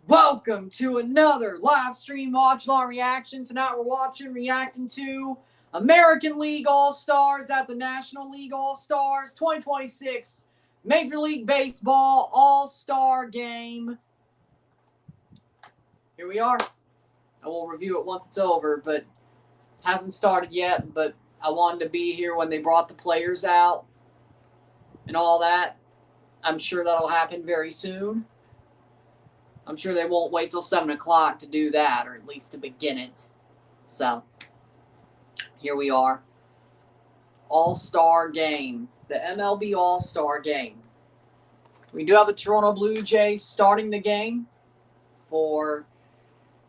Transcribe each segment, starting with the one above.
Welcome to another live stream Watchalong reaction. Tonight we're reacting to American League All-Stars at the National League All-Stars 2026 Major League Baseball All-Star Game. Here we are. I will review it once it's over, but hasn't started yet, but I wanted to be here when they brought the players out and all that. I'm sure that'll happen very soon. I'm sure they won't wait till 7 o'clock to do that, or at least to begin it. So, here we are. All-Star Game. The MLB All-Star Game. We do have the Toronto Blue Jays starting the game for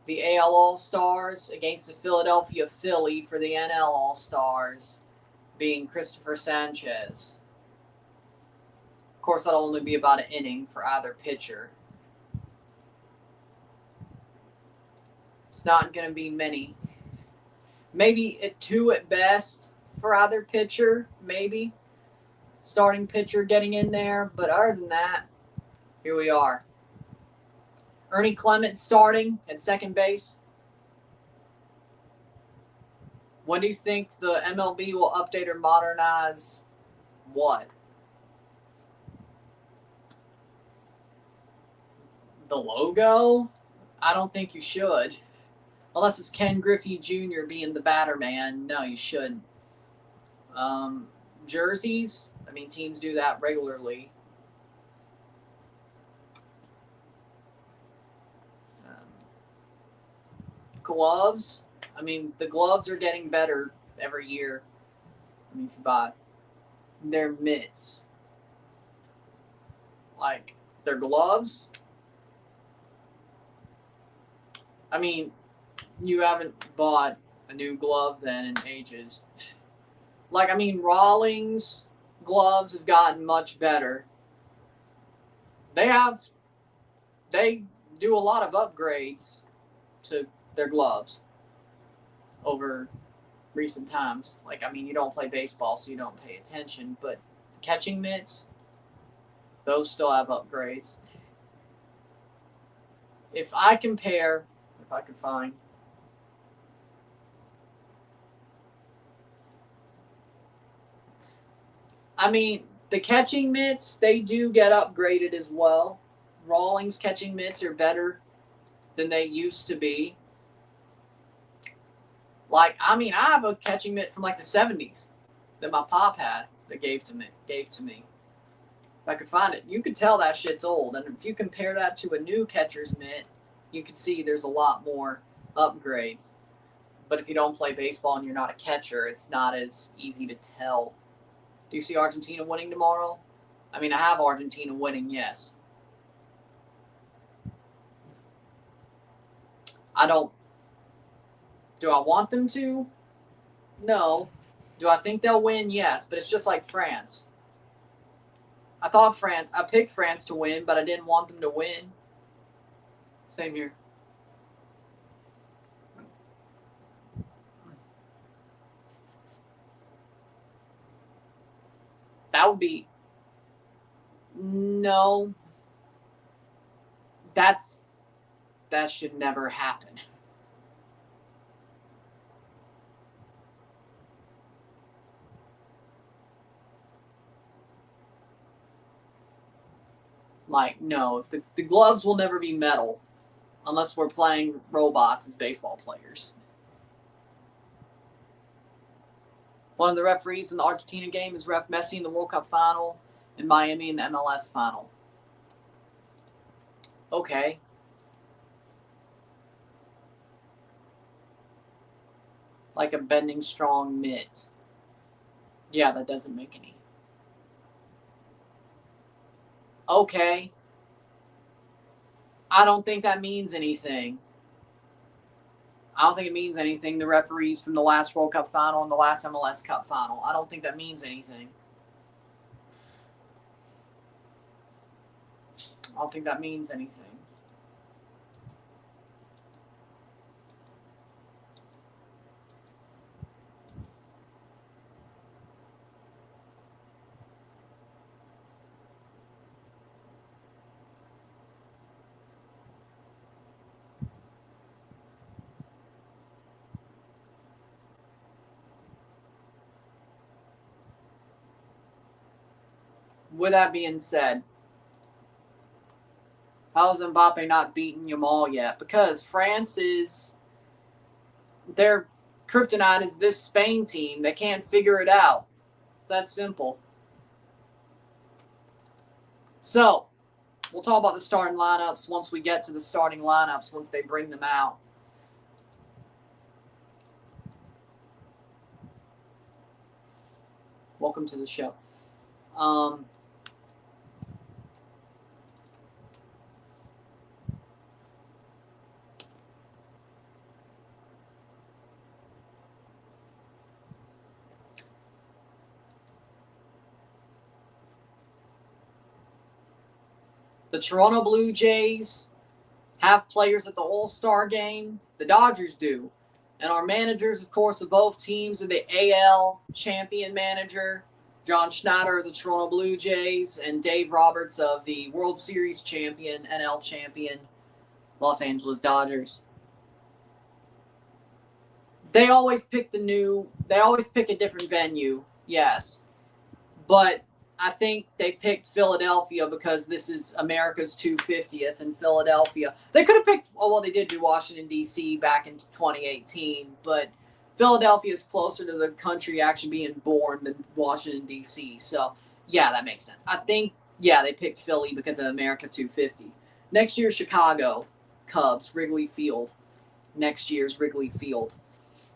the AL All-Stars against the Philadelphia Philly for the NL All-Stars, being Christopher Sanchez. Of course, that'll only be about an inning for either pitcher. It's not going to be many. Maybe 2 at best for either pitcher, maybe. Starting pitcher getting in there. But other than that, here we are. Ernie Clement starting at second base. When do you think the MLB will update or modernize what? The logo? I don't think you should. Unless it's Ken Griffey Jr. being the batter man. No, you shouldn't. Jerseys? I mean, teams do that regularly. Gloves? I mean, the gloves are getting better every year. I mean, if you buy their mitts. Like, their gloves? I mean, you haven't bought a new glove then in ages. Like, I mean, Rawlings gloves have gotten much better. They do a lot of upgrades to their gloves over recent times. Like, I mean, you don't play baseball, so you don't pay attention, but catching mitts, those still have upgrades. If I compare, if I could find, I mean, the catching mitts, they do get upgraded as well. Rawlings catching mitts are better than they used to be. Like, I mean, I have a catching mitt from like the 70s that my pop had that gave to me. If I could find it, you could tell that shit's old. And if you compare that to a new catcher's mitt, you could see there's a lot more upgrades. But if you don't play baseball and you're not a catcher, it's not as easy to tell. Do you see Argentina winning tomorrow? I mean, I have Argentina winning, yes. Do I want them to? No. Do I think they'll win? Yes, but it's just like France. I picked France to win, but I didn't want them to win. Same here. That would be... No. That should never happen. Like, no. The gloves will never be metal unless we're playing robots as baseball players. One of the referees in the Argentina game is Ref Messi in the World Cup final and Miami in the MLS final. Okay. Like a bending strong mitt. Yeah, that doesn't make any. Okay. I don't think that means anything. I don't think it means anything. The referees from the last World Cup final and the last MLS Cup final. I don't think that means anything. I don't think that means anything. with that being said, how is Mbappe not beaten Yamal yet? Because France is, their kryptonite is this Spain team. They can't figure it out. It's that simple. So, we'll talk about the starting lineups once we get to the starting lineups, once they bring them out. Welcome to the show. The Toronto Blue Jays have players at the All-Star game. The Dodgers do. And our managers, of course, of both teams are the AL champion manager, John Schneider of the Toronto Blue Jays, and Dave Roberts of the World Series champion, NL champion, Los Angeles Dodgers. They always pick a different venue, yes. But I think they picked Philadelphia because this is America's 250th in Philadelphia. They could have picked, they did do Washington, D.C. back in 2018, but Philadelphia is closer to the country actually being born than Washington, D.C. So, yeah, that makes sense. I think, they picked Philly because of America 250. Next year, Chicago, Cubs, Wrigley Field. Next year's Wrigley Field.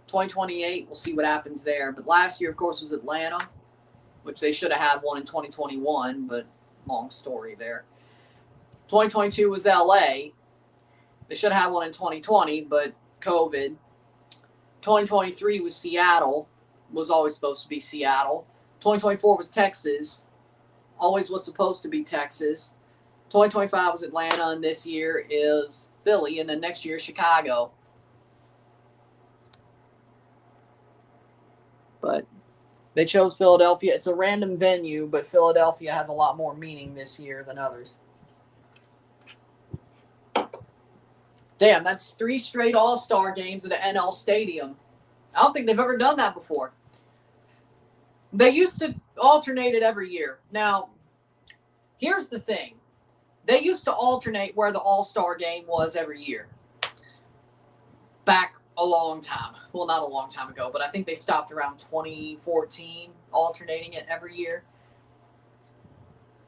2028, we'll see what happens there. But last year, of course, was Atlanta, which they should have had one in 2021, but long story there. 2022 was LA. They should have had one in 2020, but COVID. 2023 was Seattle. Was always supposed to be Seattle. 2024 was Texas. Always was supposed to be Texas. 2025 was Atlanta, and this year is Philly, and then next year Chicago. But they chose Philadelphia. It's a random venue, but Philadelphia has a lot more meaning this year than others. Damn, that's 3 straight All-Star games at an NL stadium. I don't think they've ever done that before. They used to alternate it every year. Now, here's the thing. They used to alternate where the All-Star game was every year. Back a long time. Well, not a long time ago, but I think they stopped around 2014, alternating it every year.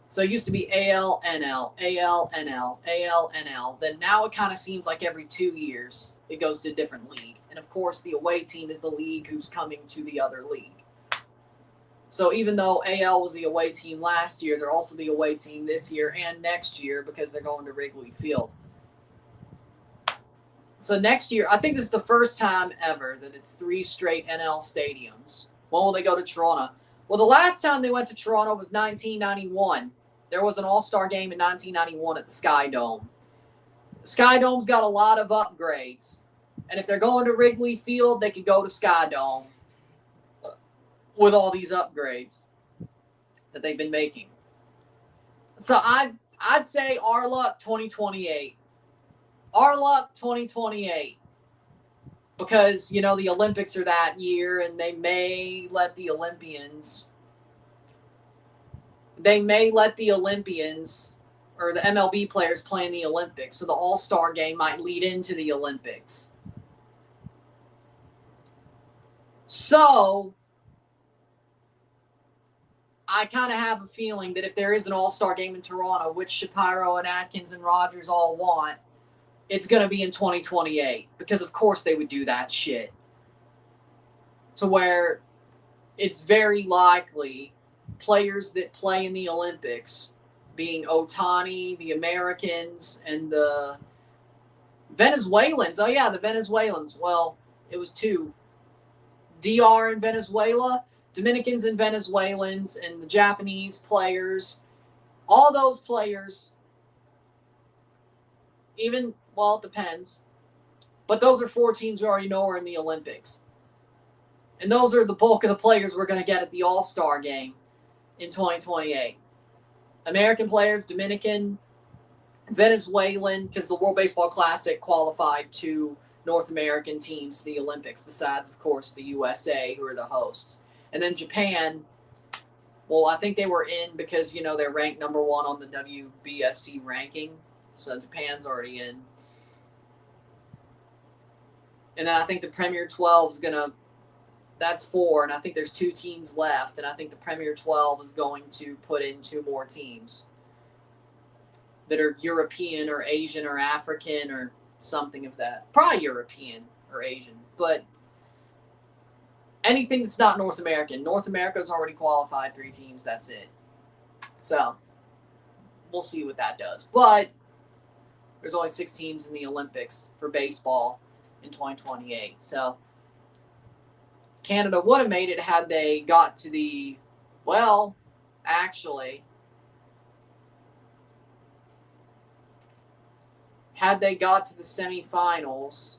So it used to be AL, NL, AL, NL, AL, NL. Then now it kind of seems like every 2 years it goes to a different league. And of course, the away team is the league who's coming to the other league. So even though AL was the away team last year, they're also the away team this year and next year because they're going to Wrigley Field. So next year, I think this is the first time ever that it's 3 straight NL stadiums. When will they go to Toronto? Well, the last time they went to Toronto was 1991. There was an All-Star game in 1991 at the Sky Dome. The Sky Dome's got a lot of upgrades. And if they're going to Wrigley Field, they could go to Sky Dome with all these upgrades that they've been making. So I'd say our luck 2028. Our luck 2028. Because, the Olympics are that year, and they may let the Olympians or the MLB players play in the Olympics. So the All-Star game might lead into the Olympics. So I kind of have a feeling that if there is an All-Star game in Toronto, which Shapiro and Atkins and Rogers all want, it's going to be in 2028 because, of course, they would do that shit. To where it's very likely players that play in the Olympics, being Ohtani, the Americans, and the Venezuelans. Oh, yeah, the Venezuelans. Well, it was 2. DR in Venezuela, Dominicans and Venezuelans, and the Japanese players. All those players, even... Well, it depends. But those are 4 teams we already know are in the Olympics. And those are the bulk of the players we're going to get at the All-Star game in 2028. American players, Dominican, Venezuelan, because the World Baseball Classic qualified 2 North American teams to the Olympics, besides, of course, the USA, who are the hosts. And then Japan Well, I think they were in because, you know, they're ranked number 1 on the WBSC ranking. So Japan's already in. And then I think the Premier 12 is going to, that's 4. And I think there's 2 teams left. And I think the Premier 12 is going to put in 2 more teams that are European or Asian or African or something of that. Probably European or Asian. But anything that's not North American. North America's already qualified 3 teams. That's it. So we'll see what that does. But there's only 6 teams in the Olympics for baseball in 2028. So Canada would have made it had they got to the, well, actually, had they got to the semifinals,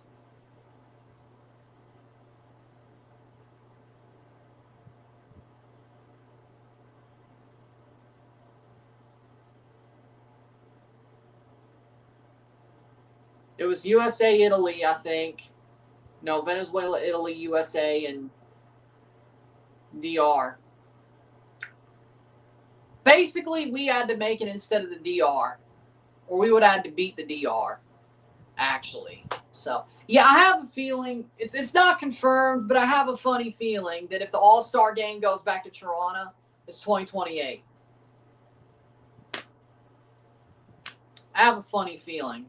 it was USA, Italy, I think. No, Venezuela, Italy, USA, and DR. Basically, we had to make it instead of the DR. Or we would have had to beat the DR, actually. So, yeah, I have a feeling, it's not confirmed, but I have a funny feeling that if the All-Star game goes back to Toronto, it's 2028. I have a funny feeling.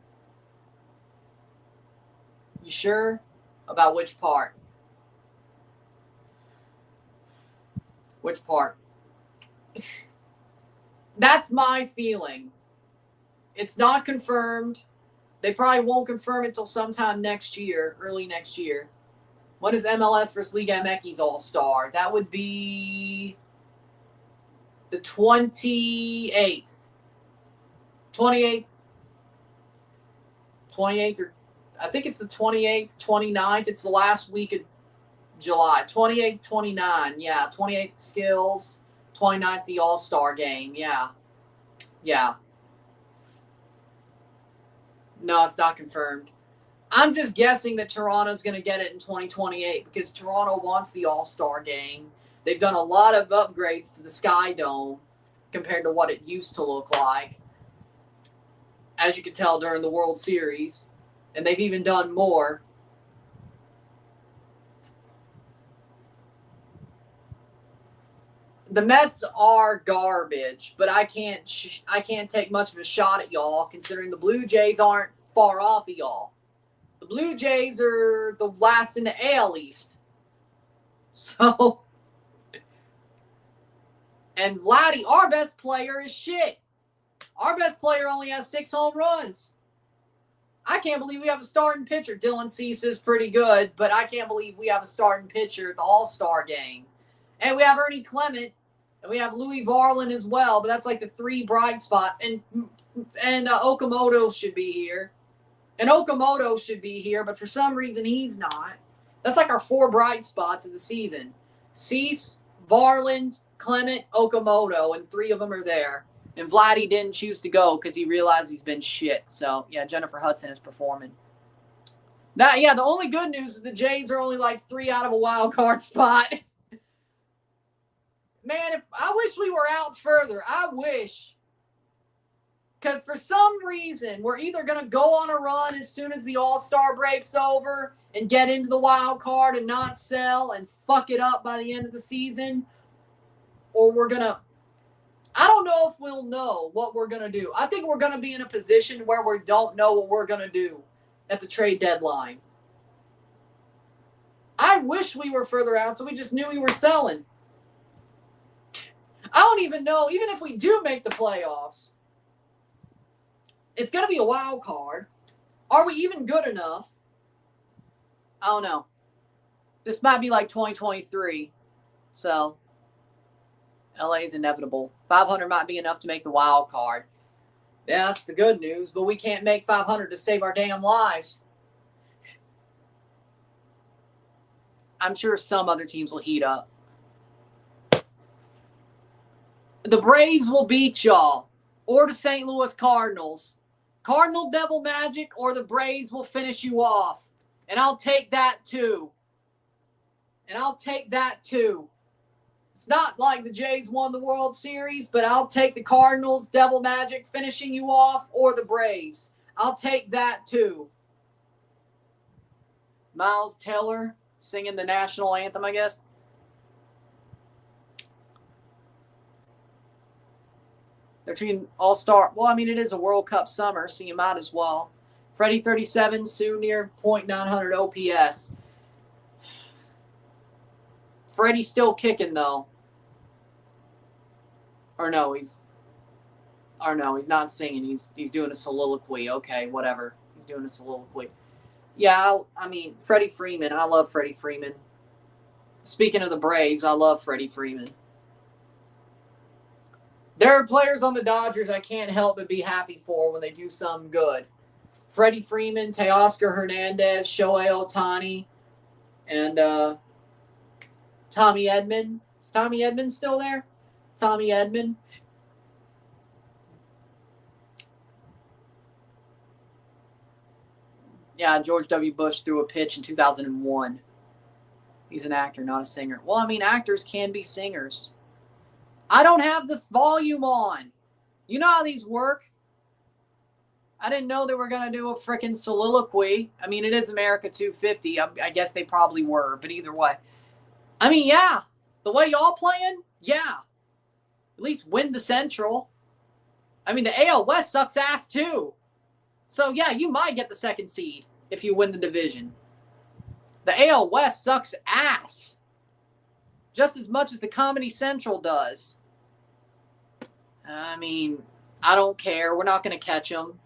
You sure? About which part? Which part? That's my feeling. It's not confirmed. They probably won't confirm it until sometime next year, early next year. When is MLS versus Liga MX All-Star? That would be the 28th. 28th. 28th or I think it's the 28th, 29th. It's the last week of July. 28th, 29. Yeah, 28th skills. 29th the All-Star game. Yeah. Yeah. No, it's not confirmed. I'm just guessing that Toronto's going to get it in 2028 because Toronto wants the All-Star game. They've done a lot of upgrades to the Sky Dome compared to what it used to look like, as you could tell during the World Series. And they've even done more. The Mets are garbage, but I can't take much of a shot at y'all considering the Blue Jays aren't far off of y'all. The Blue Jays are the last in the AL East. So, and Vladdy, our best player is shit. Our best player only has 6 home runs. I can't believe we have a starting pitcher. Dillon Cease is pretty good, but I can't believe we have a starting pitcher at the All-Star game. And we have Ernie Clement, and we have Louis Varland as well, but that's like the 3 bright spots. And Okamoto should be here. And Okamoto should be here, but for some reason he's not. That's like our 4 bright spots of the season. Cease, Varland, Clement, Okamoto, and 3 of them are there. And Vladdy didn't choose to go because he realized he's been shit. So, yeah, Jennifer Hudson is performing. The only good news is the Jays are only like 3 out of a wild card spot. Man, I wish we were out further. I wish. Because for some reason, we're either going to go on a run as soon as the All-Star break's over and get into the wild card and not sell and fuck it up by the end of the season, or we're going to, I don't know if we'll know what we're going to do. I think we're going to be in a position where we don't know what we're going to do at the trade deadline. I wish we were further out so we just knew we were selling. I don't even know, even if we do make the playoffs, it's going to be a wild card. Are we even good enough? I don't know. This might be like 2023. So, LA is inevitable. 500 might be enough to make the wild card. Yeah, that's the good news, but we can't make 500 to save our damn lives. I'm sure some other teams will heat up. The Braves will beat y'all, or the St. Louis Cardinals. Cardinal Devil Magic, or the Braves will finish you off. And I'll take that too. It's not like the Jays won the World Series, but I'll take the Cardinals, Devil Magic finishing you off, or the Braves. I'll take that too. Miles Teller singing the national anthem, I guess. They're treating all-star. Well, I mean, it is a World Cup summer, so you might as well. Freddie 37, soon near .900 OPS. Freddie's still kicking, though. Or no, he's not singing. He's doing a soliloquy. Okay, whatever. He's doing a soliloquy. Yeah, I mean, Freddie Freeman. I love Freddie Freeman. Speaking of the Braves, I love Freddie Freeman. There are players on the Dodgers I can't help but be happy for when they do something good. Freddie Freeman, Teoscar Hernandez, Shohei Ohtani, and Tommy Edman. Is Tommy Edman still there? Tommy Edman. Yeah, George W. Bush threw a pitch in 2001. He's an actor, not a singer. Well, I mean, actors can be singers. I don't have the volume on. You know how these work? I didn't know they were going to do a freaking soliloquy. I mean, it is America 250. I guess they probably were, but either way. I mean, yeah. The way y'all playing, yeah. At least win the Central. I mean, the AL West sucks ass too. So, yeah, you might get the second seed if you win the division. The AL West sucks ass. Just as much as the Comedy Central does. I mean, I don't care. We're not going to catch them.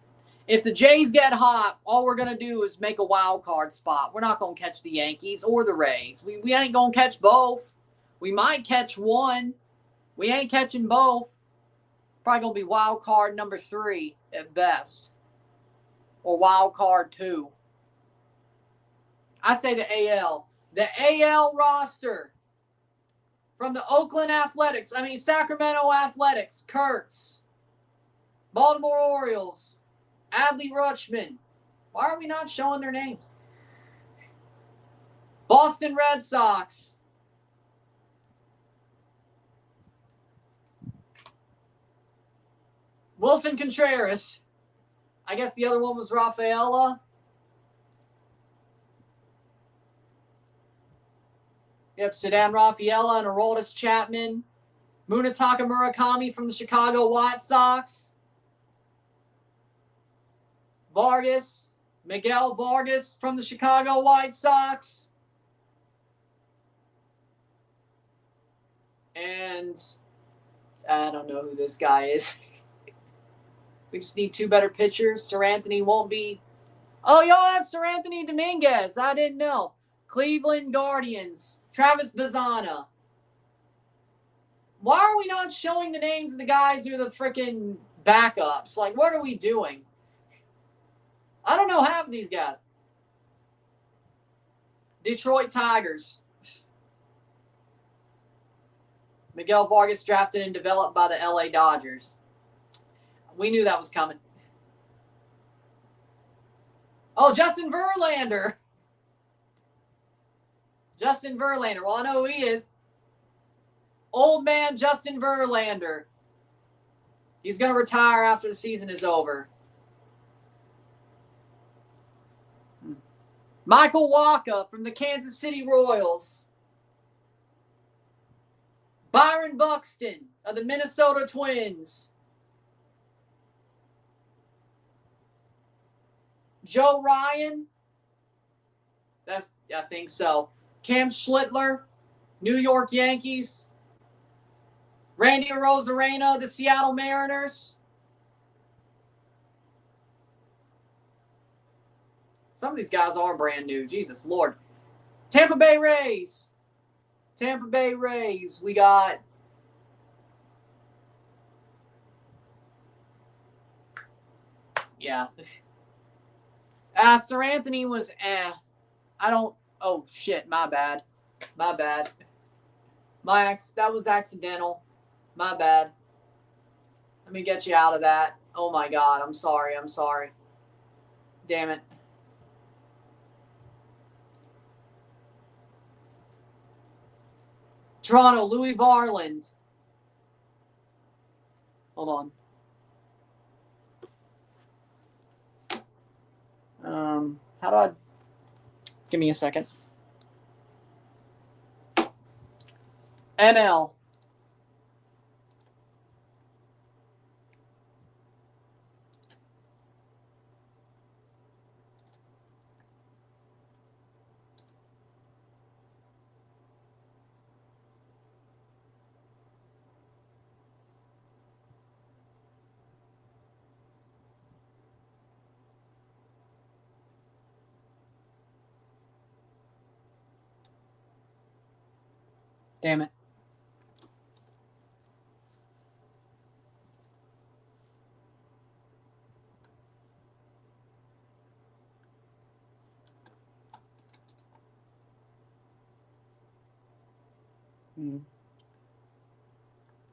If the Jays get hot, all we're going to do is make a wild card spot. We're not going to catch the Yankees or the Rays. We ain't going to catch both. We might catch one. We ain't catching both. Probably going to be wild card number 3 at best. Or wild card 2. I say the AL. The AL roster. From the Sacramento Athletics, Kurtz, Baltimore Orioles, Adley Rutschman. Why are we not showing their names? Boston Red Sox. Wilson Contreras. I guess the other one was Rafaela. Yep, Sedan Rafaela and Aroldis Chapman. Munetaka Murakami from the Chicago White Sox. Miguel Vargas from the Chicago White Sox. And I don't know who this guy is. We just need 2 better pitchers. Sir Anthony won't be. Oh, y'all have Sir Anthony Dominguez. I didn't know. Cleveland Guardians. Travis Bazzana. Why are we not showing the names of the guys who are the freaking backups? Like, what are we doing? I don't know half of these guys. Detroit Tigers. Miguel Vargas drafted and developed by the LA Dodgers. We knew that was coming. Oh, Justin Verlander. Justin Verlander. Well, I know who he is. Old man Justin Verlander. He's going to retire after the season is over. Michael Wacha from the Kansas City Royals. Byron Buxton of the Minnesota Twins. Joe Ryan. I think so. Cam Schlittler, New York Yankees. Randy Arozarena, the Seattle Mariners. Some of these guys are brand new. Jesus Lord. Tampa Bay Rays. Tampa Bay Rays. We got Sir Anthony was oh shit, my bad. That was accidental. My bad. Let me get you out of that. Oh my God, I'm sorry. Damn it. Toronto, Louis Varland. Hold on. How do I... Give me a second. NL. Damn it.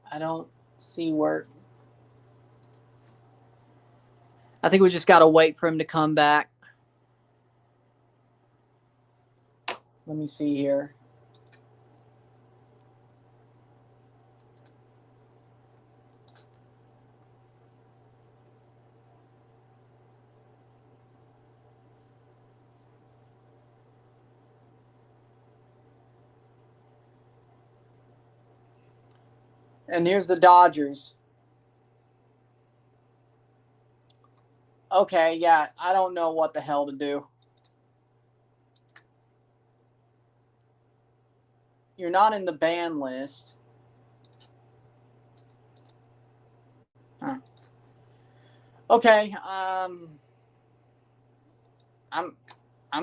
I don't see where... I think we just got to wait for him to come back. Let me see here. And here's the Dodgers. Okay, yeah, I don't know what the hell to do. You're not in the ban list. Huh. Okay, I'm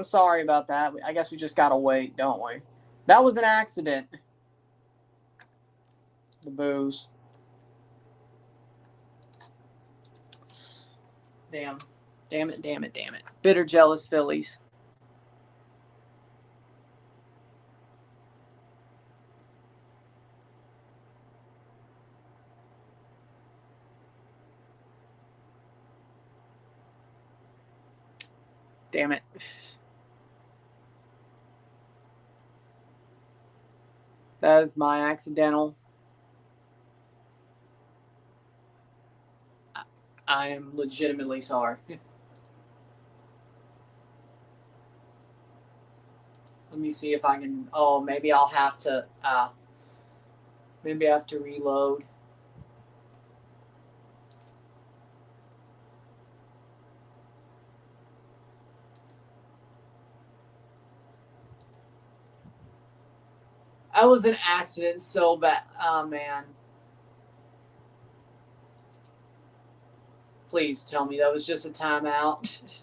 sorry about that. I guess we just gotta wait, don't we? That was an accident. The booze. Damn. Damn it, damn it, damn it. Bitter, jealous Phillies. Damn it. That is my accidental. I am legitimately sorry. Let me see if I can... Oh, maybe I'll have to... maybe I have to reload. That was an accident so bad. Oh, man. Please tell me that was just a timeout.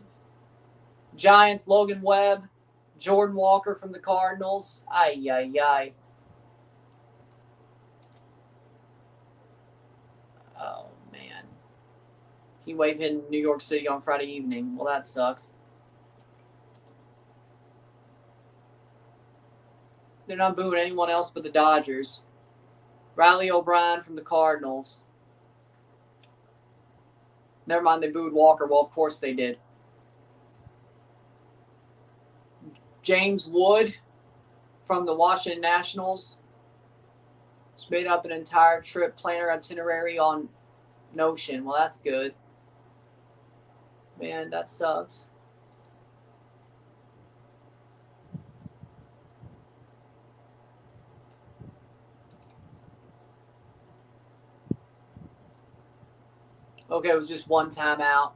Giants, Logan Webb. Jordan Walker from the Cardinals. Ay, ay, ay. Oh, man. He wave hit in New York City on Friday evening. Well, that sucks. They're not booing anyone else but the Dodgers. Riley O'Brien from the Cardinals. Never mind, they booed Walker. Well, of course they did. James Wood from the Washington Nationals. Just made up an entire trip planner itinerary on Notion. Well, that's good. Man, that sucks. Okay, it was just one timeout.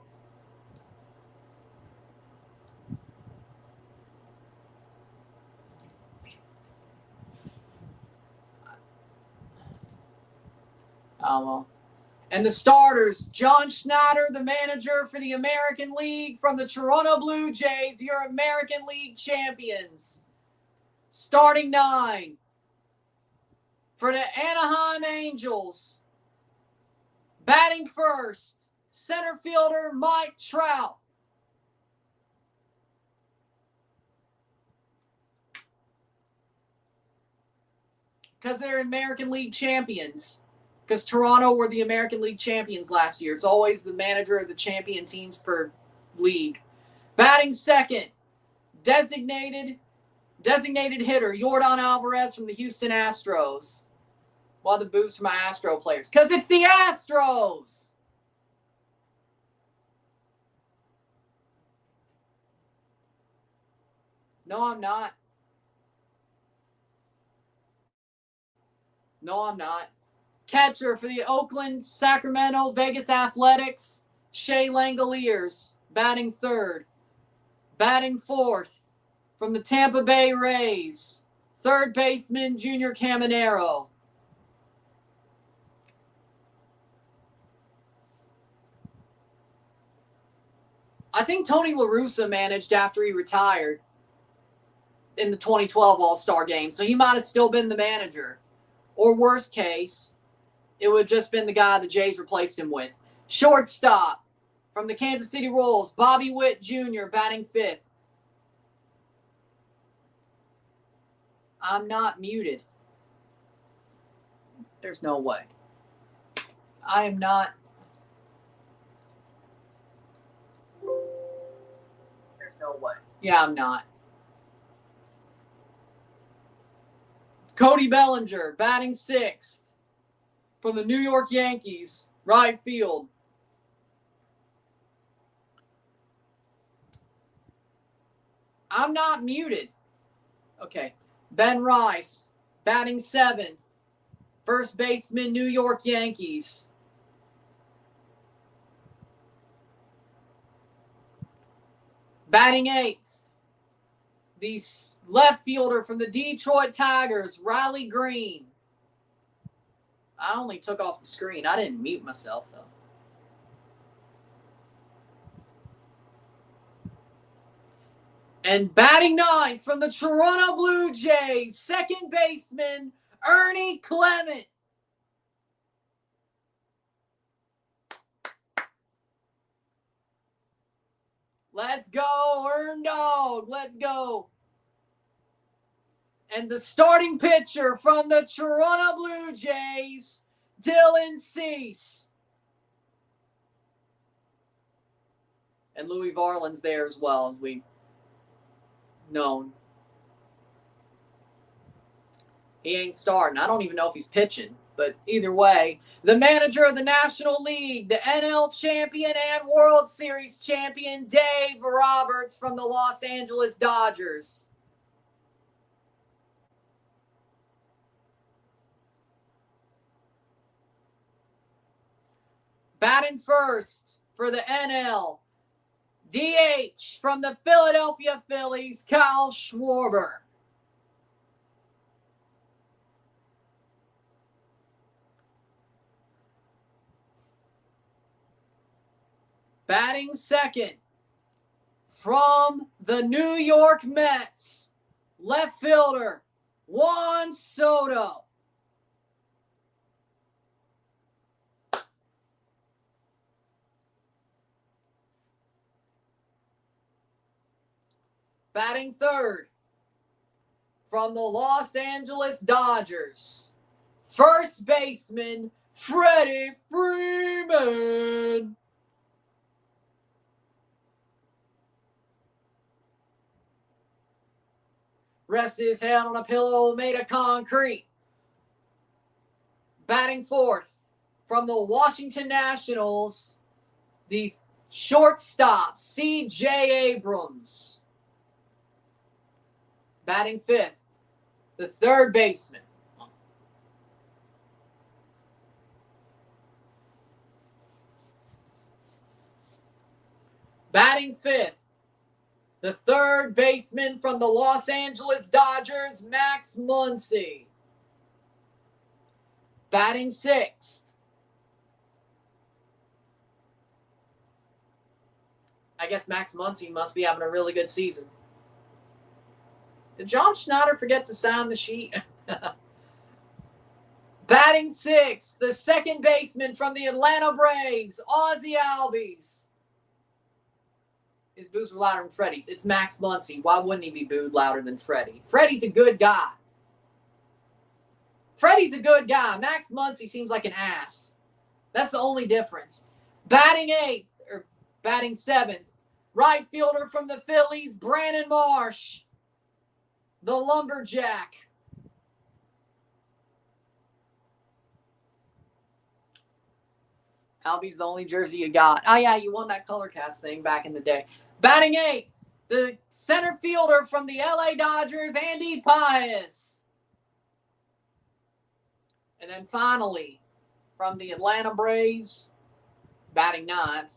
Oh, well. And the starters, John Schneider, the manager for the American League from the Toronto Blue Jays, your American League champions. Starting 9 for the Anaheim Angels. Batting first, center fielder Mike Trout. Because they're American League champions. Because Toronto were the American League champions last year. It's always the manager of the champion teams per league. Batting second, designated Designated hitter, Yordan Alvarez from the Houston Astros. Why the boos for my Astro players? Because it's the Astros! No, I'm not. No, I'm not. Catcher for the Oakland, Sacramento, Vegas Athletics, Shea Langoliers, batting third. Batting fourth from the Tampa Bay Rays, third baseman Junior Caminero. I think Tony La Russa managed after he retired in the 2012 All-Star game, so he might have still been the manager. Or worst case, it would have just been the guy the Jays replaced him with. Shortstop from the Kansas City Royals, Bobby Witt Jr., batting fifth. I'm not muted. There's no way. I am not. There's no way. Yeah, I'm not. Cody Bellinger, batting sixth from the New York Yankees, right field. I'm not muted. Okay. Ben Rice, batting seventh, first baseman, New York Yankees. Batting eighth, the left fielder from the Detroit Tigers, Riley Green. I only took off the screen. I didn't mute myself, though. And batting ninth from the Toronto Blue Jays, second baseman, Ernie Clement. Let's go, Ern Dog. Let's go. And the starting pitcher from the Toronto Blue Jays, Dillon Cease. And Louis Varland's there as well, as we known. He ain't starting. I don't even know if he's pitching. But either way, the manager of the National League, the NL champion and World Series champion, Dave Roberts from the Los Angeles Dodgers. Batting first for the NL, DH from the Philadelphia Phillies, Kyle Schwarber. Batting second from the New York Mets, left fielder, Juan Soto. Batting third from the Los Angeles Dodgers, first baseman, Freddie Freeman. Rests his head on a pillow made of concrete. Batting fourth from the Washington Nationals, the shortstop, C.J. Abrams. Batting fifth, the third baseman. Batting fifth, the third baseman from the Los Angeles Dodgers, Max Muncy. Batting sixth. I guess Max Muncy must be having a really good season. Did John Schneider forget to sign the sheet? Batting sixth, the second baseman from the Atlanta Braves, Ozzie Albies. His boos were louder than Freddie's. It's Max Muncy. Why wouldn't he be booed louder than Freddie? Freddie's a good guy. Freddie's a good guy. Max Muncy seems like an ass. That's the only difference. Batting eighth, or batting seventh, right fielder from the Phillies, Brandon Marsh. the Lumberjack. Albie's the only jersey you got. Oh, yeah, you won that color cast thing back in the day. Batting eighth, the center fielder from the LA Dodgers, Andy Pius. And then finally, from the Atlanta Braves, batting ninth.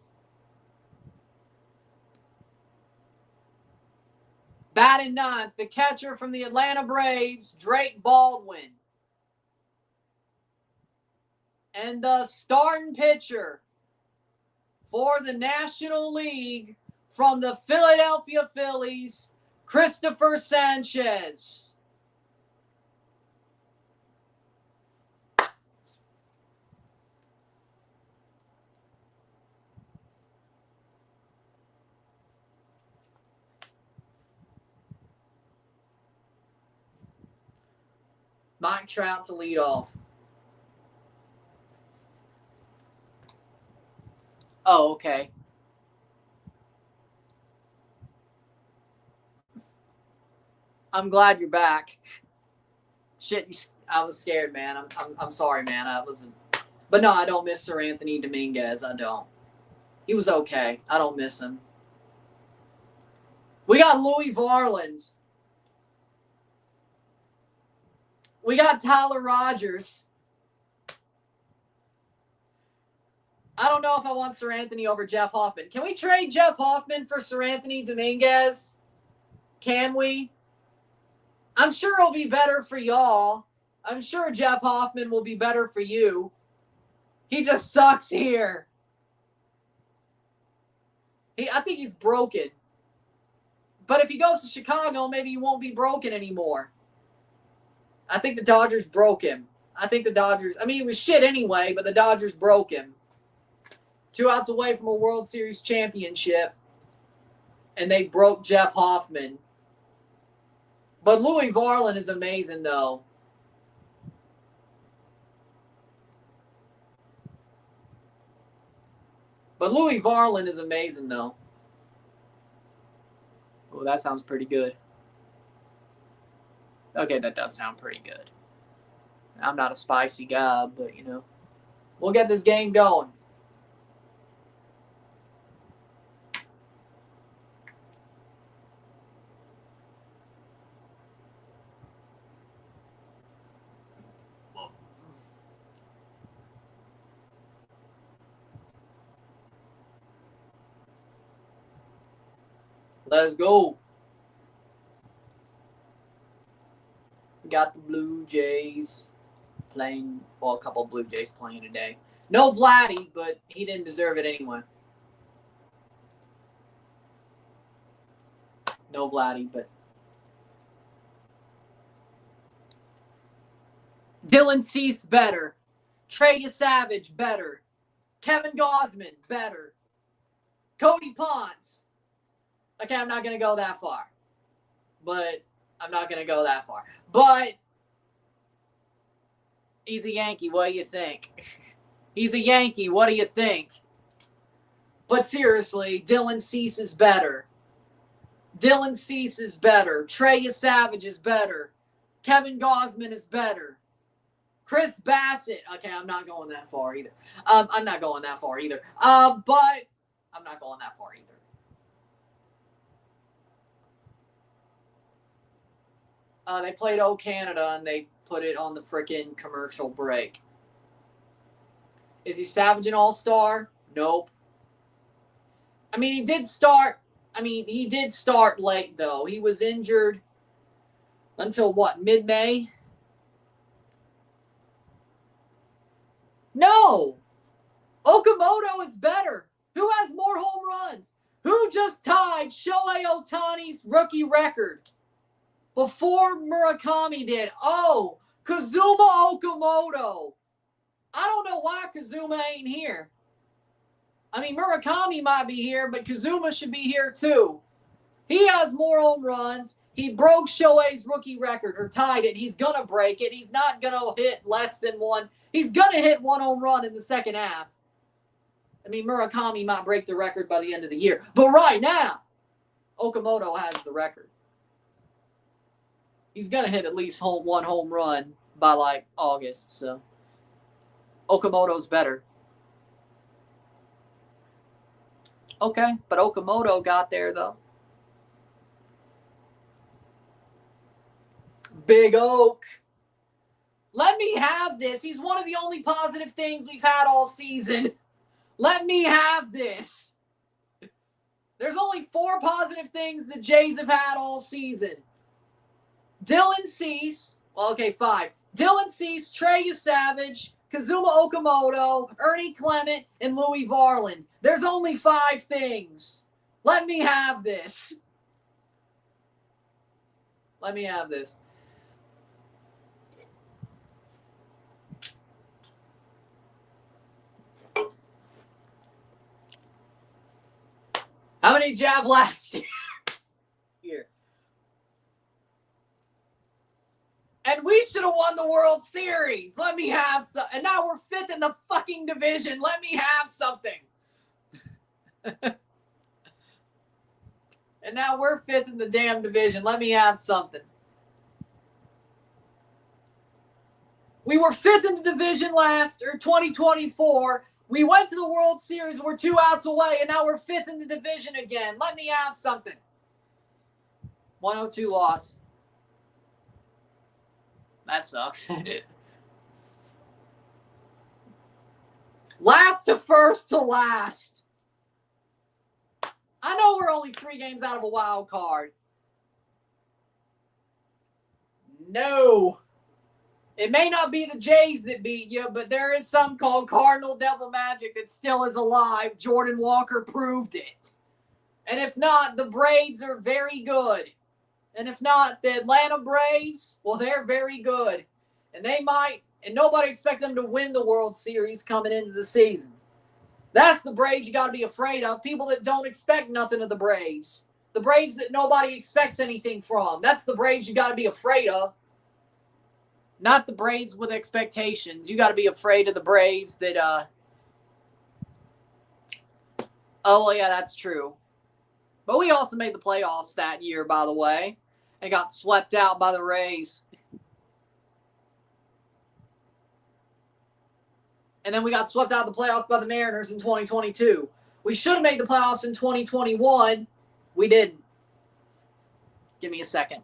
Batting ninth, the catcher from the Atlanta Braves, Drake Baldwin. And the starting pitcher for the National League from the Philadelphia Phillies, Christopher Sanchez. Mike Trout to lead off. Oh, okay. I'm glad you're back. Shit, I was scared, man. I'm sorry, man. But no, I don't miss Sir Anthony Dominguez. I don't. He was okay. I don't miss him. We got Louis Varland. We got Tyler Rogers. I don't know if I want Sir Anthony over Jeff Hoffman. Can we trade Jeff Hoffman for Sir Anthony Dominguez? Can we? I'm sure it'll be better for y'all. I'm sure Jeff Hoffman will be better for you. He just sucks here. I think he's broken. But if he goes to Chicago, maybe he won't be broken anymore. I think the Dodgers broke him. He was shit anyway, but the Dodgers broke him. 2 outs away from a World Series championship. And they broke Jeff Hoffman. But Louis Varland is amazing, though. Oh, that sounds pretty good. Okay, that does sound pretty good. I'm not a spicy guy, but, we'll get this game going. Let's go. We got the Blue Jays playing. Well, a couple of Blue Jays playing today. No Vladdy, but he didn't deserve it anyway. No Vladdy, but Dillon Cease better. Trey Savage better. Kevin Gausman better. Cody Ponce. Okay, I'm not going to go that far. But he's a Yankee. What do you think? He's a Yankee. What do you think? But seriously, Dillon Cease is better. Trey Savage is better. Kevin Gausman is better. Chris Bassett. Okay, I'm not going that far either. But I'm not going that far either. They played O Canada and they put it on the frickin' commercial break. Is he Savage an all-star? Nope. He did start late, though. He was injured until what, mid-May? No! Okamoto is better. Who has more home runs? Who just tied Shohei Ohtani's rookie record before Murakami did? Oh, Kazuma Okamoto. I don't know why Kazuma ain't here. Murakami might be here, but Kazuma should be here too. He has more home runs. He broke Shohei's rookie record, or tied it. He's going to break it. He's not going to hit less than one. He's going to hit one home run in the second half. Murakami might break the record by the end of the year. But right now, Okamoto has the record. He's going to hit at least one home run by, like, August. So, Okamoto's better. Okay, but Okamoto got there, though. Big Oak. Let me have this. He's one of the only positive things we've had all season. Let me have this. There's only 4 positive things the Jays have had all season. Dillon Cease. Well, okay, 5. Dillon Cease, Trey Savage, Kazuma Okamoto, Ernie Clement, and Louis Varland. There's only 5 things. Let me have this. Let me have this. How many did you have last year? And we should have won the World Series. Let me have some. And now we're 5th in the fucking division. Let me have something. And now we're 5th in the damn division. Let me have something. We were 5th in the division 2024. We went to the World Series. We're 2 outs away, and now we're 5th in the division again. Let me have something. 102 loss. That sucks. Last to first to last. I know we're only 3 games out of a wild card. No. It may not be the Jays that beat you, but there is some called Cardinal Devil Magic that still is alive. Jordan Walker proved it. And if not, the Braves are very good. And if not, the Atlanta Braves, well, they're very good. And they might, and nobody expect them to win the World Series coming into the season. That's the Braves you got to be afraid of. People that don't expect nothing of the Braves. The Braves that nobody expects anything from. That's the Braves you got to be afraid of. Not the Braves with expectations. You got to be afraid of the Braves that, oh, well, yeah, that's true. But we also made the playoffs that year, by the way, and got swept out by the Rays. And then we got swept out of the playoffs by the Mariners in 2022. We should have made the playoffs in 2021. We didn't. Give me a second.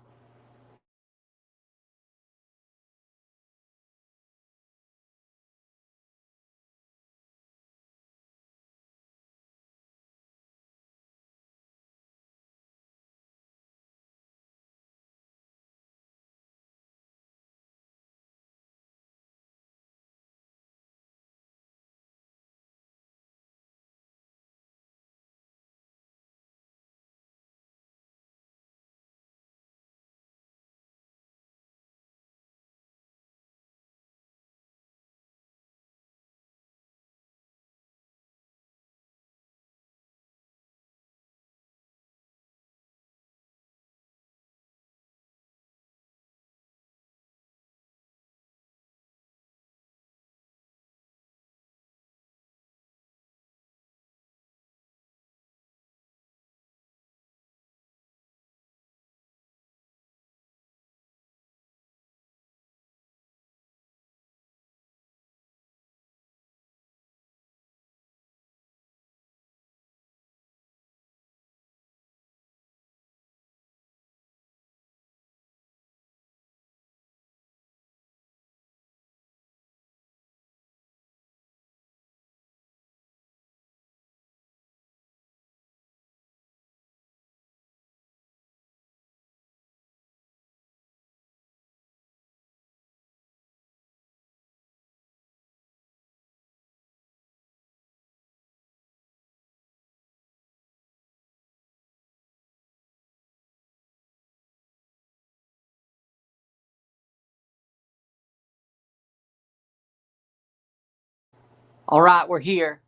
All right, we're here.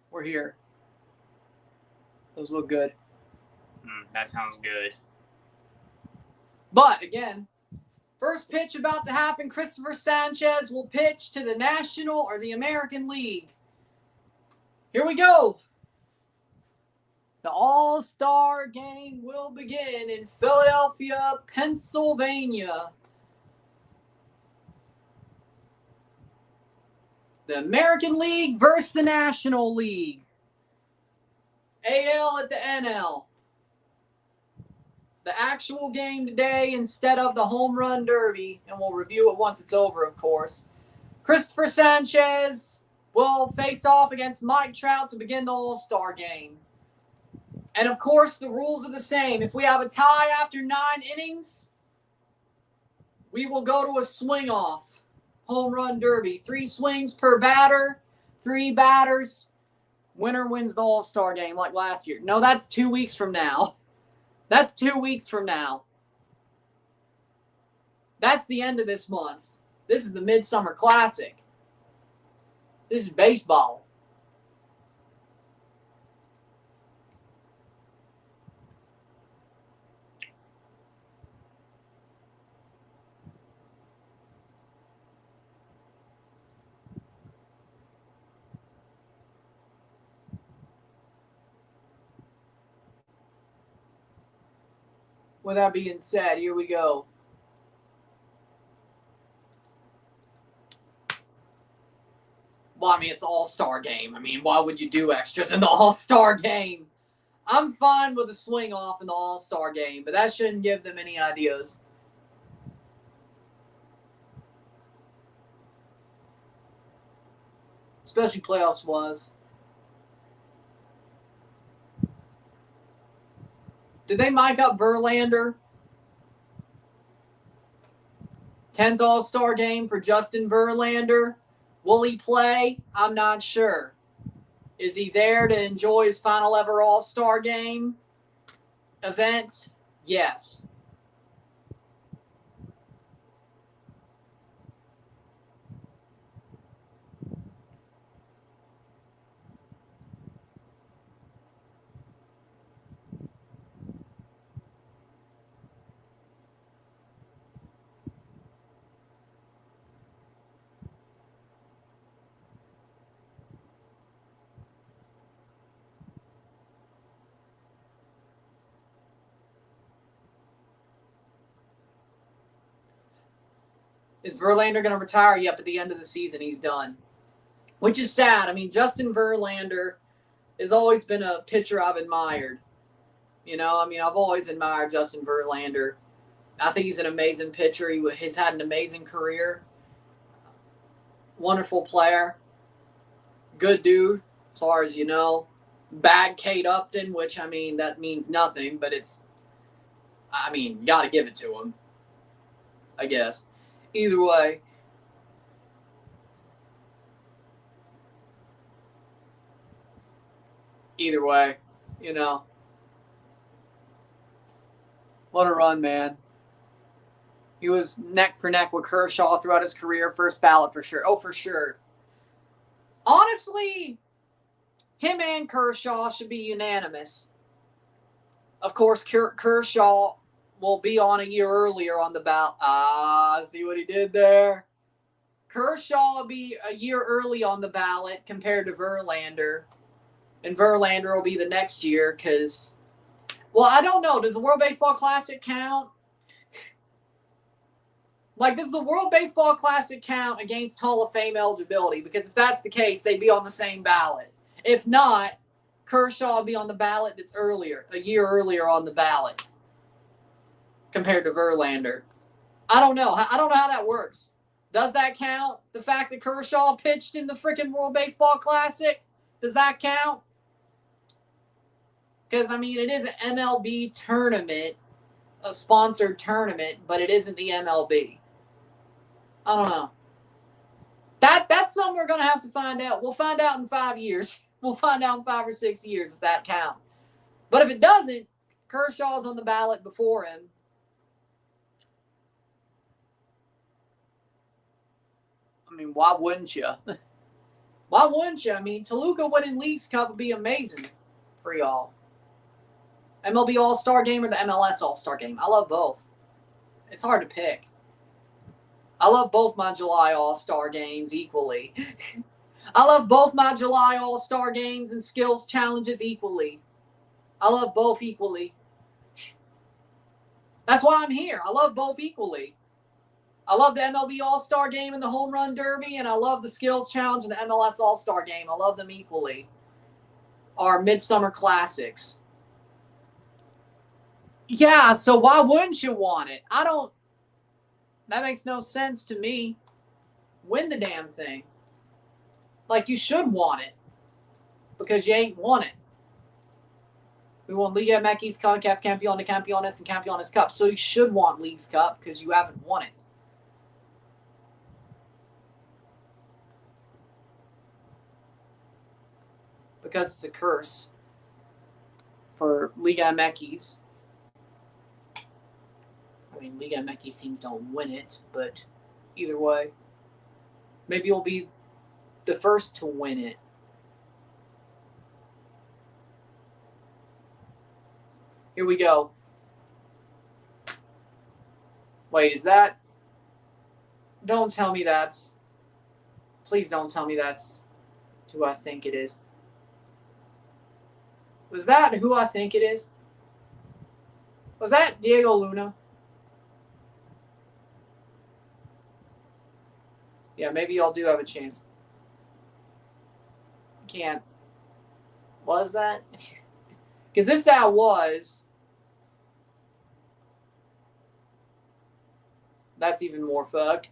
We're here. Those look good. That sounds good. But, again, first pitch about to happen. Christopher Sanchez will pitch to the National or the American League. Here we go. The All-Star Game will begin in Philadelphia, Pennsylvania. The American League versus the National League. AL at the NL. The actual game today instead of the home run derby, and we'll review it once it's over, of course. Christopher Sanchez will face off against Mike Trout to begin the All-Star Game. And, of course, the rules are the same. If we have a tie after 9 innings, we will go to a swing-off home run derby. 3 swings per batter, 3 batters. Winner wins the All-Star Game like last year. No, that's 2 weeks from now. That's 2 weeks from now. That's the end of this month. This is the Midsummer Classic. This is baseball. With that being said, here we go. Well, I mean, it's the All-Star Game. I mean, why would you do extras in the All-Star Game? I'm fine with a swing off in the All-Star Game, but that shouldn't give them any ideas. Especially playoffs-wise. Did they mic up Verlander? 10th All-Star Game for Justin Verlander. Will he play? I'm not sure. Is he there to enjoy his final ever All-Star Game event? Yes. Is Verlander going to retire? Yep, at the end of the season, he's done. Which is sad. I mean, Justin Verlander has always been a pitcher I've admired. You know, I mean, I've always admired Justin Verlander. I think he's an amazing pitcher. He's had an amazing career. Wonderful player. Good dude, as far as you know. Bad Kate Upton, which, I mean, that means nothing, but it's, I mean, got to give it to him, I guess. Either way. Either way, you know. What a run, man. He was neck for neck with Kershaw throughout his career. First ballot for sure. Oh, for sure. Honestly, him and Kershaw should be unanimous. Of course, Kershaw will be on a year earlier on the ballot. See what he did there? Kershaw will be a year early on the ballot compared to Verlander. And Verlander will be the next year because, well, I don't know. Does the World Baseball Classic count? Like, does the World Baseball Classic count against Hall of Fame eligibility? Because if that's the case, they'd be on the same ballot. If not, Kershaw will be on the ballot that's earlier, a year earlier on the ballot compared to Verlander. I don't know. I don't know how that works. Does that count? The fact that Kershaw pitched in the freaking World Baseball Classic? Does that count? Because, I mean, it is an MLB tournament, a sponsored tournament, but it isn't the MLB. I don't know. That's something we're going to have to find out. We'll find out in 5 years. We'll find out in 5 or 6 years if that counts. But if it doesn't, Kershaw's on the ballot before him. I mean, why wouldn't you? Why wouldn't you? I mean, Toluca winning Leagues Cup would be amazing for y'all. MLB All-Star Game or the MLS All-Star Game? I love both. It's hard to pick. I love both my July All-Star Games equally. I love both my July All-Star Games and skills challenges equally. I love both equally. That's why I'm here. I love both equally. I love the MLB All-Star Game and the Home Run Derby, and I love the Skills Challenge and the MLS All-Star Game. I love them equally. Our Midsummer Classics. Yeah, so why wouldn't you want it? That makes no sense to me. Win the damn thing. Like, you should want it because you ain't won it. We won Liga MX, CONCACAF Campeón de Campeones, and Campeones Cup. So you should want Leagues Cup because you haven't won it. Because it's a curse for Liga MX. I mean, Liga MX teams don't win it, but either way, maybe you'll be the first to win it. Here we go. Wait, is that? Don't tell me that's. Please don't tell me that's who I think it is. Was that who I think it is? Was that Diego Luna? Yeah, maybe y'all do have a chance. Can't. Was that? Because if that was, that's even more fucked.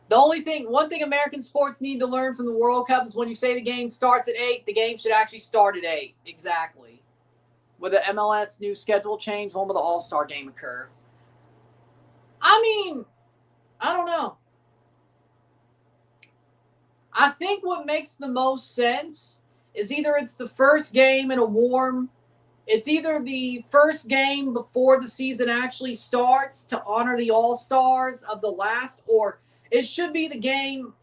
One thing American sports need to learn from the World Cup is when you say the game starts at 8, the game should actually start at 8. Exactly. With the MLS new schedule change, when will the All-Star game occur? I mean, I don't know. I think what makes the most sense is either it's the first game it's either the first game before the season actually starts to honor the All-Stars of the last, or it should be the game.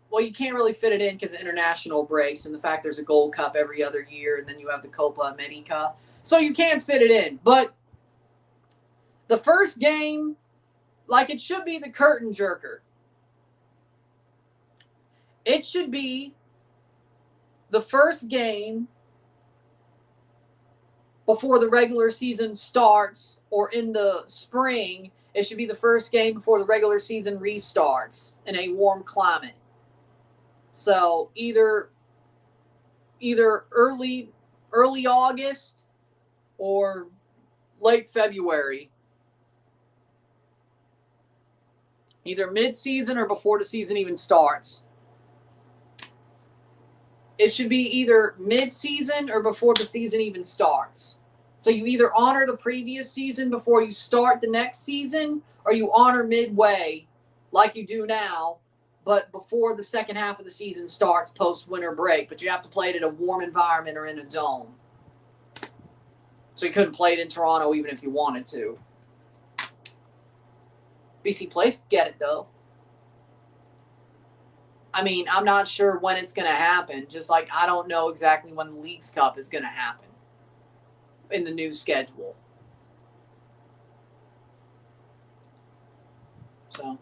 Well, you can't really fit it in because of international breaks and the fact there's a Gold Cup every other year, and then you have the Copa America. So you can't fit it in. But the first game, like, it should be the curtain jerker. It should be the first game before the regular season starts, or in the spring, it should be the first game before the regular season restarts in a warm climate. So either early August or late February. Either mid-season or before the season even starts. It should be either mid-season or before the season even starts. So you either honor the previous season before you start the next season, or you honor midway like you do now, but before the second half of the season starts post-winter break. But you have to play it in a warm environment or in a dome. So you couldn't play it in Toronto even if you wanted to. BC Place could get it, though. I mean, I'm not sure when it's going to happen. Just like I don't know exactly when the Leagues Cup is going to happen in the new schedule. So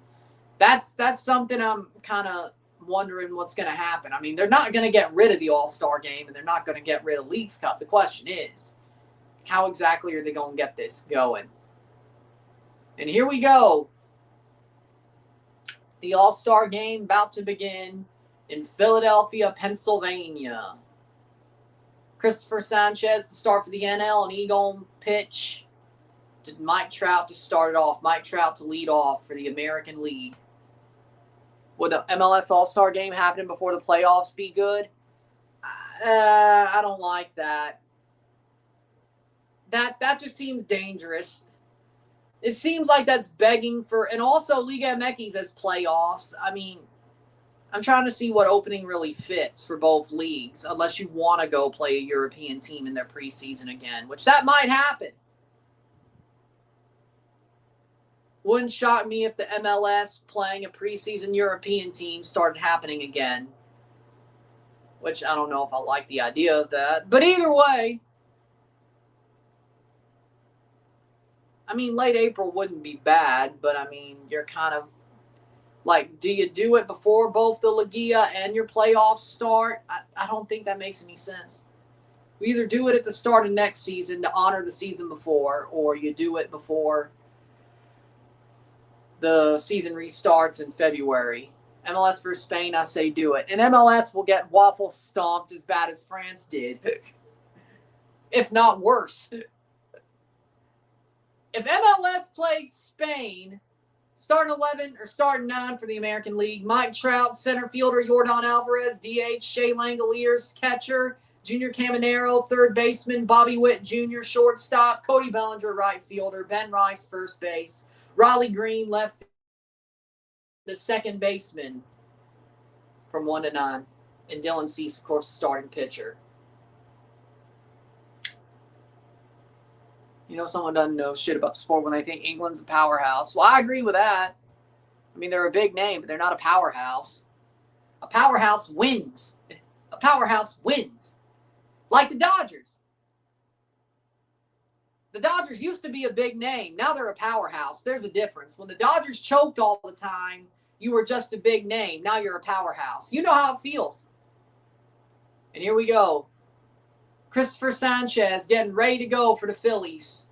that's something I'm kind of wondering what's going to happen. I mean, they're not going to get rid of the All-Star game, and they're not going to get rid of Leagues Cup. The question is, how exactly are they going to get this going? And here we go. The All-Star game about to begin in Philadelphia, Pennsylvania. Christopher Sanchez to start for the NL, and Egon pitch to Mike Trout to start it off. Mike Trout to lead off for the American League. Would the MLS All-Star game happening before the playoffs be good? I don't like that. That just seems dangerous. It seems like that's begging for, and also Liga MX as playoffs. I mean, I'm trying to see what opening really fits for both leagues, unless you want to go play a European team in their preseason again, which that might happen. Wouldn't shock me if the MLS playing a preseason European team started happening again, which I don't know if I like the idea of that. But either way, I mean, late April wouldn't be bad, but I mean, you're kind of like, do you do it before both the Liga and your playoffs start? I don't think that makes any sense. You either do it at the start of next season to honor the season before, or you do it before the season restarts in February. MLS versus Spain, I say do it. And MLS will get waffle stomped as bad as France did, if not worse. If MLS played Spain, starting 11 or starting 9 for the American League, Mike Trout, center fielder, Yordan Alvarez, DH, Shea Langoliers, catcher, Junior Caminero, third baseman, Bobby Witt Jr., shortstop, Cody Bellinger, right fielder, Ben Rice, first base, Riley Green, left field, the second baseman from 1 to 9, and Dillon Cease, of course, starting pitcher. You know, someone doesn't know shit about the sport when they think England's a powerhouse. Well, I agree with that. I mean, they're a big name, but they're not a powerhouse. A powerhouse wins. A powerhouse wins. Like the Dodgers. The Dodgers used to be a big name. Now they're a powerhouse. There's a difference. When the Dodgers choked all the time, you were just a big name. Now you're a powerhouse. You know how it feels. And here we go. Christopher Sanchez getting ready to go for the Phillies.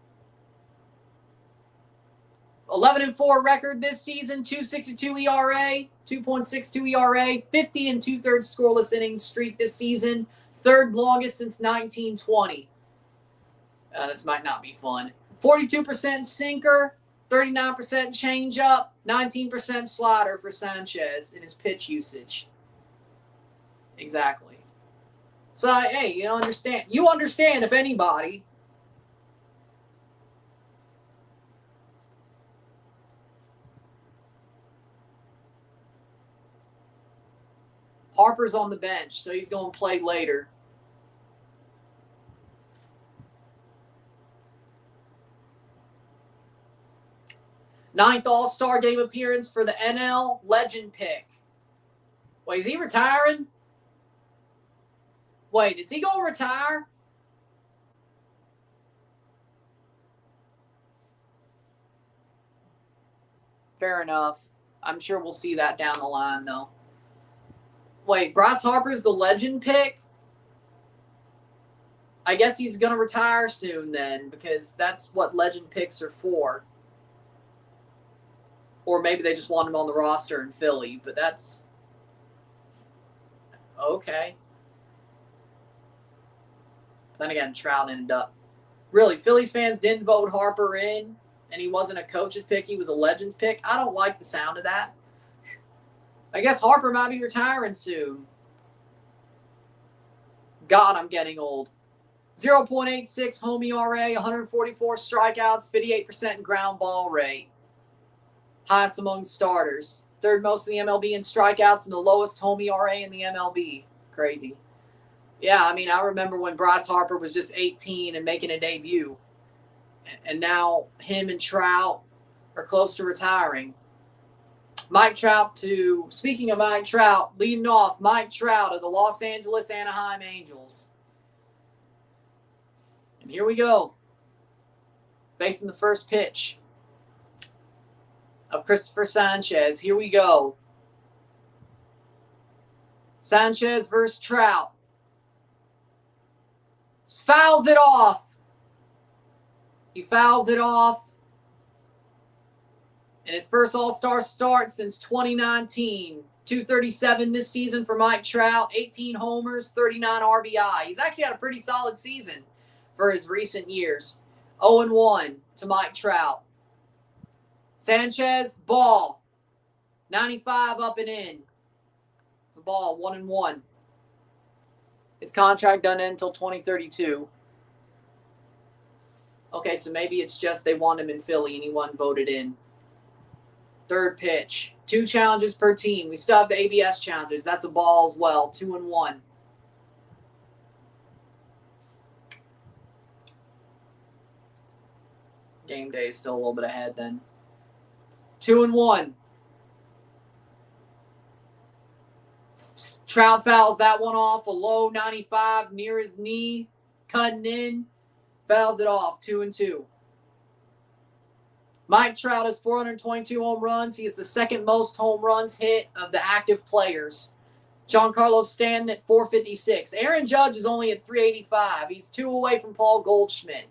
11-4 record this season, 2.62 ERA, 2.62 ERA, 50 2/3 scoreless innings streak this season, third longest since 1920. This might not be fun. 42% sinker, 39% changeup, 19% slider for Sanchez in his pitch usage. Exactly. So, hey, you understand. You understand, if anybody. Harper's on the bench, so he's going to play later. Ninth All-Star Game appearance for the NL Legend pick. Wait, is he retiring? Wait, is he going to retire? Fair enough. I'm sure we'll see that down the line, though. Wait, Bryce Harper's the Legend pick? I guess he's going to retire soon then, because that's what Legend picks are for. Or maybe they just want him on the roster in Philly, but that's okay. Then again, Trout ended up. Really, Phillies fans didn't vote Harper in, and he wasn't a coach's pick. He was a Legends pick. I don't like the sound of that. I guess Harper might be retiring soon. God, I'm getting old. 0.86 home ERA, 144 strikeouts, 58% ground ball rate. Highest among starters. Third most in the MLB in strikeouts and the lowest home ERA in the MLB. Crazy. Yeah, I mean, I remember when Bryce Harper was just 18 and making a debut. And now him and Trout are close to retiring. Mike Trout speaking of Mike Trout, leading off, Mike Trout of the Los Angeles Anaheim Angels. And here we go. Facing the first pitch of Christopher Sanchez. Here we go. Sanchez versus Trout. Fouls it off. He fouls it off. And his first All-Star start since 2019. 237 this season for Mike Trout. 18 homers, 39 RBI. He's actually had a pretty solid season for his recent years. 0-1 to Mike Trout. Sanchez, ball. 95 up and in. It's a ball, 1-1. His contract doesn't end until 2032. Okay, so maybe it's just they want him in Philly and he wasn't voted in. Third pitch. 2 challenges per team. We still have the ABS challenges. That's a ball as well. 2-1. Game day is still a little bit ahead then. 2-1. Trout fouls that one off. A low 95 near his knee. Cutting in. Fouls it off. 2-2. Mike Trout has 422 home runs. He is the second most home runs hit of the active players. Giancarlo Stanton at 456. Aaron Judge is only at 385. He's 2 away from Paul Goldschmidt.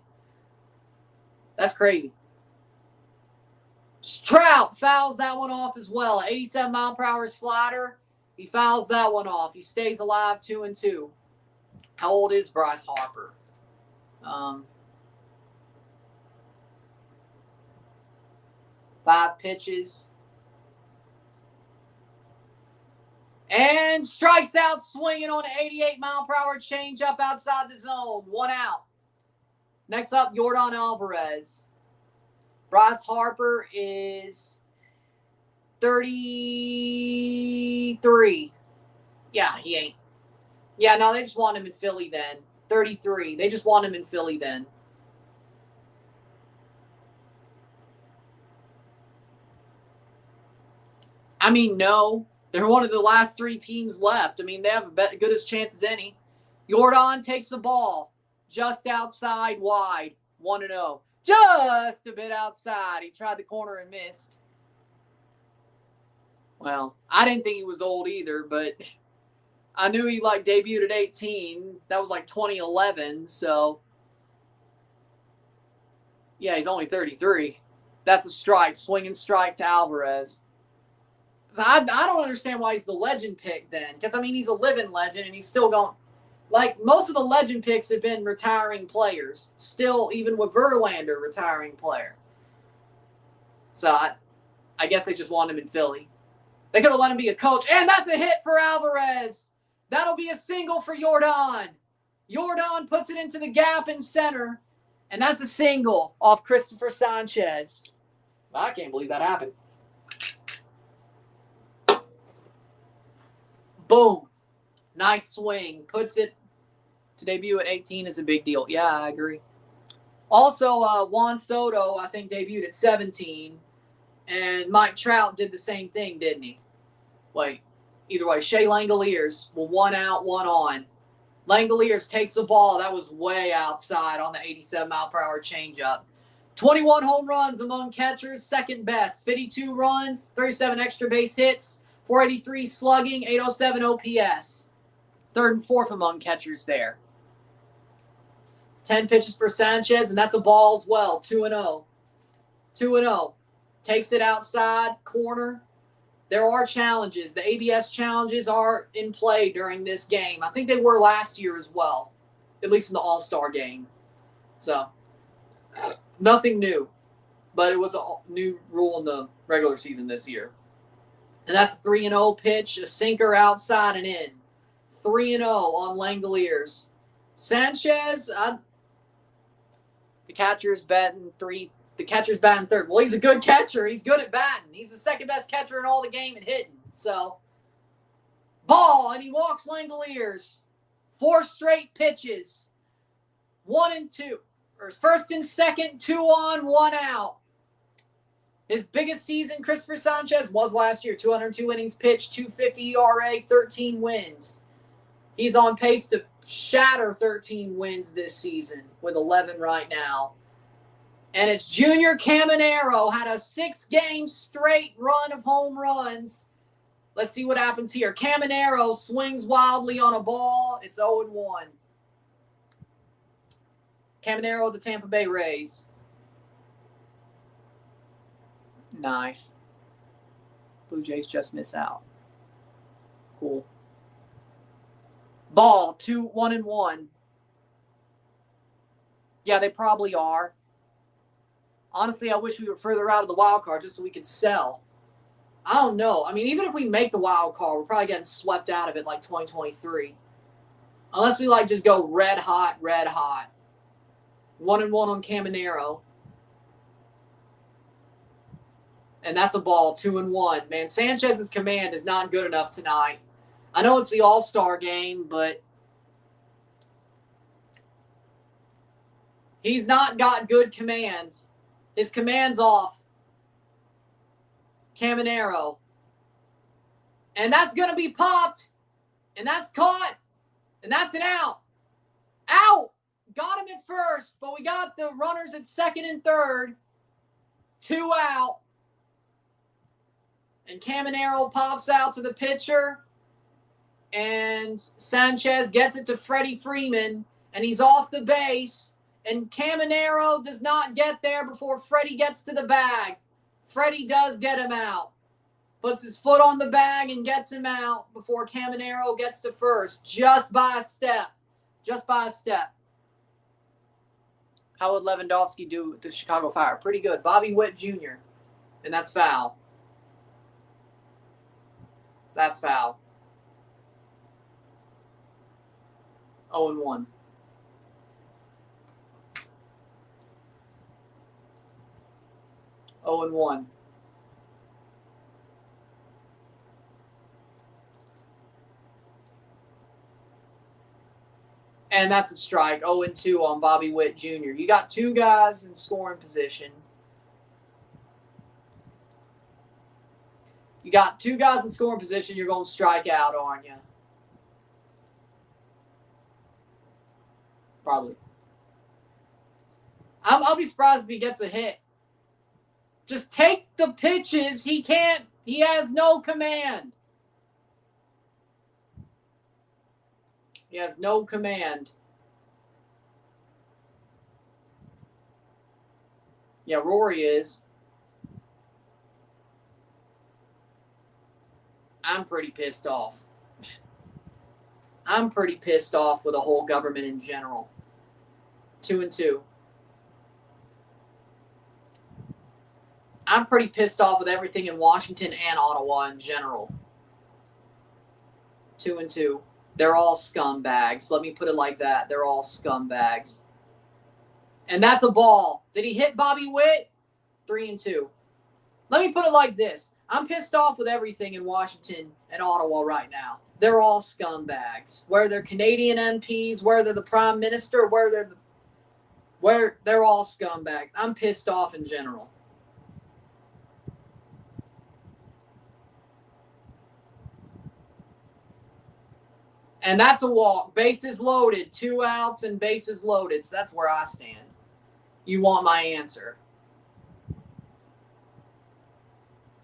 That's crazy. Trout fouls that one off as well. 87-mile-per-hour slider. He fouls that one off. He stays alive 2-2. How old is Bryce Harper? 5 pitches. And strikes out swinging on an 88-mile-per-hour changeup outside the zone. 1 out. Next up, Yordan Alvarez. Bryce Harper is 33. Yeah, he ain't. Yeah, no, they just want him in Philly then. 33. They just want him in Philly then. I mean, no. They're one of the last 3 teams left. I mean, they have as good a chance as any. Yordan takes the ball just outside wide. 1-0. Just a bit outside. He tried the corner and missed. Well, I didn't think he was old either, but I knew he debuted at 18. That was 2011, so yeah, he's only 33. That's a strike, swinging strike to Alvarez. So I don't understand why he's the legend pick then, because I mean he's a living legend and he's still going. Most of the legend picks have been retiring players. Still, even with Verlander, retiring player. So I guess they just want him in Philly. They could have let him be a coach. And that's a hit for Alvarez. That'll be a single for Yordan. Yordan puts it into the gap in center. And that's a single off Christopher Sanchez. I can't believe that happened. Boom. Nice swing. Puts it to debut at 18 is a big deal. Yeah, I agree. Also, Juan Soto, I think, debuted at 17. And Mike Trout did the same thing, didn't he? Wait. Either way, Shea Langoliers will 1 out, 1 on. Langoliers takes the ball. That was way outside on the 87-mile-per-hour changeup. 21 home runs among catchers, second best. 52 runs, 37 extra base hits, 483 slugging, 807 OPS. Third and fourth among catchers there. 10 pitches for Sanchez, and that's a ball as well. 2-0. 2-0. Takes it outside, corner. There are challenges. The ABS challenges are in play during this game. I think they were last year as well, at least in the All-Star game. So, nothing new, but it was a new rule in the regular season this year. And that's a 3-0 pitch, a sinker outside and in. 3-0 on Langoliers. Sanchez, the catcher's batting third. Well, he's a good catcher. He's good at batting. He's the second best catcher in all the game at hitting. So, ball, and he walks Langoliers. 4 straight pitches. 1-2. Or first and second, 2 on, 1 out. His biggest season, Christopher Sanchez, was last year. 202 innings pitched, 250 ERA, 13 wins. He's on pace to shatter 13 wins this season with 11 right now. And it's Junior Caminero. Had a 6-game straight run of home runs. Let's see what happens here. Caminero swings wildly on a ball. It's 0-1. Caminero of the Tampa Bay Rays. Nice. Blue Jays just miss out. Cool. Ball, 1-1. Yeah, they probably are. Honestly, I wish we were further out of the wild card just so we could sell. I don't know. I mean, even if we make the wild card, we're probably getting swept out of it like 2023. Unless we just go red hot, red hot. 1-1 on Caminero. And that's a ball, 2-1. Man, Sanchez's command is not good enough tonight. I know it's the All-Star game, but he's not got good command. His command's off. Caminero. And that's going to be popped. And that's caught. And that's an out. Out! Got him at first, but we got the runners at second and third. 2 out. And Caminero pops out to the pitcher. And Sanchez gets it to Freddie Freeman, and he's off the base. And Caminero does not get there before Freddie gets to the bag. Freddie does get him out. Puts his foot on the bag and gets him out before Caminero gets to first. Just by a step. Just by a step. How would Lewandowski do with the Chicago Fire? Pretty good. Bobby Witt Jr. And that's foul. That's foul. 0-1. Oh and 1. And that's a strike. 0-2 on Bobby Witt Jr. You got two guys in scoring position. You got two guys in scoring position. You're going to strike out, aren't you? Probably. I'll be surprised if he gets a hit. Just take the pitches. He can't. He has no command. He has no command. Yeah, Rory is. I'm pretty pissed off. I'm pretty pissed off with the whole government in general. 2-2. I'm pretty pissed off with everything in Washington and Ottawa in general. 2-2. They're all scumbags. Let me put it like that. They're all scumbags. And that's a ball. Did he hit Bobby Witt? 3-2. Let me put it like this. I'm pissed off with everything in Washington and Ottawa right now. They're all scumbags. Whether they're Canadian MPs, whether they're the Prime Minister, where they're all scumbags. I'm pissed off in general. And that's a walk. Bases loaded. 2 outs and bases loaded. So that's where I stand. You want my answer.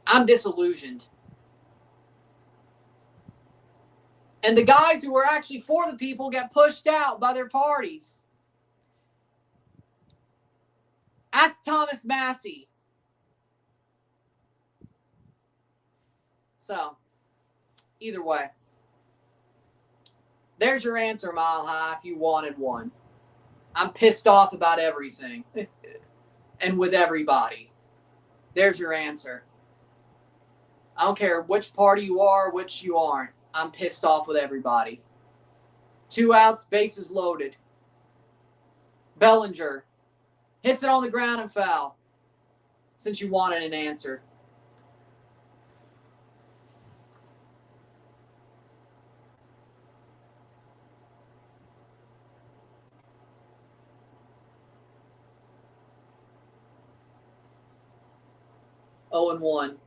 I'm disillusioned. And the guys who were actually for the people get pushed out by their parties. Ask Thomas Massey. So, either way. There's your answer, Mile High, if you wanted one. I'm pissed off about everything. And with everybody. There's your answer. I don't care which party you are, which you aren't. I'm pissed off with everybody. 2 outs, bases loaded. Bellinger hits it on the ground and foul. Since you wanted an answer. Oh and 1.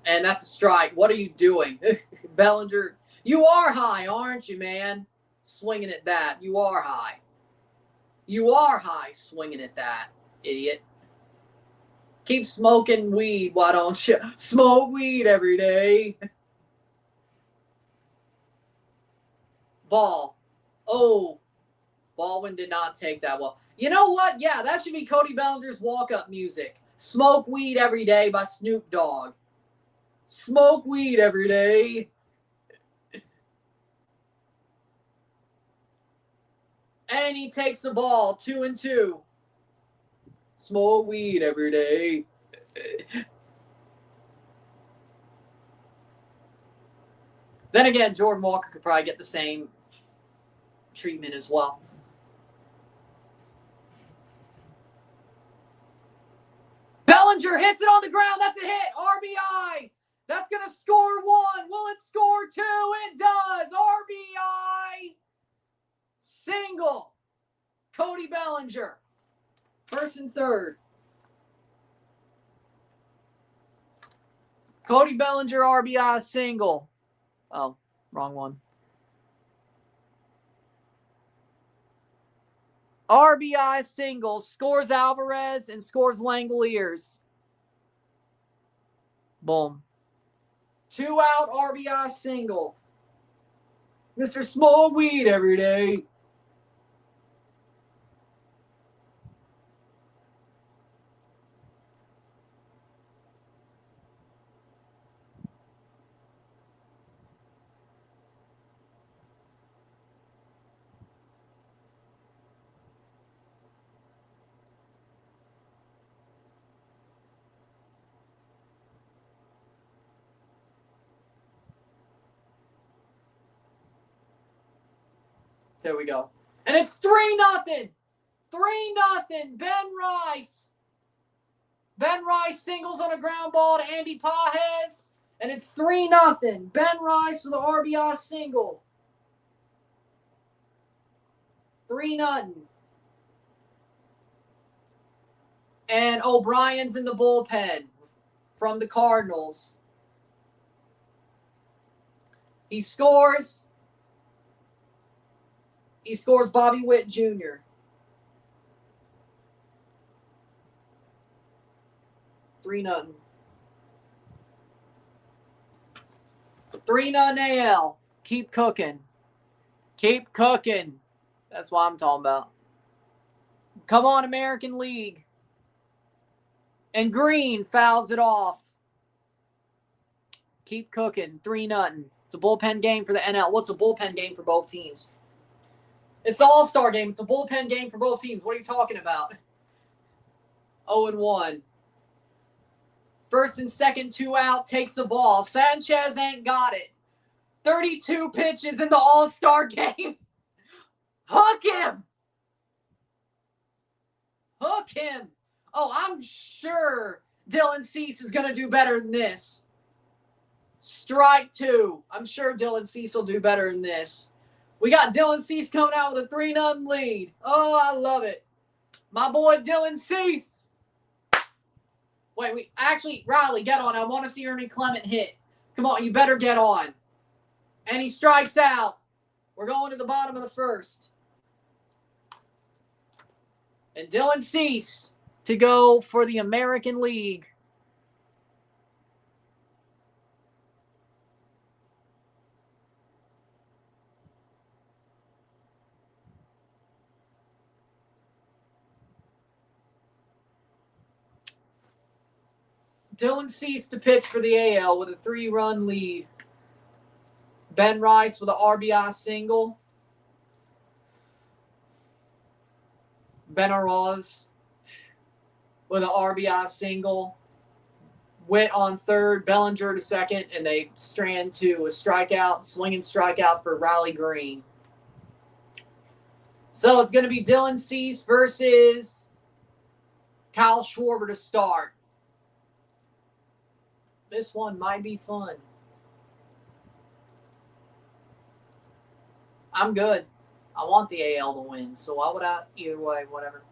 And that's a strike. What are you doing? Bellinger, you are high, aren't you, man? Swinging at that. You are high. You are high swinging at that, idiot. Keep smoking weed, why don't you? Smoke weed every day. Ball. Oh, Baldwin did not take that well. You know what? Yeah, that should be Cody Bellinger's walk-up music. Smoke weed every day by Snoop Dogg. Smoke weed every day. And he takes the ball. 2-2. Smoke weed every day. Then again, Jordan Walker could probably get the same treatment as well. Bellinger hits it on the ground. That's a hit. RBI. That's going to score 1. Will it score 2? It does. RBI. Single. Cody Bellinger. First and third. Cody Bellinger RBI single. Oh, wrong one. RBI single. Scores Alvarez and scores Langoliers. Boom. 2 out RBI single. Mr. Small Weed every day. There we go. And it's 3-0. 3-0. Ben Rice. Ben Rice singles on a ground ball to Andy Pages. And it's 3-0. Ben Rice with an RBI single. 3-0. And O'Brien's in the bullpen from the Cardinals. He scores Bobby Witt Jr. 3-0. 3-0 AL. Keep cooking. Keep cooking. That's what I'm talking about. Come on, American League. And Green fouls it off. Keep cooking. 3-0. It's a bullpen game for the NL. What's a bullpen game for both teams? It's the All-Star game. It's a bullpen game for both teams. What are you talking about? 0-1. First and second, 2 out. Takes the ball. Sanchez ain't got it. 32 pitches in the All-Star game. Hook him. Hook him. Oh, I'm sure Dillon Cease is going to do better than this. Strike 2. I'm sure Dillon Cease will do better than this. We got Dillon Cease coming out with a 3-0 lead. Oh, I love it. My boy Dillon Cease. Wait, Riley, get on. I want to see Ernie Clement hit. Come on, you better get on. And he strikes out. We're going to the bottom of the first. And Dillon Cease to go for the American League. Dillon Cease to pitch for the AL with a 3-run lead. Ben Rice with an RBI single. Benaroz with an RBI single. Witt on third, Bellinger to second, and they strand to a strikeout, swinging strikeout for Riley Green. So it's going to be Dillon Cease versus Kyle Schwarber to start. This one might be fun. I'm good. I want the AL to win, so why would I? Either way, whatever.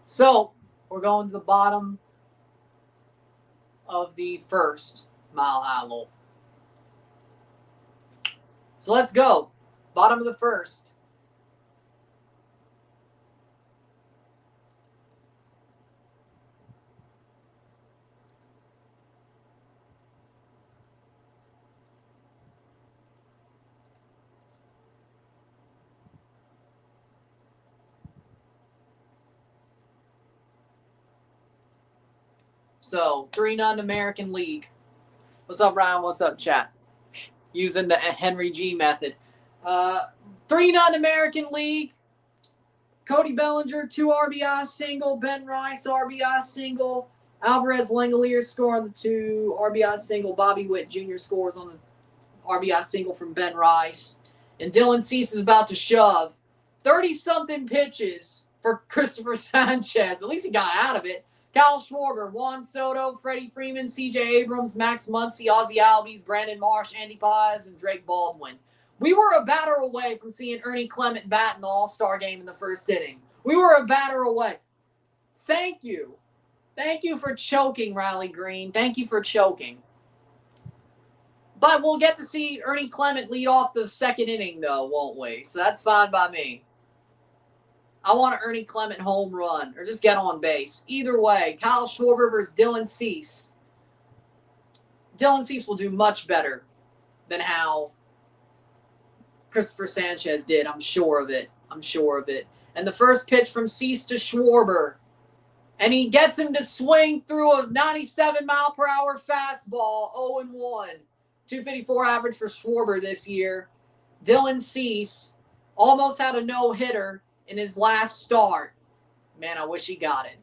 So, we're going to the bottom of the first Mile High Low. So, let's go. Bottom of the first. So, 3-0 American League. What's up, Ryan? What's up, chat? Using the Henry G method. 3-0 American League. Cody Bellinger, 2 RBI single. Ben Rice, RBI single. Alvarez Langeliers score on the 2 RBI single. Bobby Witt Jr. scores on the RBI single from Ben Rice. And Dillon Cease is about to shove. 30-something pitches for Christopher Sanchez. At least he got out of it. Kyle Schwarber, Juan Soto, Freddie Freeman, C.J. Abrams, Max Muncy, Ozzie Albies, Brandon Marsh, Andy Paz, and Drake Baldwin. We were a batter away from seeing Ernie Clement bat in the All-Star game in the first inning. We were a batter away. Thank you. Thank you for choking, Riley Green. Thank you for choking. But we'll get to see Ernie Clement lead off the second inning, though, won't we? So that's fine by me. I want an Ernie Clement home run or just get on base. Either way, Kyle Schwarber versus Dillon Cease. Dillon Cease will do much better than how Christopher Sanchez did. I'm sure of it. I'm sure of it. And the first pitch from Cease to Schwarber. And he gets him to swing through a 97-mile-per-hour fastball, 0-1. 254 average for Schwarber this year. Dillon Cease almost had a no-hitter in his last start. Man, I wish he got it.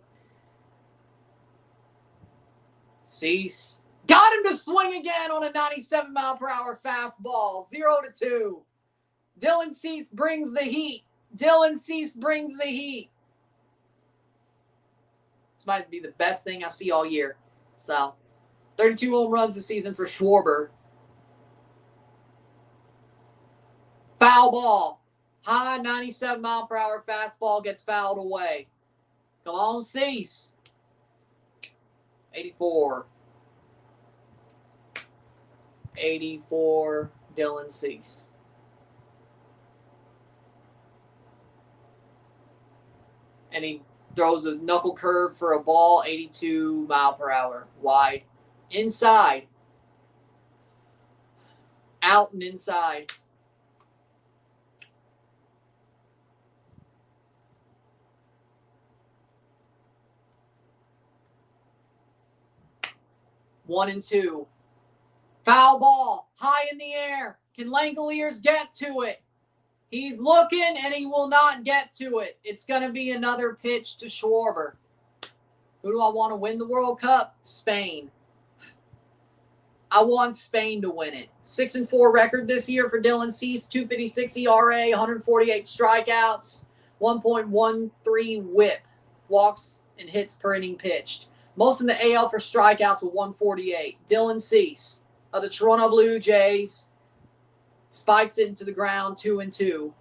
Cease got him to swing again on a 97-mile-per-hour fastball, 0-2. Dillon Cease brings the heat. Dillon Cease brings the heat. This might be the best thing I see all year. So, 32 home runs this season for Schwarber. Foul ball. High 97-mile-per-hour fastball gets fouled away. Come on, Cease. 84. 84, Dillon Cease. And he throws a knuckle curve for a ball, 82 mile per hour. Wide. Inside. Out and inside. One and two. Foul ball. High in the air. Can Langoliers get to it? He's looking, and he will not get to it. It's going to be another pitch to Schwarber. Who do I want to win the World Cup? Spain. I want Spain to win it. 6-4 record this year for Dillon Cease. 256 ERA, 148 strikeouts, 1.13 whip. Walks and hits per inning pitched. Most in the AL for strikeouts with 148. Dillon Cease of the Toronto Blue Jays. Spikes it into the ground, 2-2.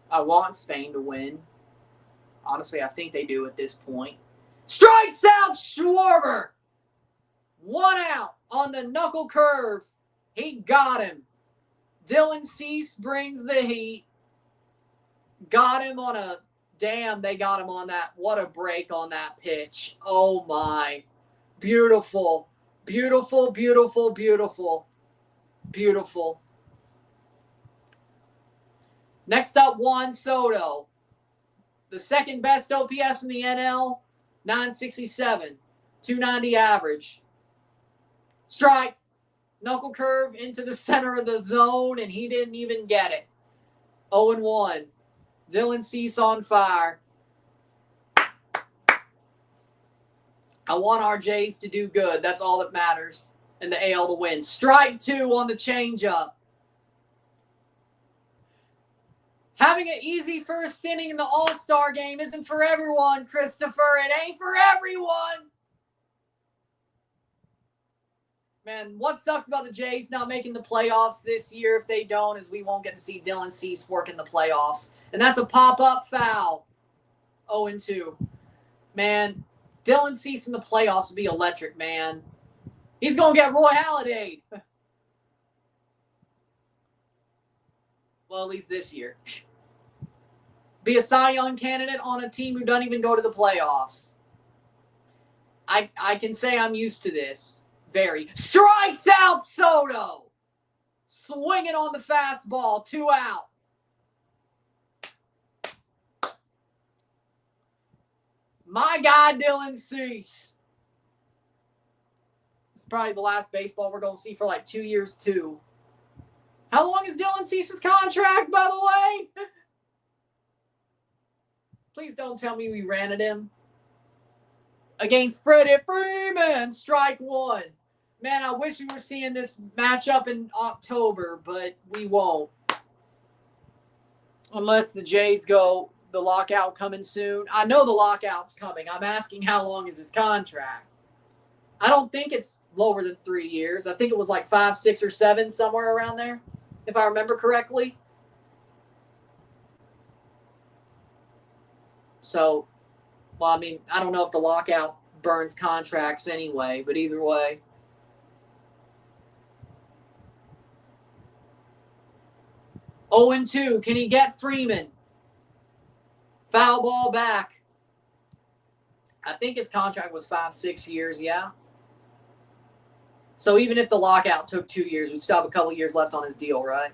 I want Spain to win. Honestly, I think they do at this point. Strikes out Schwarber. 1 out on the knuckle curve. He got him. Dillon Cease brings the heat. Got him on a... Damn, they got him on that. What a break on that pitch. Oh, my. Beautiful. Beautiful, beautiful, beautiful. Beautiful. Next up, Juan Soto. The second best OPS in the NL, 967. 290 average. Strike. Knuckle curve into the center of the zone, and he didn't even get it. 0-1. Dillon Cease on fire. I want our Jays to do good. That's all that matters. And the AL to win. Strike 2 on the changeup. Having an easy first inning in the All-Star game isn't for everyone, Christopher. It ain't for everyone. Man, what sucks about the Jays not making the playoffs this year if they don't is we won't get to see Dillon Cease work in the playoffs. And that's a pop-up foul. 0-2. Man, Dillon Cease in the playoffs would be electric, man. He's going to get Roy Halladay. Well, at least this year. Be a Cy Young candidate on a team who doesn't even go to the playoffs. I can say I'm used to this. Very. Strikes out Soto. Swinging on the fastball. 2 out. My guy, Dillon Cease. It's probably the last baseball we're going to see for like 2 years, too. How long is Dillon Cease's contract, by the way? Please don't tell me we ran at him. against Freddie Freeman. Strike one. Man, I wish we were seeing this matchup in October, but we won't. Unless the Jays go, the lockout coming soon. I know the lockout's coming. I'm asking how long is his contract. I don't think it's lower than 3 years. I think it was like 5, 6, or 7, somewhere around there, if I remember correctly. So, well, I mean, I don't know if the lockout burns contracts anyway, but either way. Oh, and 2. Can he get Freeman? Foul ball back. I think his contract was 5, 6 years, yeah. So even if the lockout took 2 years, we'd still have a couple years left on his deal, right?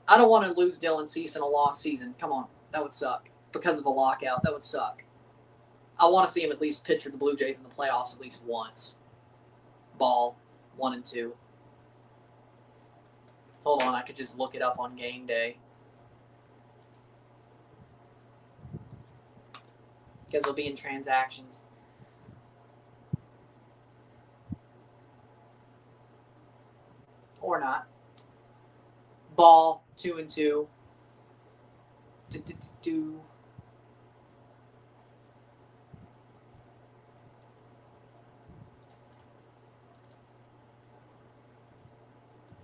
I don't want to lose Dillon Cease in a lost season. Come on. That would suck. Because of a lockout, that would suck. I want to see him at least pitch for the Blue Jays in the playoffs at least once. Ball, 1 and 2. Hold on, I could just look it up on game day. Because it'll be in transactions. Or not. Ball, 2 and 2.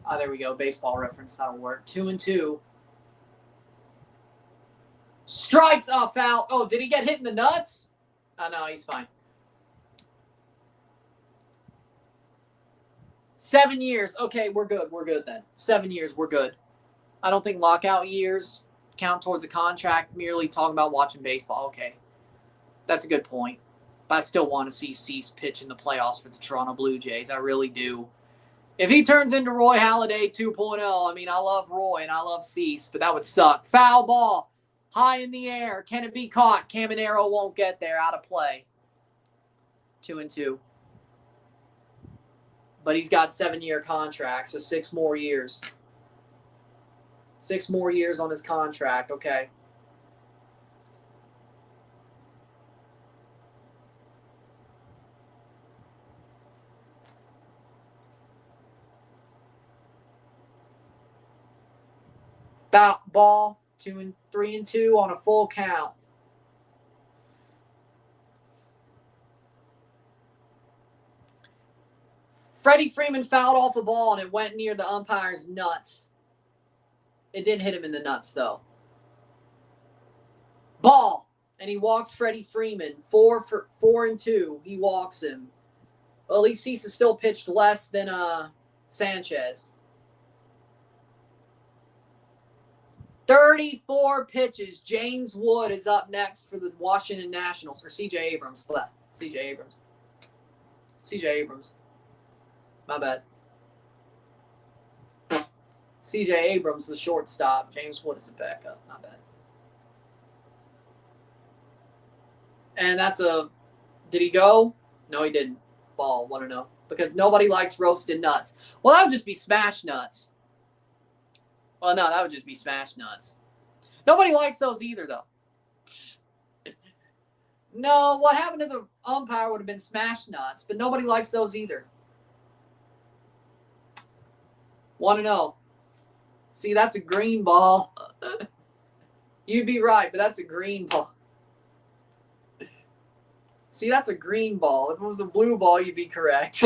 Oh, there we go. Baseball reference. That'll work. 2 and 2. Strikes off foul. Oh, did he get hit in the nuts? Oh, no, he's fine. 7 years. Okay, we're good. We're good then. 7 years, we're good. I don't think lockout years count towards a contract. Merely talking about watching baseball. Okay. That's a good point. But I still want to see Cease pitch in the playoffs for the Toronto Blue Jays. I really do. If he turns into Roy Halladay 2.0, I mean, I love Roy and I love Cease, but that would suck. Foul ball. High in the air. Can it be caught? Caminero won't get there. Out of play. 2 and 2. But he's got 7-year contract, so 6 more years. 6 more years on his contract. Okay. Ball, 2 and 3 and 2 on a full count. Freddie Freeman fouled off a ball and it went near the umpire's nuts. It didn't hit him in the nuts though. Ball, and he walks Freddie Freeman 4 and 2. He walks him. Well, at least Cease has still pitched less than Sanchez. 34 pitches. James Wood is up next for the Washington Nationals. Or C.J. Abrams. Blah. C.J. Abrams. C.J. Abrams. My bad. C.J. Abrams, the shortstop. James Wood is the backup. My bad. And that's a... Did he go? No, he didn't. Ball. Want to know. Because nobody likes roasted nuts. Well, that would just be smashed nuts. Well, no, that would just be smashed nuts. Nobody likes those either, though. No, what happened to the umpire would have been smashed nuts, but nobody likes those either. Want to know? See, that's a green ball. You'd be right, but that's a green ball. See, that's a green ball. If it was a blue ball, you'd be correct.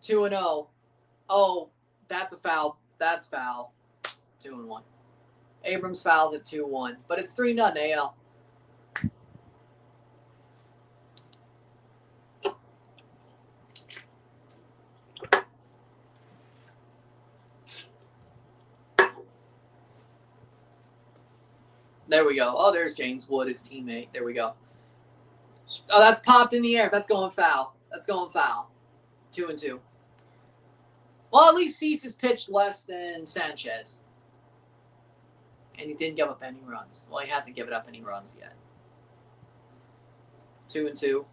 2 and 0. Oh, that's a foul. That's foul. 2 and 1. Abrams fouls at 2-1, but it's 3-0 AL. There we go. Oh, there's James Wood, his teammate. There we go. Oh, that's popped in the air. That's going foul. That's going foul. 2 and 2. Well, at least Cease has pitched less than Sanchez. And he didn't give up any runs. Well, he hasn't given up any runs yet. 2 and 2.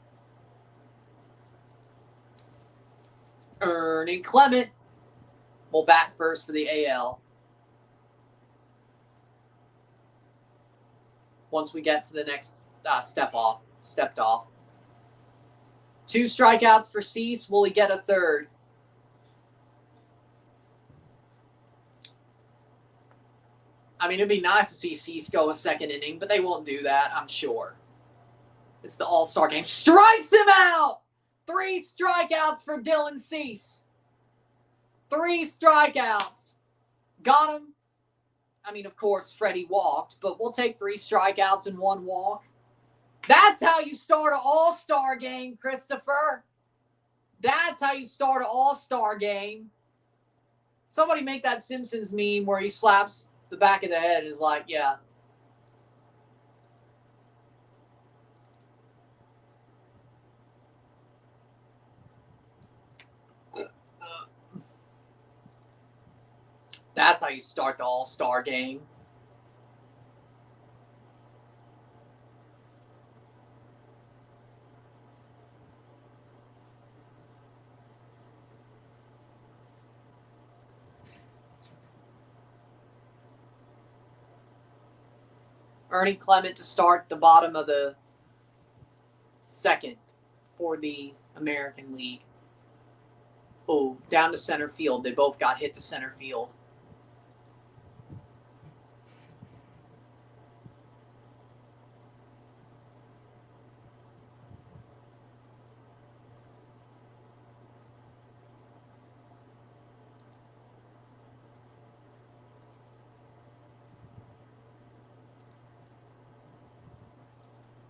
Ernie Clement will bat first for the AL. once we get to the next stepped off. 2 strikeouts for Cease. Will he get a third? I mean, it'd be nice to see Cease go a second inning, but they won't do that, I'm sure. It's the All-Star game. Strikes him out! 3 strikeouts for Dillon Cease. 3 strikeouts. Got him. I mean, of course, Freddie walked, but we'll take 3 strikeouts and 1 walk. That's how you start an All-Star game, Christopher. That's how you start an All-Star game. Somebody make that Simpsons meme where he slaps the back of the head and is like, yeah. That's how you start the All-Star game. Ernie Clement to start the bottom of the second for the American League. Oh, down to center field. They both got hit to center field.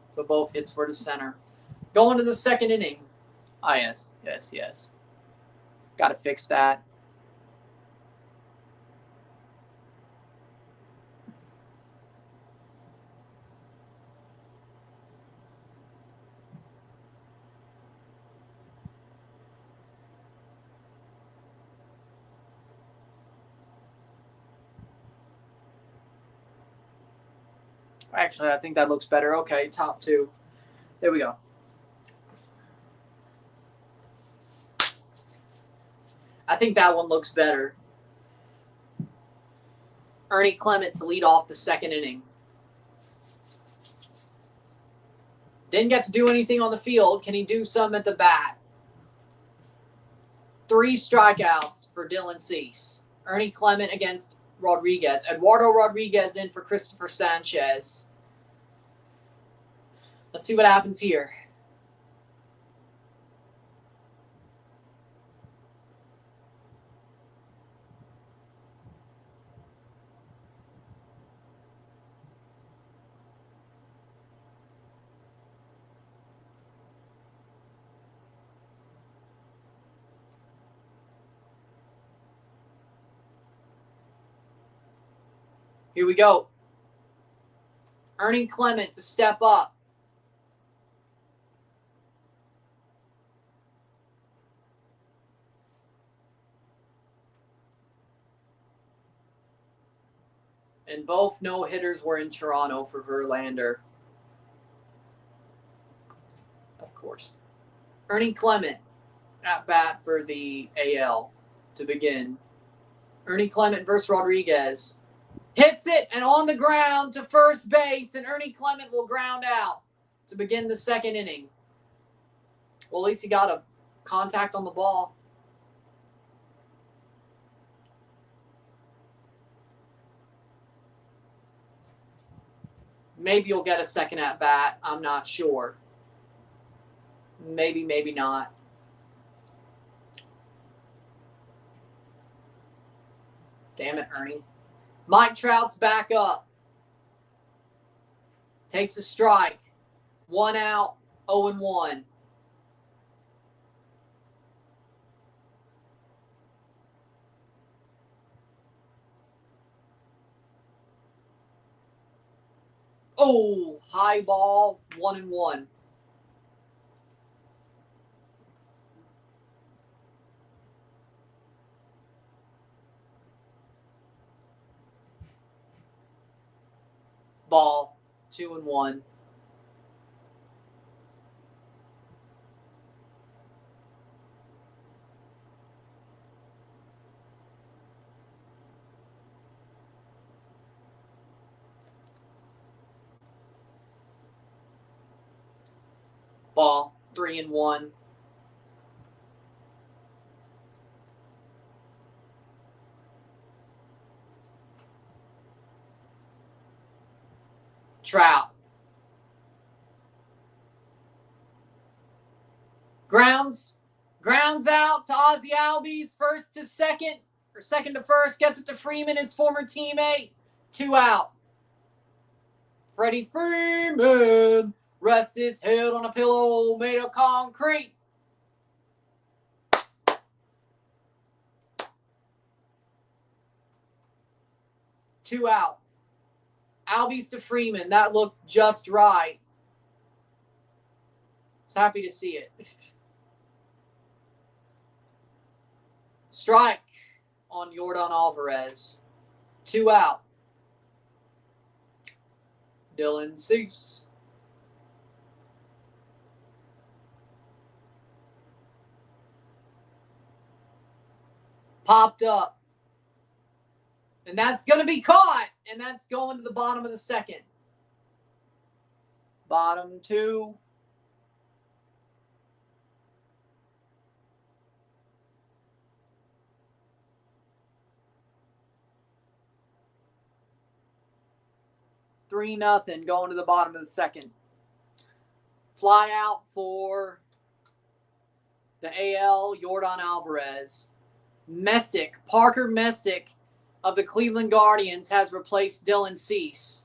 So both hits were to center. Going to the second inning. Ah, yes. Got to fix that. Actually, I think that looks better. Okay, top 2. There we go. I think that one looks better. Ernie Clement to lead off the second inning. Didn't get to do anything on the field. Can he do some at the bat? 3 strikeouts for Dillon Cease. Ernie Clement against Rodriguez. Eduardo Rodriguez in for Christopher Sanchez. Let's see what happens here. Here we go. Ernie Clement to step up. And both no-hitters were in Toronto for Verlander. Of course. Ernie Clement at bat for the AL to begin. Ernie Clement versus Rodriguez. Hits it and on the ground to first base, and Ernie Clement will ground out to begin the second inning. Well, at least he got a contact on the ball. Maybe you'll get a second at bat. I'm not sure. Maybe, maybe not. Damn it, Ernie. Mike Trout's back up. Takes a strike. 1 out, 0-1. Oh, high ball, 1-1. Ball, 2-1. Ball. 3-1. Trout. Grounds out to Ozzie Albies. First to second, or second to first. Gets it to Freeman, his former teammate. 2 out. Freddie Freeman rests his head on a pillow made of concrete. Two out. Albies to Freeman. That looked just right. I was happy to see it. Strike on Yordan Alvarez. 2 out. Dillon Cease. Popped up. And that's going to be caught. And that's going to the bottom of the second. Bottom 2. Three nothing going to the bottom of the second. Fly out for the AL, Yordan Alvarez. Parker Messick of the Cleveland Guardians has replaced Dillon Cease.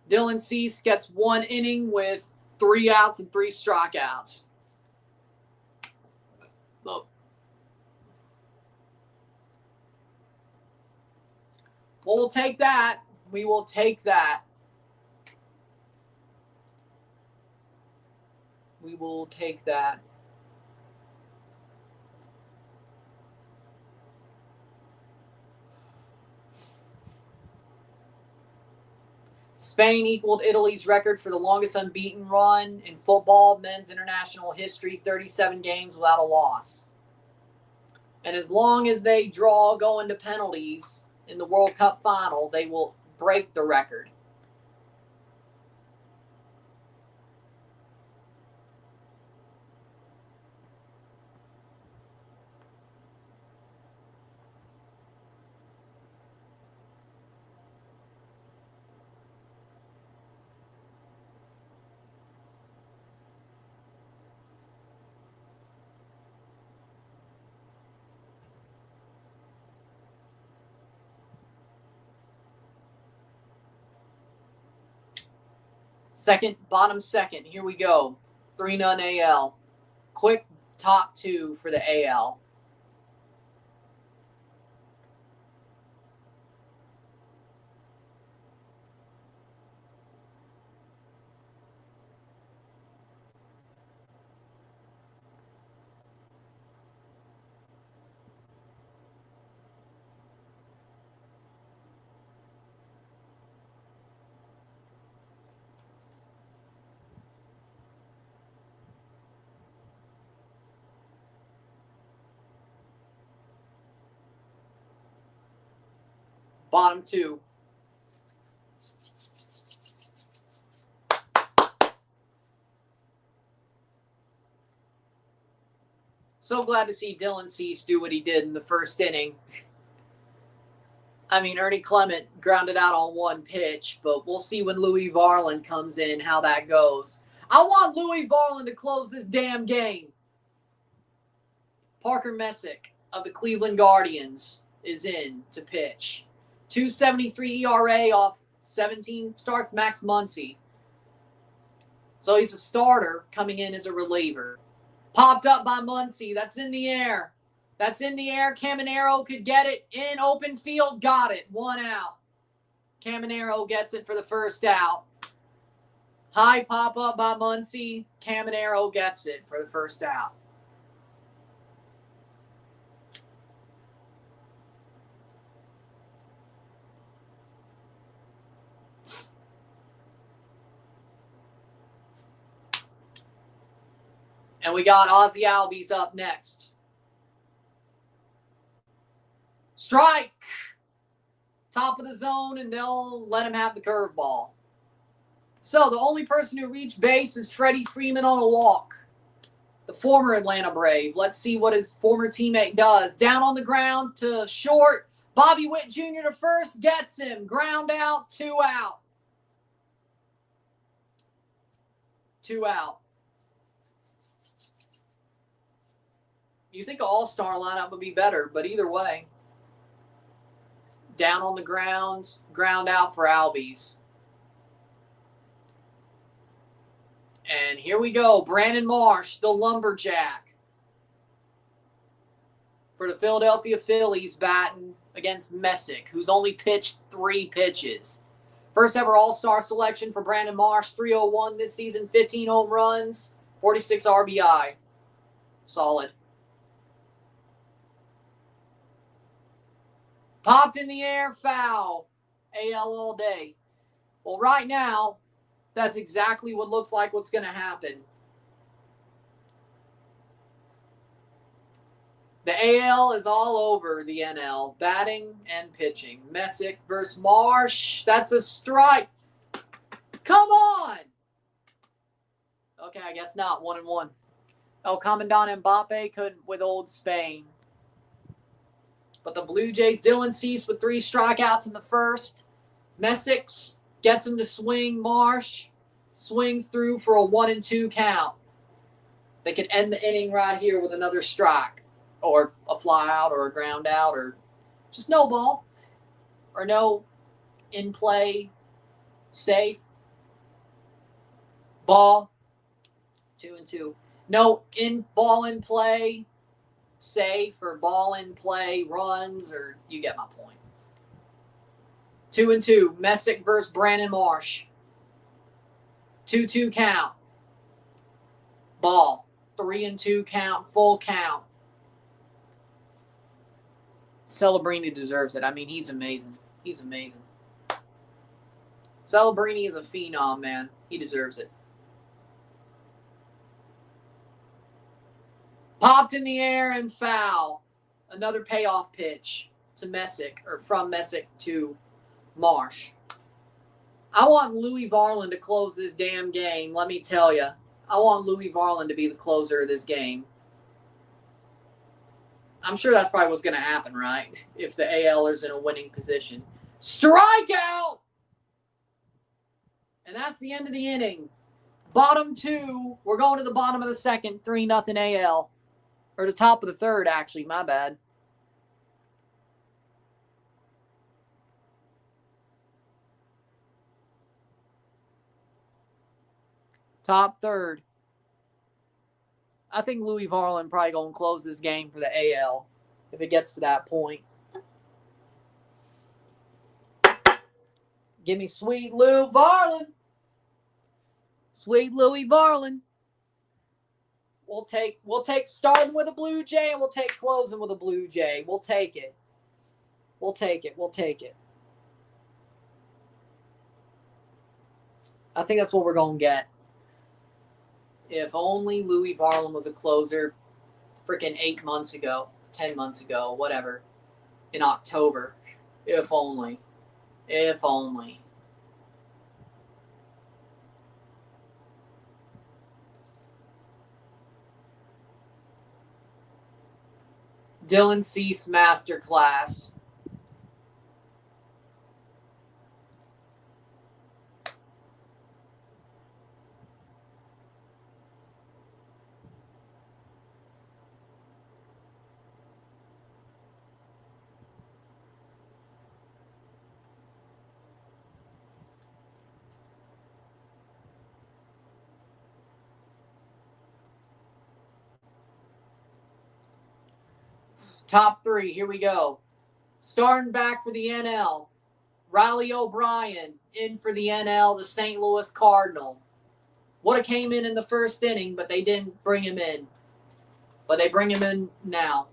Dillon Cease gets 1 inning with 3 outs and 3 strikeouts. Look. Well, we'll take that. We will take that. We will take that. Spain equaled Italy's record for the longest unbeaten run in football men's international history, 37 games without a loss. And as long as they draw going to penalties in the World Cup final, they will break the record. Bottom second. Here we go. 3-0 AL. Quick top 2 for the AL. Bottom 2. So glad to see Dillon Cease do what he did in the first inning. I mean, Ernie Clement grounded out on 1 pitch, but we'll see when Louis Varland comes in how that goes. I want Louis Varland to close this damn game. Parker Messick of the Cleveland Guardians is in to pitch. 2.73 ERA off 17 starts. Max Muncy. So he's a starter coming in as a reliever. Popped up by Muncy. That's in the air. That's in the air. Caminero could get it in open field. Got it. 1 out. Caminero gets it for the first out. High pop up by Muncy. Caminero gets it for the first out. And we got Ozzie Albies up next. Strike. Top of the zone, and they'll let him have the curveball. So the only person who reached base is Freddie Freeman on a walk. The former Atlanta Brave. Let's see what his former teammate does. Down on the ground to short. Bobby Witt Jr. to first. Gets him. Ground out. 2 out. 2 out. You think an all-star lineup would be better, but either way. Down on the ground. Ground out for Albies. And here we go. Brandon Marsh, the lumberjack. For the Philadelphia Phillies, batting against Messick, who's only pitched 3 pitches. First ever all-star selection for Brandon Marsh. 301 this season, 15 home runs, 46 RBI. Solid. Popped in the air, foul. AL all day. Well, right now, that's exactly what looks like what's going to happen. The AL is all over the NL, batting and pitching. Messick versus Marsh. That's a strike. Come on. Okay, I guess not. 1-1. El Commandant Mbappe couldn't with old Spain. But the Blue Jays, Dillon ceased with 3 strikeouts in the first. Messick gets him to swing. Marsh swings through for a 1-2 count. They could end the inning right here with another strike, or a fly out, or a ground out, or just no ball, or no in play, safe ball. 2-2. No ball in play, safe, or ball in play, runs, or you get my point. 2-2. Messick versus Brandon Marsh. 2-2 count. Ball. 3-2 count. Full count. Celebrini deserves it. I mean, he's amazing. He's amazing. Celebrini is a phenom, man. He deserves it. Popped in the air and foul. Another payoff pitch to Messick, or from Messick to Marsh. I want Louis Varland to close this damn game, let me tell you. I want Louis Varland to be the closer of this game. I'm sure that's probably what's going to happen, right? If the AL is in a winning position. Strikeout! And that's the end of the inning. Bottom 2. We're going to the bottom of the second. 3-0 AL. Or the top of the third, actually. My bad. Top third. I think Louis Varland probably going to close this game for the AL if it gets to that point. Give me sweet Lou Varland. Sweet Louis Varland. We'll take starting with a Blue Jay, and we'll take closing with a Blue Jay. We'll take it. We'll take it. We'll take it. I think that's what we're going to get. If only Louis Varland was a closer freaking 8 months ago, 10 months ago, whatever, in October. If only. If only. Dillon Cease Masterclass. Top 3, here we go. Starting back for the NL, Riley O'Brien in for the NL, the St. Louis Cardinal. Would have came in the first inning, but they didn't bring him in. But they bring him in now.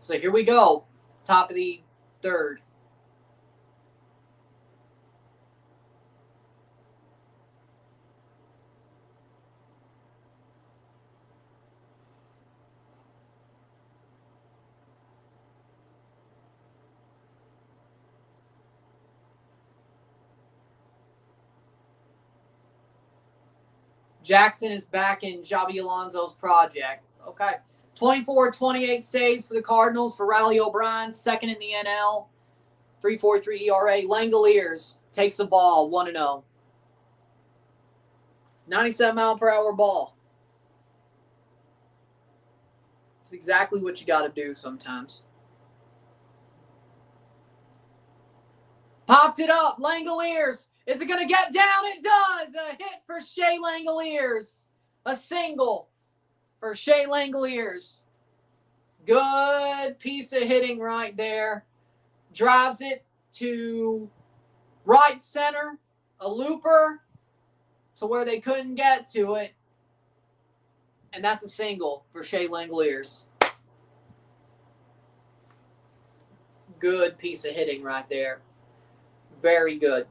So here we go. Top of the third. Jackson is back in Javi Alonso's project. Okay. 24-28 saves for the Cardinals for Riley O'Brien, second in the NL. 3.43 ERA. Langoliers takes the ball, 1-0. 97-mile-per-hour ball. It's exactly what you got to do sometimes. Popped it up. Langoliers. Is it going to get down? It does. A hit for Shea Langoliers. A single for Shea Langoliers. Good piece of hitting right there. Drives it to right center. A looper to where they couldn't get to it. And that's a single for Shea Langoliers. Good piece of hitting right there. Very good.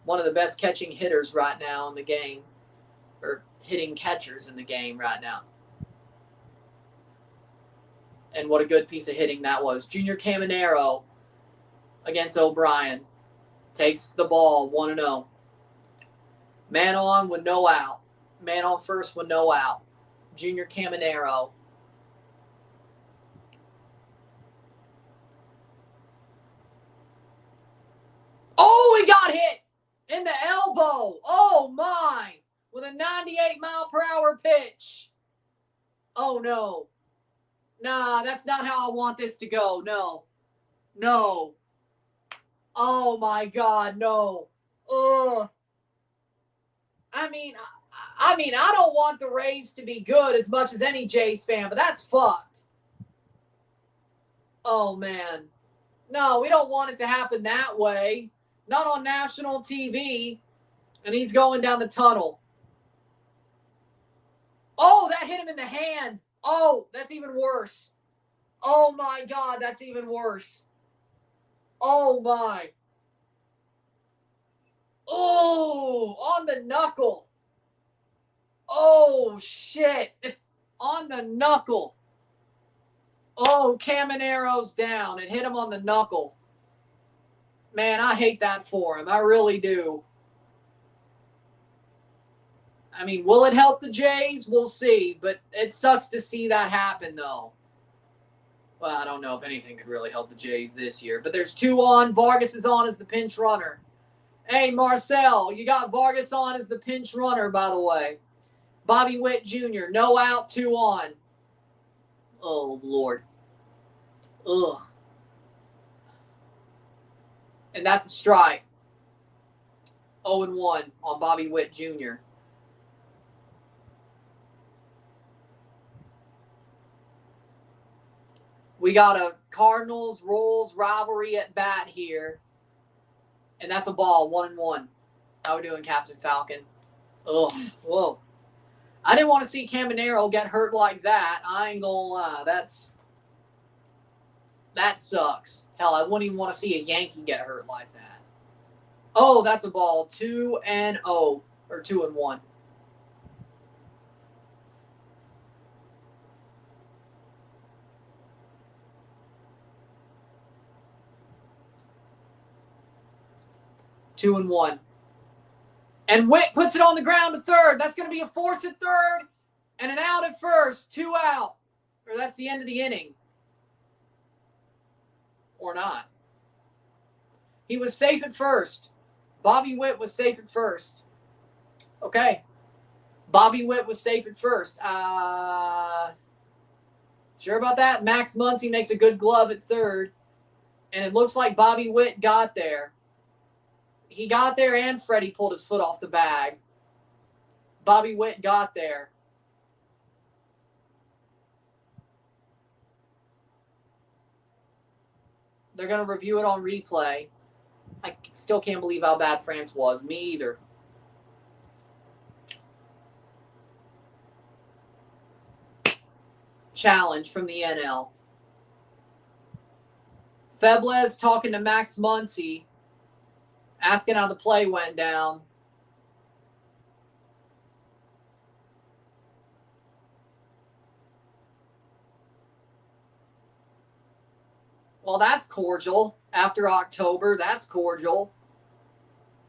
One of the best catching hitters right now in the game. Or hitting catchers in the game right now. And what a good piece of hitting that was. Junior Caminero against O'Brien. Takes the ball, 1-0. Man on with no out. Man on first with no out. Junior Caminero. Oh, he got hit in the elbow. Oh, my. With a 98-mile-per-hour pitch. Oh, no. Nah, that's not how I want this to go. No. No. Oh, my God, no. Ugh. I mean, I don't want the Rays to be good as much as any Jays fan, but that's fucked. Oh, man. No, we don't want it to happen that way. Not on national TV. And he's going down the tunnel. Oh, that hit him in the hand. Oh, that's even worse. Oh, my God, that's even worse. Oh, my. Oh, on the knuckle. Oh, shit. On the knuckle. Oh, Caminero's down. It hit him on the knuckle. Man, I hate that for him. I really do. I mean, will it help the Jays? We'll see. But it sucks to see that happen, though. Well, I don't know if anything could really help the Jays this year. But there's 2 on. Vargas is on as the pinch runner. Hey, Marcel, you got Vargas on as the pinch runner, by the way. Bobby Witt Jr., no out, 2 on. Oh, Lord. Ugh. And that's a strike. 0-1 on Bobby Witt Jr. We got a Cardinals-Royals rivalry at bat here. And that's a ball, 1-1. How we doing, Captain Falcon? Ugh. Whoa. I didn't want to see Caminero get hurt like that. I ain't gonna lie. That sucks. Hell, I wouldn't even want to see a Yankee get hurt like that. Oh, that's a ball. 2-0. Or 2-1. Two and 1. And Witt puts it on the ground to third. That's going to be a force at third and an out at first. 2 out. Or that's the end of the inning. Or not. He was safe at first. Bobby Witt was safe at first. Okay. Bobby Witt was safe at first. Sure about that? Max Muncy makes a good glove at third. And it looks like Bobby Witt got there. He got there and Freddie pulled his foot off the bag. Bobby Witt got there. They're going to review it on replay. I still can't believe how bad France was. Me either. Challenge from the NL. Febles talking to Max Muncy, asking how the play went down. Well, that's cordial. After October, that's cordial.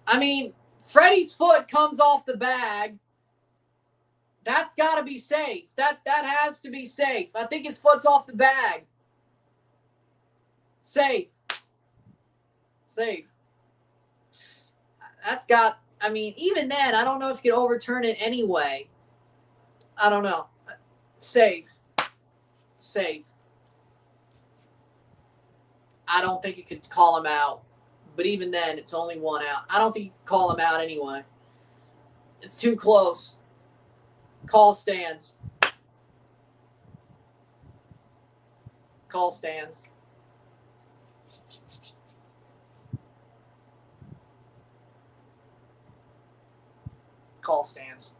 I mean, Freddie's foot comes off the bag. That's got to be safe. That has to be safe. I think his foot's off the bag. Safe. Safe. That's got, I mean, even then, I don't know if you could overturn it anyway. I don't know. Safe. Safe. I don't think you could call him out. But even then, it's only one out. I don't think you can call him out anyway. It's too close. Call stands. Call stands. Call stands.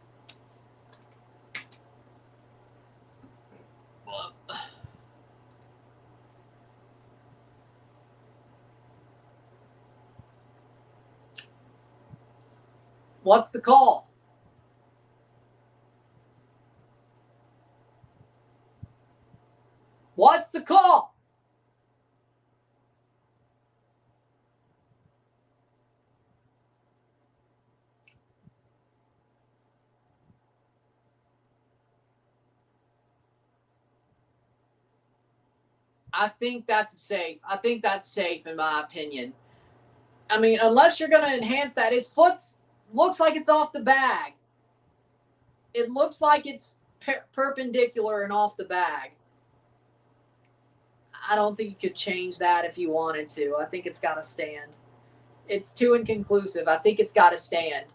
What's the call? What's the call? I think that's safe. I think that's safe in my opinion. I mean, unless you're going to enhance that. His foot looks like it's off the bag. It looks like it's perpendicular and off the bag. I don't think you could change that if you wanted to. I think it's got to stand. It's too inconclusive. I think it's got to stand.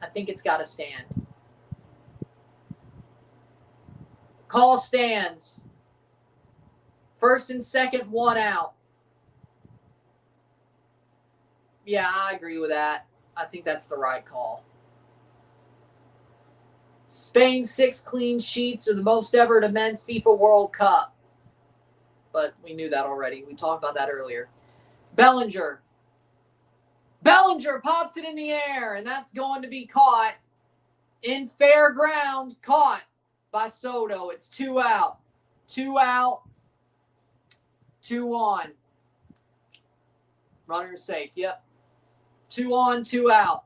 I think it's got to stand. Call stands. First and second, one out. Yeah, I agree with that. I think that's the right call. Spain's 6 clean sheets are the most ever at a men's FIFA World Cup. But we knew that already. We talked about that earlier. Bellinger. Bellinger pops it in the air, and that's going to be caught in fair ground. Caught by Soto. It's 2 out. 2 out. 2 on. Runner safe. Yep. 2 on, 2 out.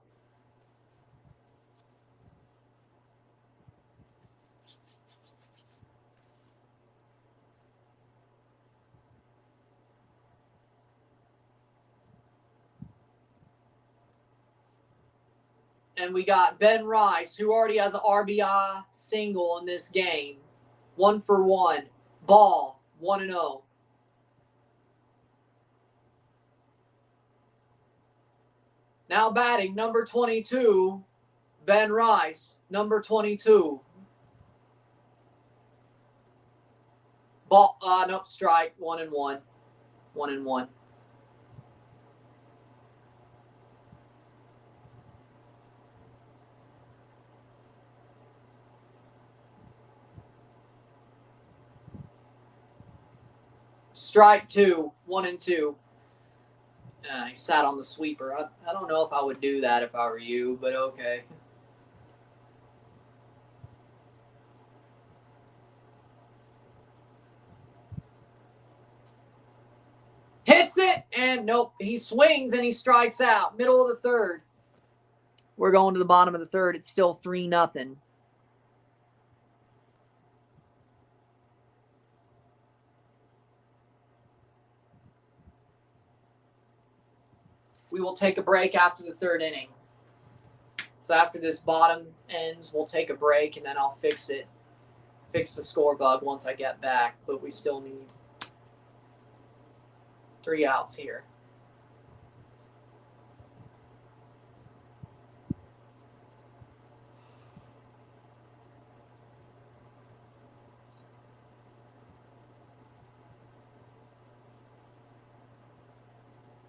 And we got Ben Rice, who already has an RBI single in this game. 1 for 1. Ball, 1-0. Now batting, number 22, Ben Rice, number 22. Ball, nope, strike, 1-1. 1-1. Strike 2, 1-2. He sat on the sweeper. I don't know if I would do that if I were you, but okay. Hits it, and nope. He swings, and he strikes out. Middle of the third. We're going to the bottom of the third. It's still 3-0. We will take a break after the third inning. So after this bottom ends, we'll take a break, and then I'll fix it. Fix the score bug once I get back. But we still need 3 outs here.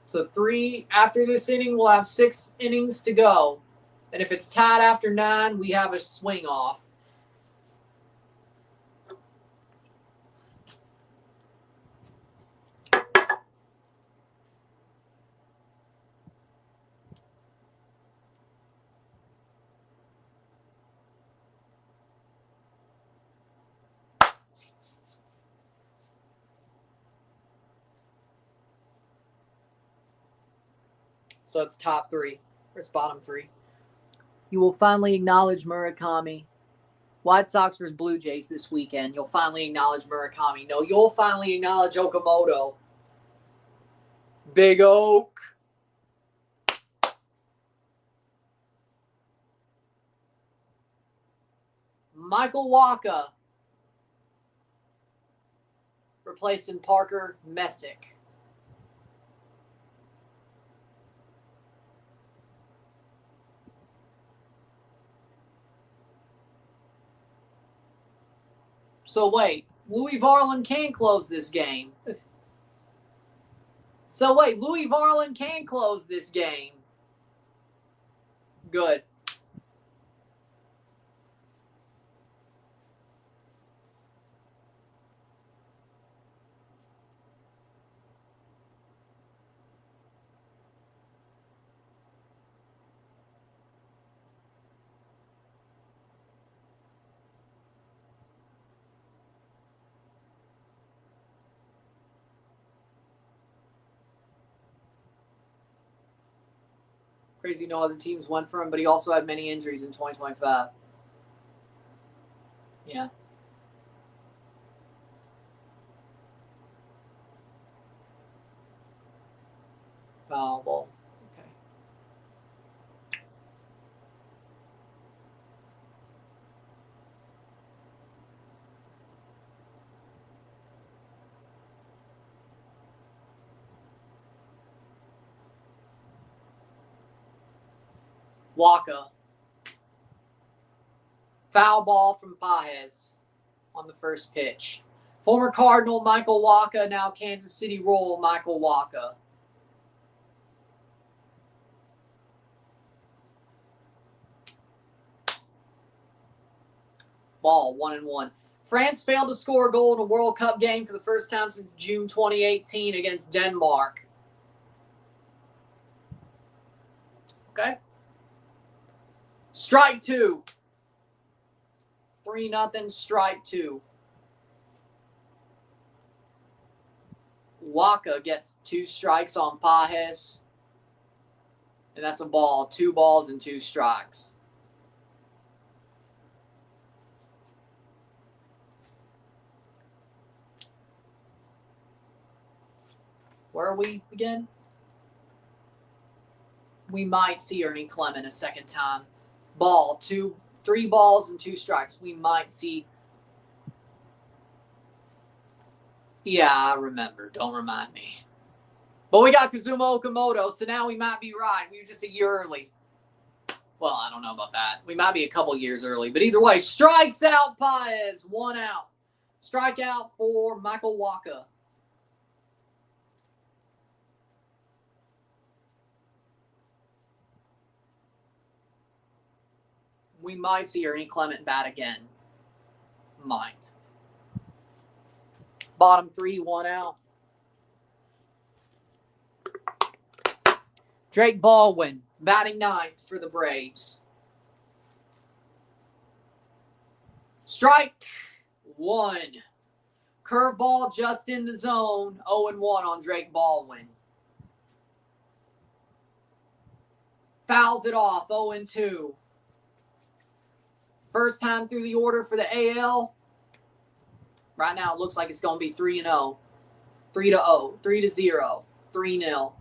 So 3 after this inning, we'll have 6 innings to go. And if it's tied after 9, we have a swing off. So it's top 3. Or it's bottom 3. You will finally acknowledge Murakami. White Sox versus Blue Jays this weekend. You'll finally acknowledge Murakami. No, you'll finally acknowledge Okamoto. Big Oak. Michael Wacha replacing Parker Messick. So wait, Louis Varland can close this game. Louis Varland can close this game. Good. Crazy no other teams went for him, but he also had many injuries in 2025. Yeah. Foul ball. Okay. Wacha. Foul ball from Pages on the first pitch. Former Cardinal Michael Wacha, now Kansas City Royal Michael Wacha. Ball, 1-1. France failed to score a goal in a World Cup game for the first time since June 2018 against Denmark. Okay. Strike 2. 3-0, strike 2. Wacha gets 2 strikes on Pages. And that's a ball. 2 balls and 2 strikes. Where are we again? We might see Ernie Clement a second time. Ball, 3 balls and 2 strikes. We might see. Yeah, I remember. Don't remind me. But we got Kazuma Okamoto, so now we might be right. We were just a year early. Well, I don't know about that. We might be a couple years early. But either way, strikes out Pages. 1 out. Strikeout for Michael Wacha. We might see Ernie Clement bat again. Might. Bottom 3, 1 out. Drake Baldwin, batting 9th for the Braves. Strike 1. Curveball just in the zone. 0-1 on Drake Baldwin. Fouls it off. 0-2. First time through the order for the AL. Right now it looks like it's going to be 3-0. 3-0. 3-0. 3-0.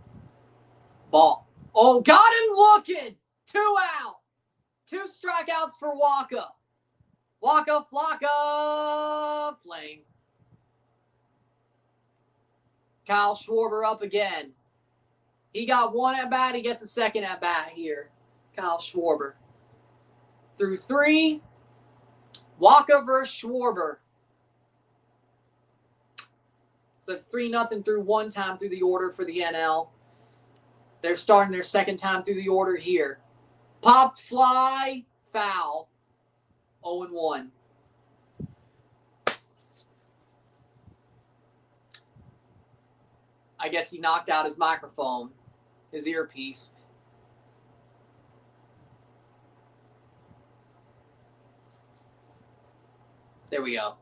Ball. Oh, got him looking. 2 out. 2 strikeouts for Wacha. Waka Flocka Flame. Kyle Schwarber up again. He got 1 at bat. He gets a 2nd at bat here. Kyle Schwarber. Through 3. Wacha versus Schwarber. So it's 3-0 through 1 time through the order for the NL. They're starting their 2nd time through the order here. Popped fly. Foul. 0-1. I guess he knocked out his microphone, his earpiece. There we go.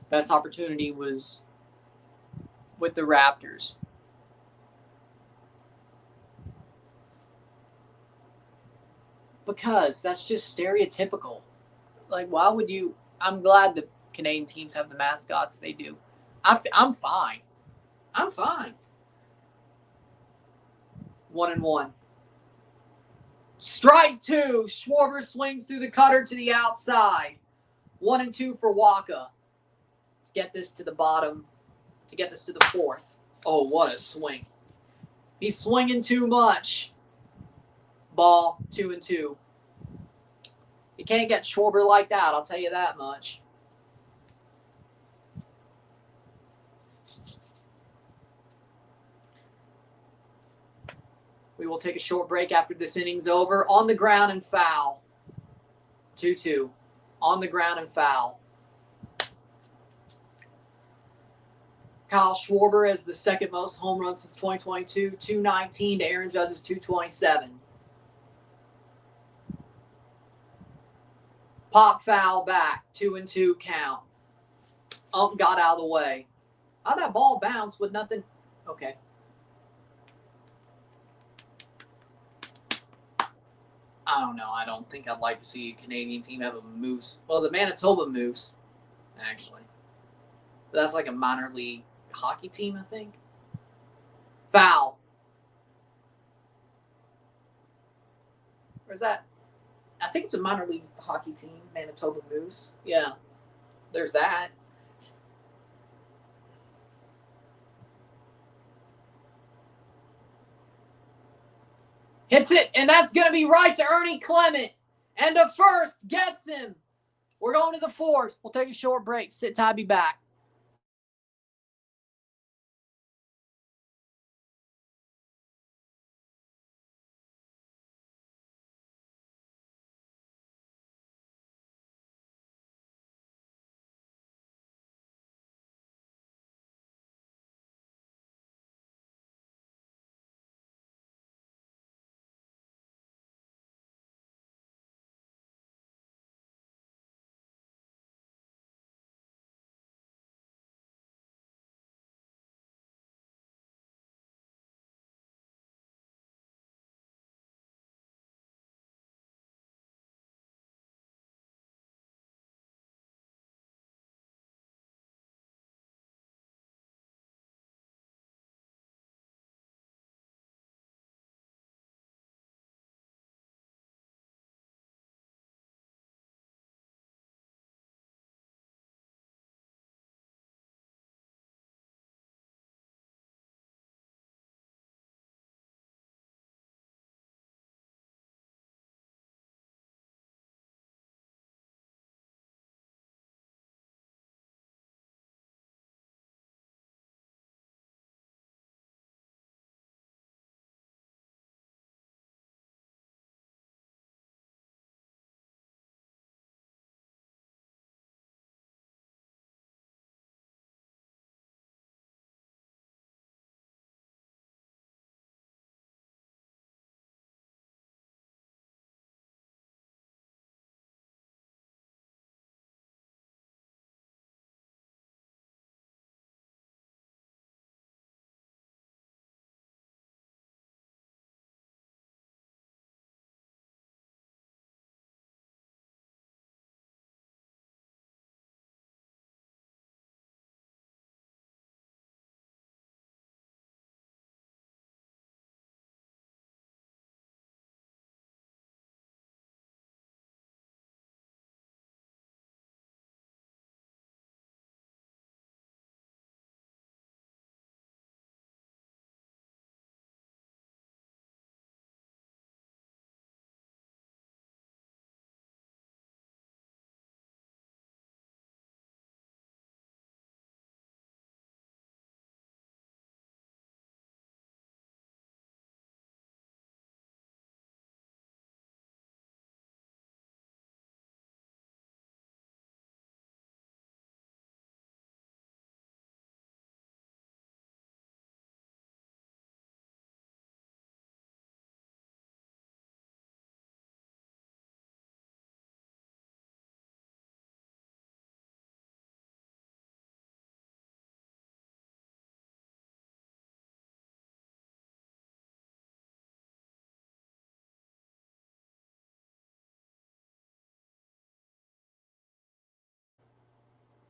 Best opportunity was with the Raptors. Because that's just stereotypical. Like, why would you? I'm glad the Canadian teams have the mascots they do. I'm fine. I'm fine. 1-1. Strike 2. Schwarber swings through the cutter to the outside. 1-2 for Waka. To get this to the bottom. To get this to the 4th. Oh, what a swing. He's swinging too much. Ball, 2-2. You can't get Schwarber like that, I'll tell you that much. We will take a short break after this inning's over. On the ground and foul. 2-2. On the ground and foul. Kyle Schwarber has the second most home runs since 2022. 219 to Aaron Judge's 227. Pop foul back. 2-2 count. Ump got out of the way. How'd that ball bounce with nothing? Okay. I don't know. I don't think I'd like to see a Canadian team have a Moose. Well, the Manitoba Moose, actually. But that's like a minor league hockey team, I think. Foul. Or is that? I think it's a minor league hockey team, Manitoba Moose. Yeah. There's that. Hits it, and that's going to be right to Ernie Clement. And the first gets him. We're going to the 4th. We'll take a short break. Sit tight, be back.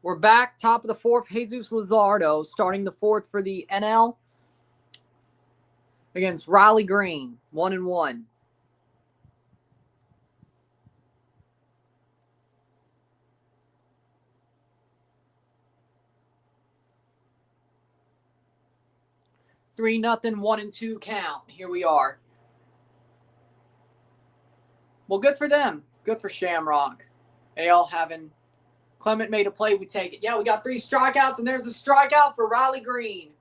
We're back, top of the fourth. Jesus Luzardo starting the fourth for the NL against Riley Green, 1-1. Three nothing, 1-2 count. Here we are. Well, good for them. Good for Shamrock. AL having Clement made a play. We take it. Yeah, we got 3 strikeouts, and there's a strikeout for Riley Green.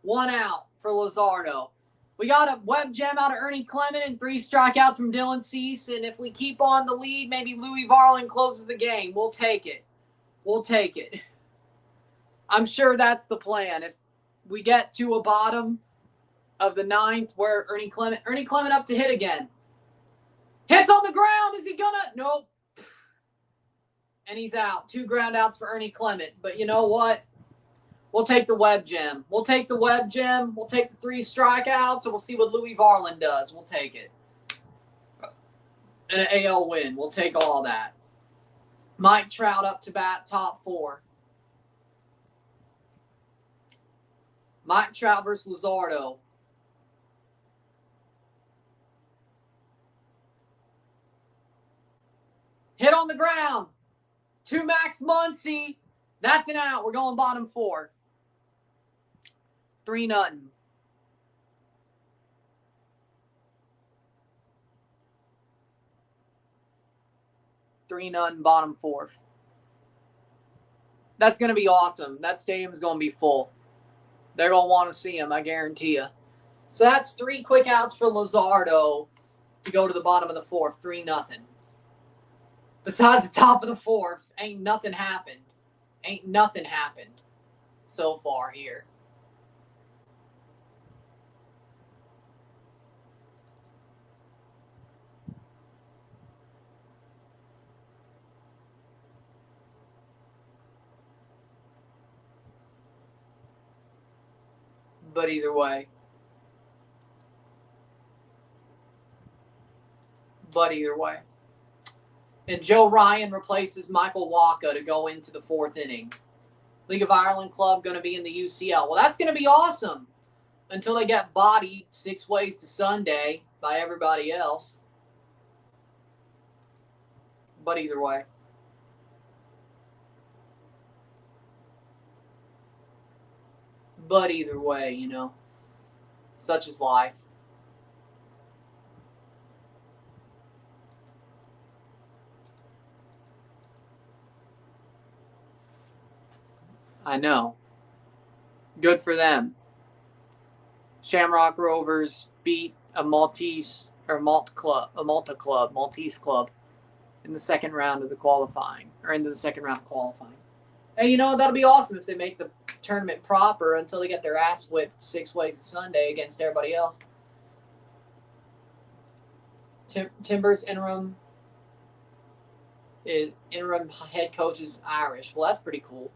1 out for Luzardo. We got a web gem out of Ernie Clement and 3 strikeouts from Dillon Cease. And if we keep on the lead, maybe Louis Varland closes the game. We'll take it. We'll take it. I'm sure that's the plan. If we get to a bottom of the 9th where Ernie Clement up to hit again. Hits on the ground. Is he gonna? Nope. And he's out. 2 ground outs for Ernie Clement. But you know what? We'll take the web gem. We'll take the web gem. We'll take the 3 strikeouts, and we'll see what Louis Varland does. We'll take it. And an AL win. We'll take all that. Mike Trout up to bat, top 4. Mike Trout versus Luzardo. Hit on the ground. To Max Muncy. That's an out. We're going bottom 4. 3-0. Bottom 4. That's going to be awesome. That stadium's going to be full. They're going to want to see him, I guarantee you. So that's 3 quick outs for Luzardo to go to the bottom of the 4th. 3-0. Besides the top of the 4th, ain't nothing happened. Ain't nothing happened so far here. But either way. And Joe Ryan replaces Michael Wacha to go into the 4th inning. League of Ireland club going to be in the UCL. Well, that's going to be awesome until they get bodied 6 ways to Sunday by everybody else. But either way. You know, such is life. I know. Good for them. Shamrock Rovers beat a Maltese club in the second round of the qualifying, or into the second round of qualifying. And you know, that'll be awesome if they make the tournament proper until they get their ass whipped 6 ways to Sunday against everybody else. Timbers interim head coach is Irish. Well, that's pretty cool.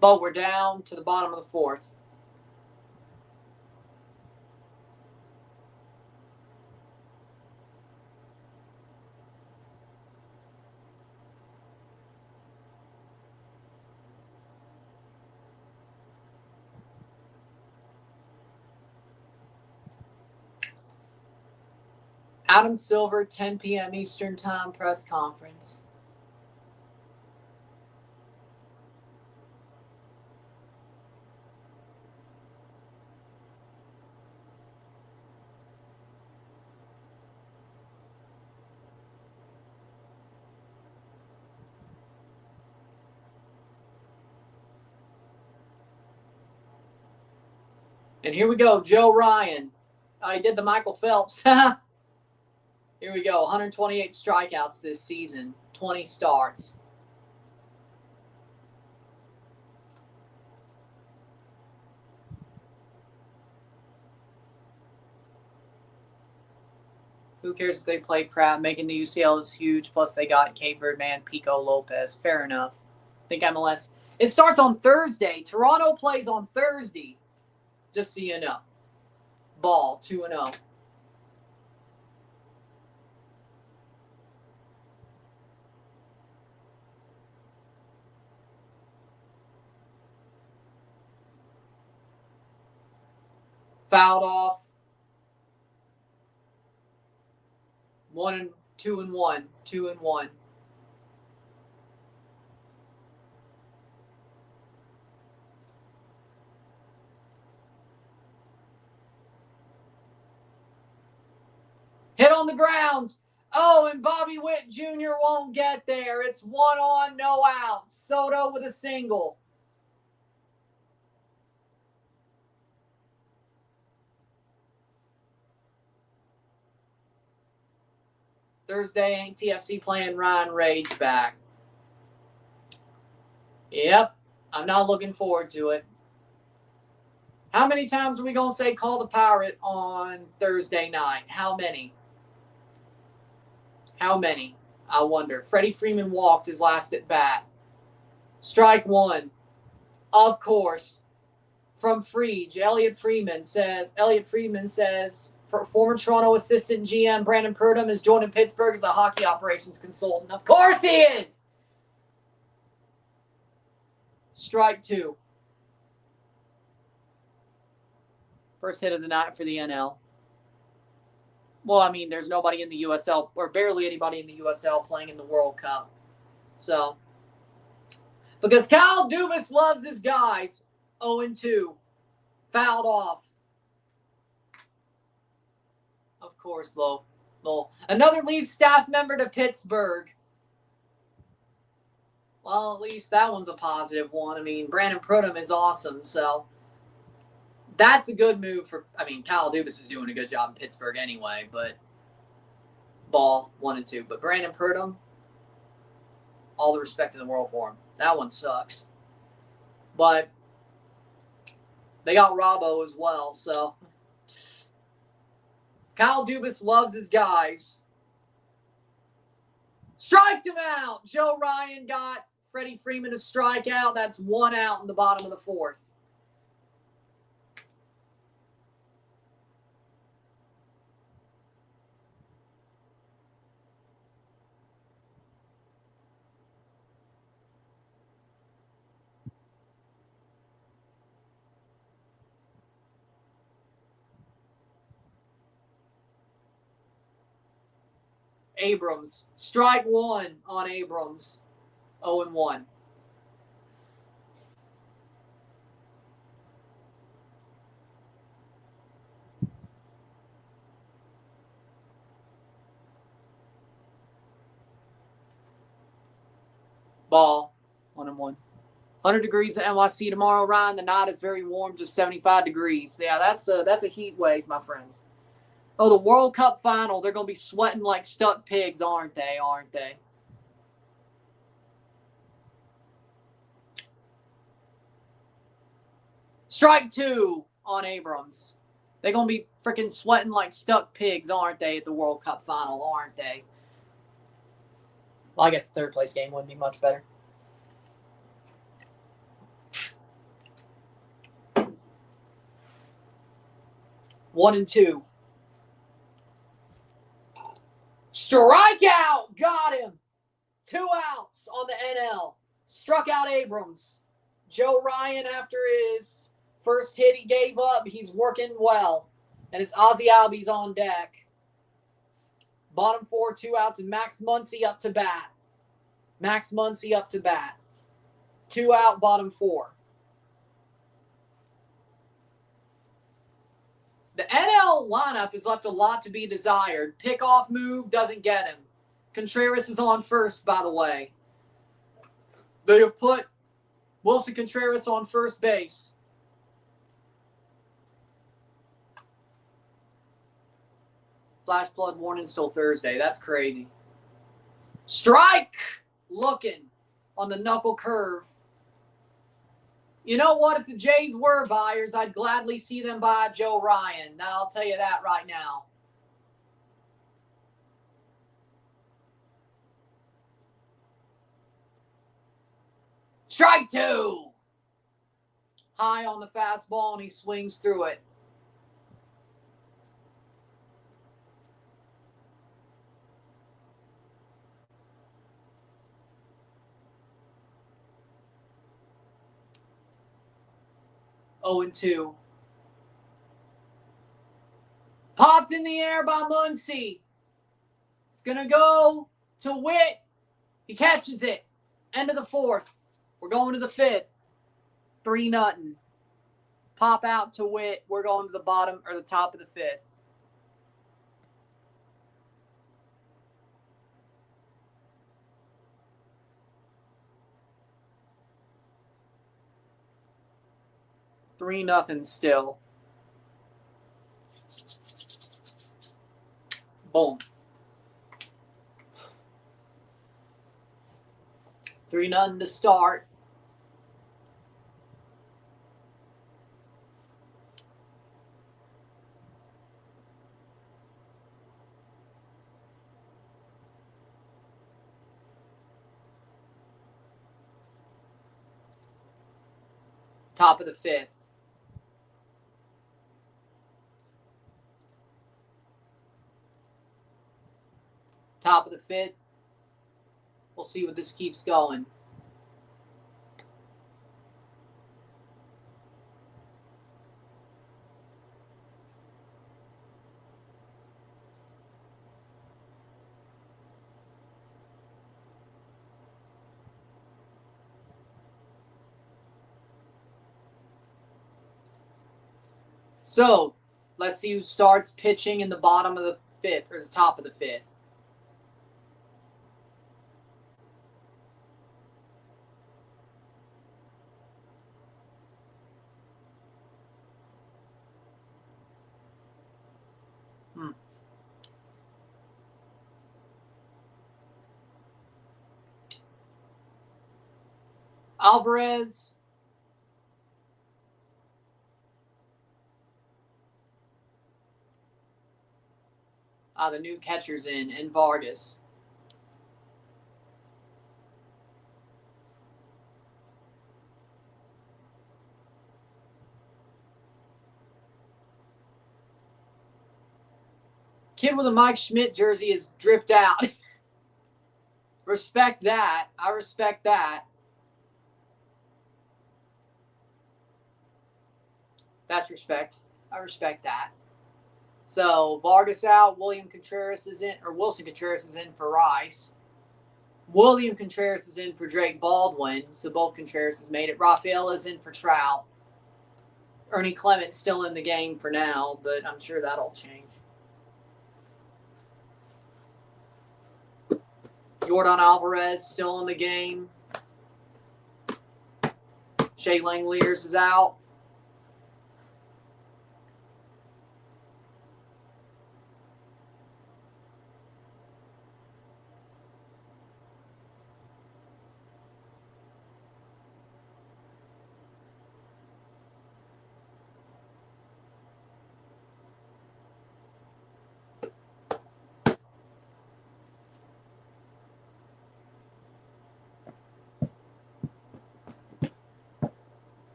But we're down to the bottom of the 4th. Adam Silver, 10 p.m. Eastern Time press conference. And here we go, Joe Ryan. He did the Michael Phelps. Here we go, 128 strikeouts this season, 20 starts. Who cares if they play crap? Making the UCL is huge. Plus, they got Cape Verde man Pico Lopez. Fair enough. I think MLS. It starts on Thursday. Toronto plays on Thursday. Just so you know. Ball 2-0. Fouled off. 1-2-1. 2-1. Hit on the ground. Oh, and Bobby Witt Jr. won't get there. It's 1 on, no out. Soto with a single. Thursday ain't TFC playing Ryan Rage back. Yep, I'm not looking forward to it. How many times are we going to say call the Pirate on Thursday night? How many? How many? I wonder. Freddie Freeman walked his last at bat. Strike one. Of course. From Frege, Elliot Freeman says, former Toronto assistant GM Brandon Purdom is joining Pittsburgh as a hockey operations consultant. Of course he is! Strike two. First hit of the night for the NL. Well, I mean, there's nobody in the USL, or barely anybody in the USL playing in the World Cup. So, because Kyle Dubas loves his guys. 0-2. Fouled off. Of course, Lowell. Another Leafs staff member to Pittsburgh. Well, at least that one's a positive one. I mean, Brandon Purdom is awesome, so that's a good move for, Kyle Dubas is doing a good job in Pittsburgh anyway, but ball 1-2. But Brandon Purdom, all the respect in the world for him. That one sucks. But they got Robbo as well, so Kyle Dubas loves his guys. Striked him out. Joe Ryan got Freddie Freeman a strikeout. That's 1 out in the bottom of the fourth. Abrams. Strike one on Abrams. 0-1. Ball. 1-1. 100 degrees at NYC tomorrow, Ryan. The night is very warm, just 75 degrees. Yeah, that's a heat wave, my friends. Oh, the World Cup final. They're going to be sweating like stuck pigs, aren't they? Strike two on Abrams. They're going to be freaking sweating like stuck pigs, aren't they, at the World Cup final, aren't they? Well, I guess the third place game wouldn't be much better. One and two. Strikeout! Got him! 2 outs on the NL. Struck out Abrams. Joe Ryan, after his first hit he gave up, he's working well. And it's Ozzie Albies on deck. Bottom 4, 2 outs, and Max Muncy up to bat. 2 out, bottom 4. The NL lineup has left a lot to be desired. Pickoff move doesn't get him. Contreras is on first, by the way. They have put Wilson Contreras on first base. Flash flood warning still Thursday. That's crazy. Strike! Looking on the knuckle curve. You know what? If the Jays were buyers, I'd gladly see them buy Joe Ryan. Now, I'll tell you that right now. Strike 2. High on the fastball, and he swings through it. Oh and 2. Popped in the air by Muncy. It's going to go to Witt. He catches it. End of the 4th. We're going to the 5th. 3-0. Pop out to Witt. We're going to the bottom or the top of the 5th. Three nothing still. Boom. 3-0 to start. Top of the 5th. Top of the 5th. We'll see what this keeps going. So, let's see who starts pitching in the bottom of the 5th, or the top of the 5th. Alvarez. The new catcher's in, and Vargas. Kid with a Mike Schmidt jersey is dripped out. Respect that. I respect that. That's respect. I respect that. So, Vargas out. Wilson Contreras is in for Rice. William Contreras is in for Drake Baldwin. So, both Contreras has made it. Rafael is in for Trout. Ernie Clement's still in the game for now, but I'm sure that'll change. Yordan Alvarez still in the game. Shea Langeliers is out.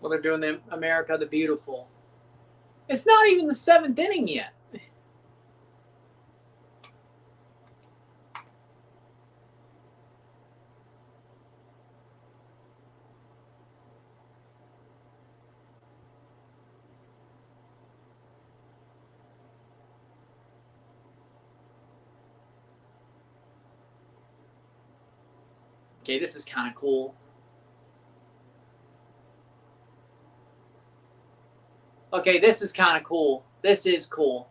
Well, they're doing the America the Beautiful. It's not even the 7th inning yet. Okay, this is kind of cool. Okay, this is kind of cool. This is cool.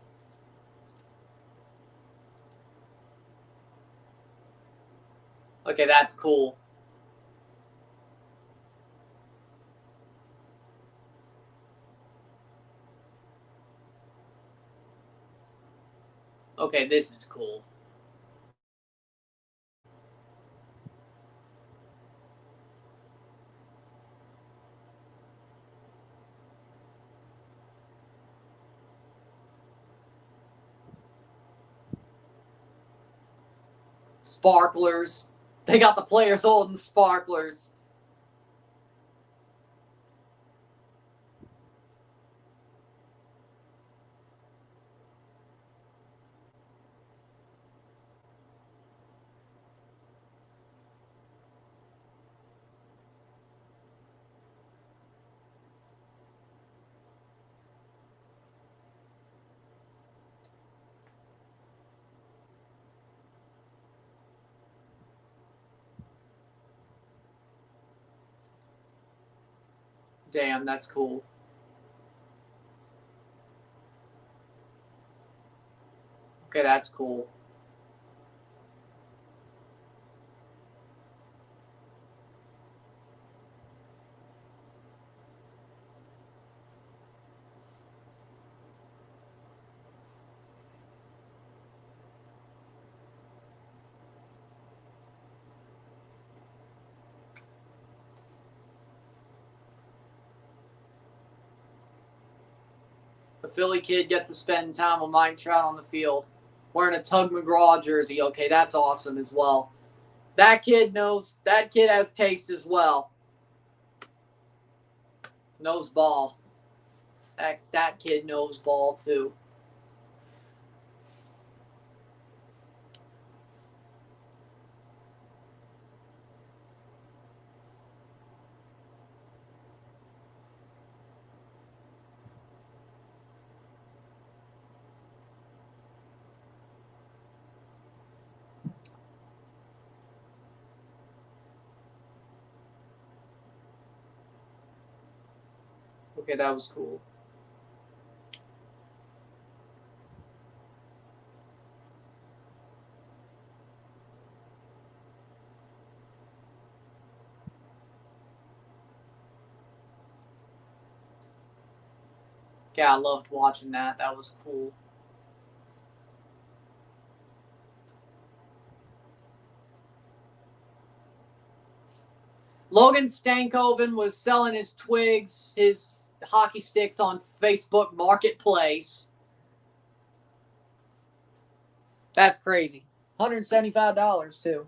Okay, that's cool. Okay, this is cool. Sparklers. They got the players holding sparklers. Damn, that's cool. Okay, that's cool. The Philly kid gets to spend time with Mike Trout on the field, wearing a Tug McGraw jersey. Okay, that's awesome as well. That kid knows. That kid has taste as well. Knows ball. That kid knows ball too. Okay, that was cool. Yeah, I loved watching that. That was cool. Logan Stankoven was selling his twigs, his hockey sticks on Facebook Marketplace. That's crazy. $175 too.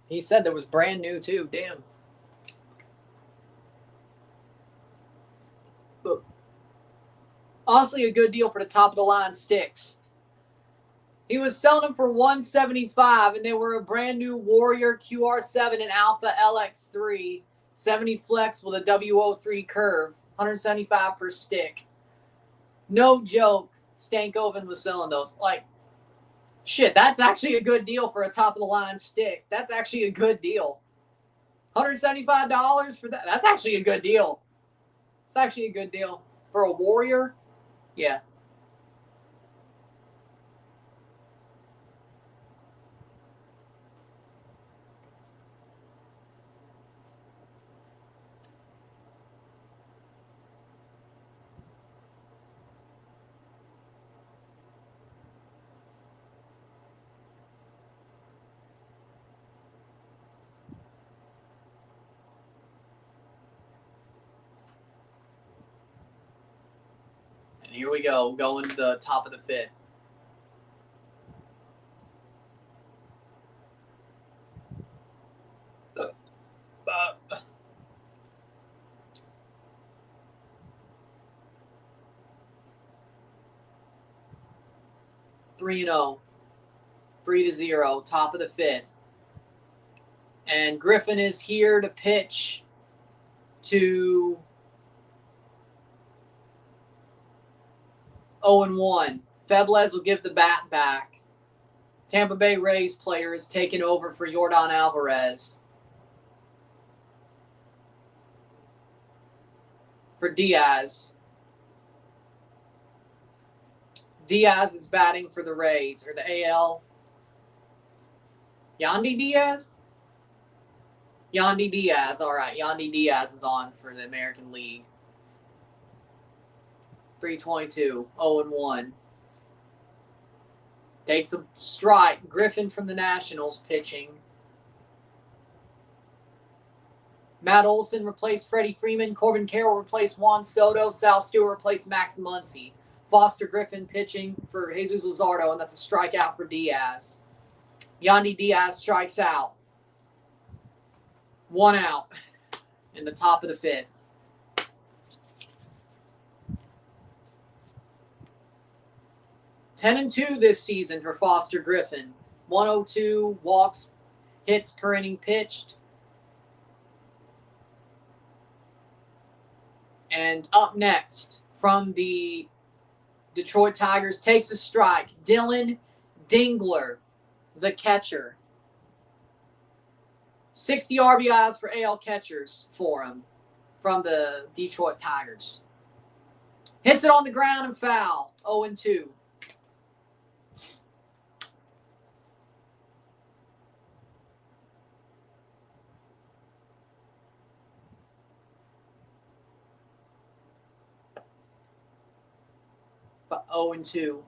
He said that was brand new too. Damn. But honestly, a good deal for the top of the line sticks. He was selling them for $175, and they were a brand new Warrior QR7 and Alpha LX3 70 flex with a W03 curve, $175 per stick. No joke. Stankoven was selling those. Like, shit, that's actually a good deal for a top of the line stick. That's actually a good deal. $175 for that. That's actually a good deal. It's actually a good deal for a Warrior. Yeah. And here we go, going to the top of the fifth. Three 3-0, 3-0, top of the fifth. And Griffin is here to pitch to 0-1. Febles will give the bat back. Tampa Bay Rays player is taking over for Yordan Alvarez. For Diaz. Diaz is batting for the Rays, or the AL. Yandy Diaz? Yandy Diaz, all right. Yandy Diaz is on for the American League. 322, 0-1. Takes a strike. Griffin from the Nationals pitching. Matt Olson replaced Freddie Freeman. Corbin Carroll replaced Juan Soto. Sal Stewart replaced Max Muncy. Foster Griffin pitching for Jesus Luzardo, and that's a strikeout for Diaz. Yandy Diaz strikes out. 1 out in the top of the 5th. (10-2) this season for Foster Griffin. 102 walks, hits per inning pitched. And up next from the Detroit Tigers takes a strike. Dillon Dingler, the catcher. 60 RBIs for AL catchers for him from the Detroit Tigers. Hits it on the ground and foul. 0-2. For 0-2.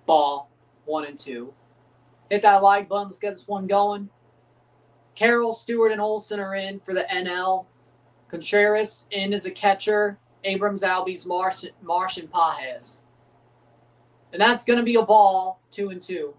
Ball. 1-2. Hit that like button. Let's get this one going. Carroll, Stewart, and Olsen are in for the NL. Contreras in as a catcher. Abrams, Albies, Marsh, and Pajes. And that's going to be a ball. 2-2.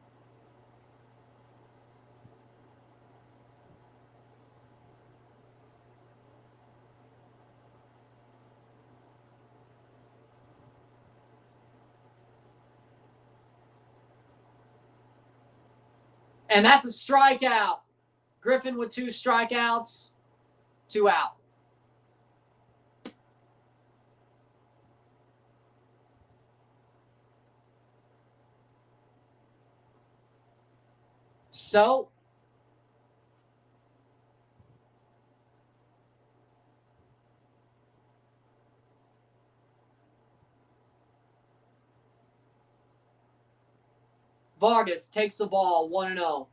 And that's a strikeout. Griffin with 2 strikeouts. 2 out. So, Vargas takes the ball. 1-0.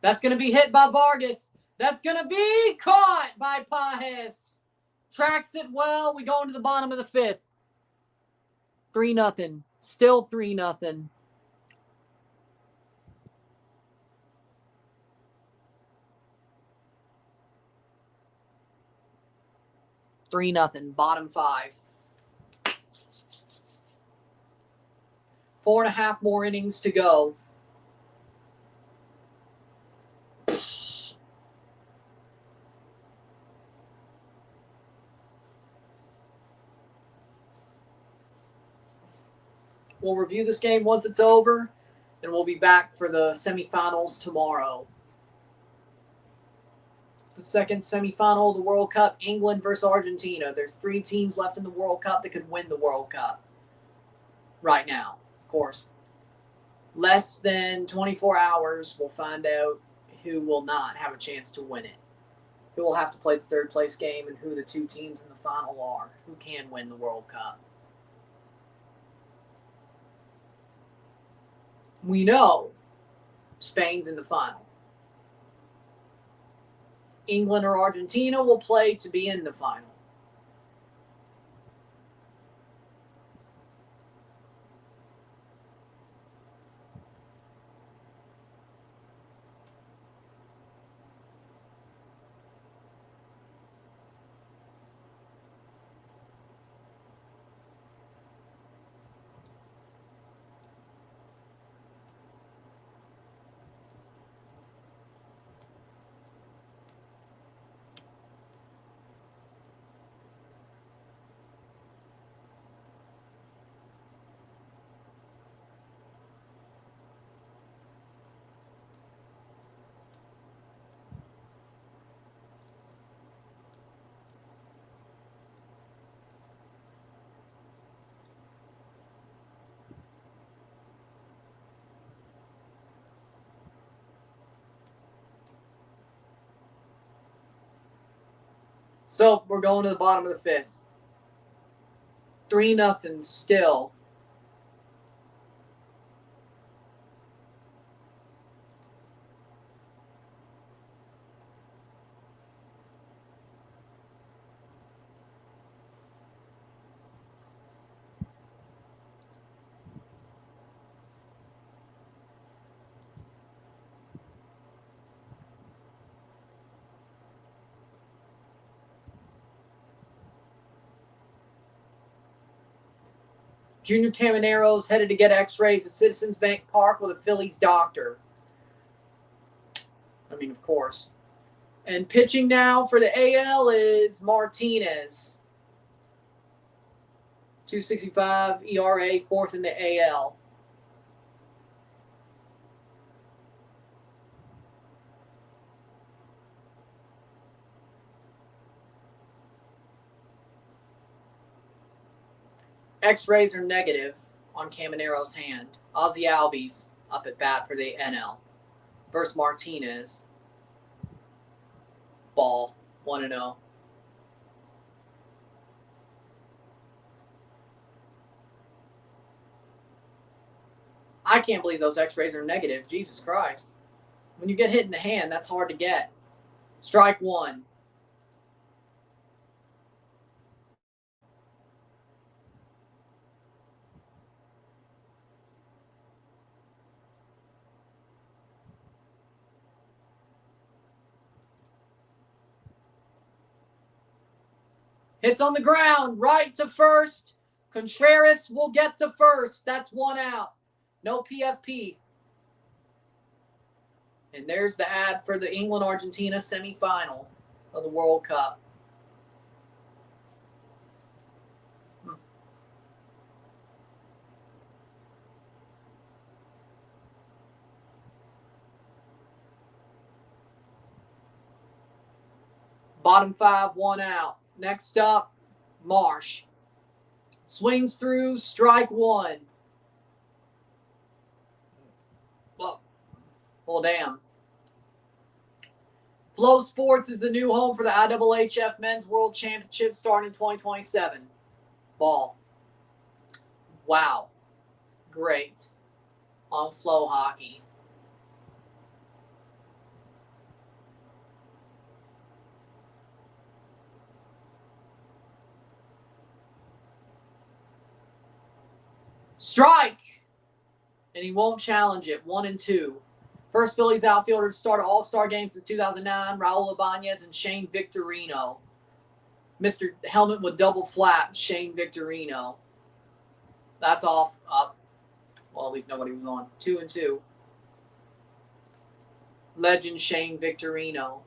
That's going to be hit by Vargas. That's going to be caught by Pajes. Tracks it well. We go into the bottom of the 5th. 3-0. Still 3-0. Bottom 5. 4.5 more innings to go. We'll review this game once it's over, and we'll be back for the semifinals tomorrow. The second semifinal of the World Cup, England versus Argentina. There's 3 teams left in the World Cup that could win the World Cup right now, of course. Less than 24 hours, we'll find out who will not have a chance to win it. Who will have to play the 3rd place game and who the 2 teams in the final are. Who can win the World Cup. We know Spain's in the final. England or Argentina will play to be in the final. So we're going to the bottom of the 5th. 3-0 still. Junior Camaneros headed to get x-rays at Citizens Bank Park with a Phillies doctor. I mean, of course. And pitching now for the AL is Martinez. 2.65 ERA, fourth in the AL. X-rays are negative on Camanero's hand. Ozzie Albies up at bat for the NL. Versus Martinez. Ball, 1-0. I can't believe those x-rays are negative. Jesus Christ. When you get hit in the hand, that's hard to get. Strike one. Hits on the ground, right to first. Contreras will get to first. That's one out. No PFP. And there's the ad for the England-Argentina semifinal of the World Cup. Bottom five, one out. Next up, Marsh. Swings through, strike one. Well, damn. Flow Sports is the new home for the IHF Men's World Championship starting in 2027. Ball. Wow. Great. On Flow Hockey. Strike! And he won't challenge it. 1-2. First Phillies outfielder to start an All-Star game since 2009, Raul Ibanez and Shane Victorino. Mr. Helmet with double flap, Shane Victorino. That's off, up. Well, at least nobody was on. 2-2. Legend Shane Victorino.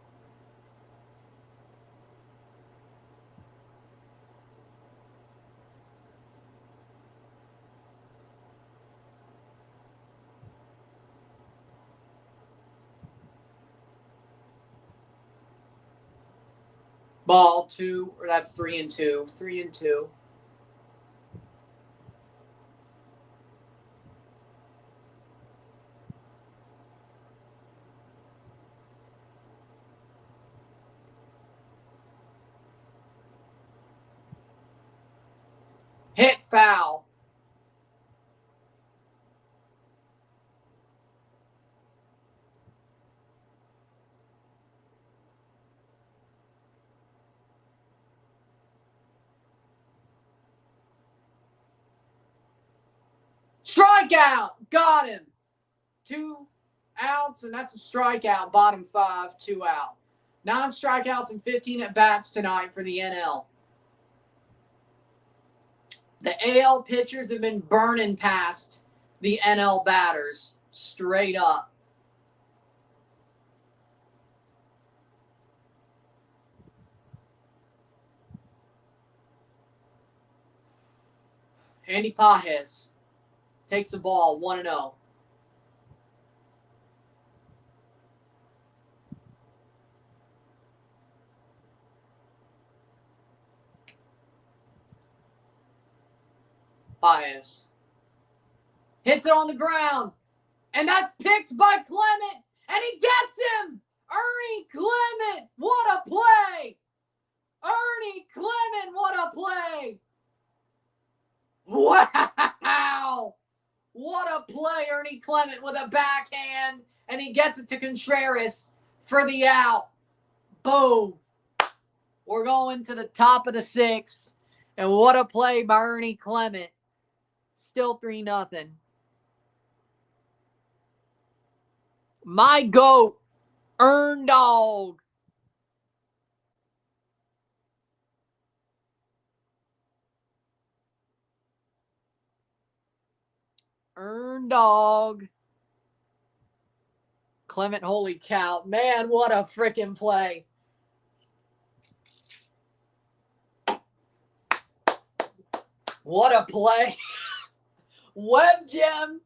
Ball, 2, or that's 3-2. 3-2. Hit foul. Strikeout. Got him. 2 outs, and that's a strikeout. Bottom 5, 2 out. 9 strikeouts and 15 at-bats tonight for the NL. The AL pitchers have been burning past the NL batters straight up. Andy Pajes takes the ball, 1-0. Pajes hits it on the ground, and that's picked by Clement, and he gets him! Ernie Clement, what a play! Ernie Clement, what a play! Wow! What a play, Ernie Clement with a backhand, and he gets it to Contreras for the out. Boom. We're going to the top of the 6th, and what a play by Ernie Clement. Still 3-0. My GOAT, Ern Dog. Earn dog. Clement, holy cow. Man, what a freaking play. What a play. Web gem.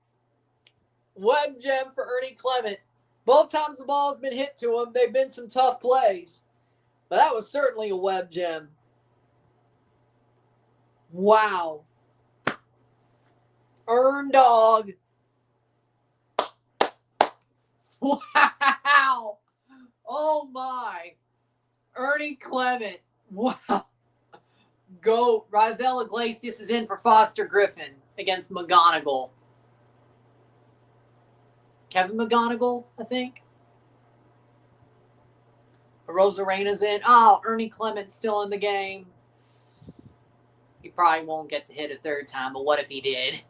Web gem for Ernie Clement. Both times the ball's been hit to him, they've been some tough plays. But that was certainly a web gem. Wow. Earn dog. Wow. Oh my. Ernie Clement. Wow. Go. Raisel Iglesias is in for Foster Griffin against McGonigal. Kevin McGonigal, I think. Rosarena's in. Oh, Ernie Clement's still in the game. He probably won't get to hit a third time, but what if he did?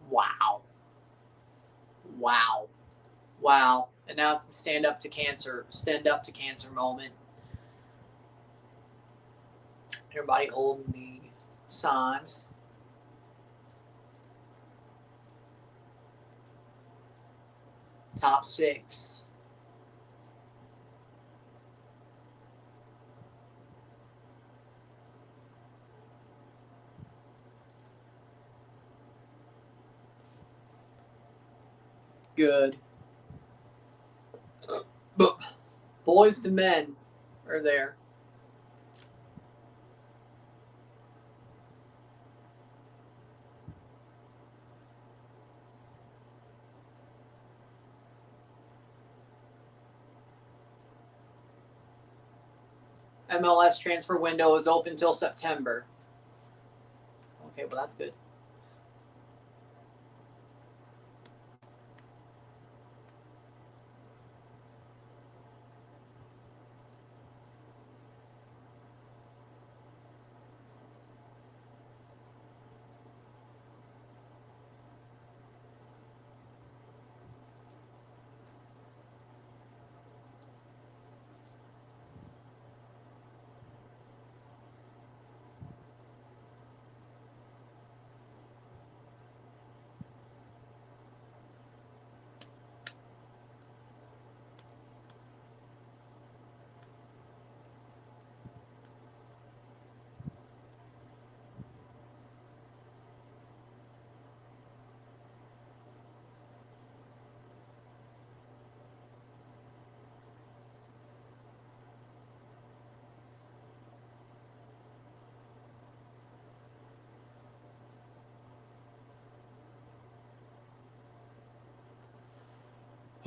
Wow. Wow. Wow. And now it's the stand up to cancer moment. Everybody holding the signs. Top 6. Good. Boys to men are there. MLS transfer window is open till September. Okay, well, that's good.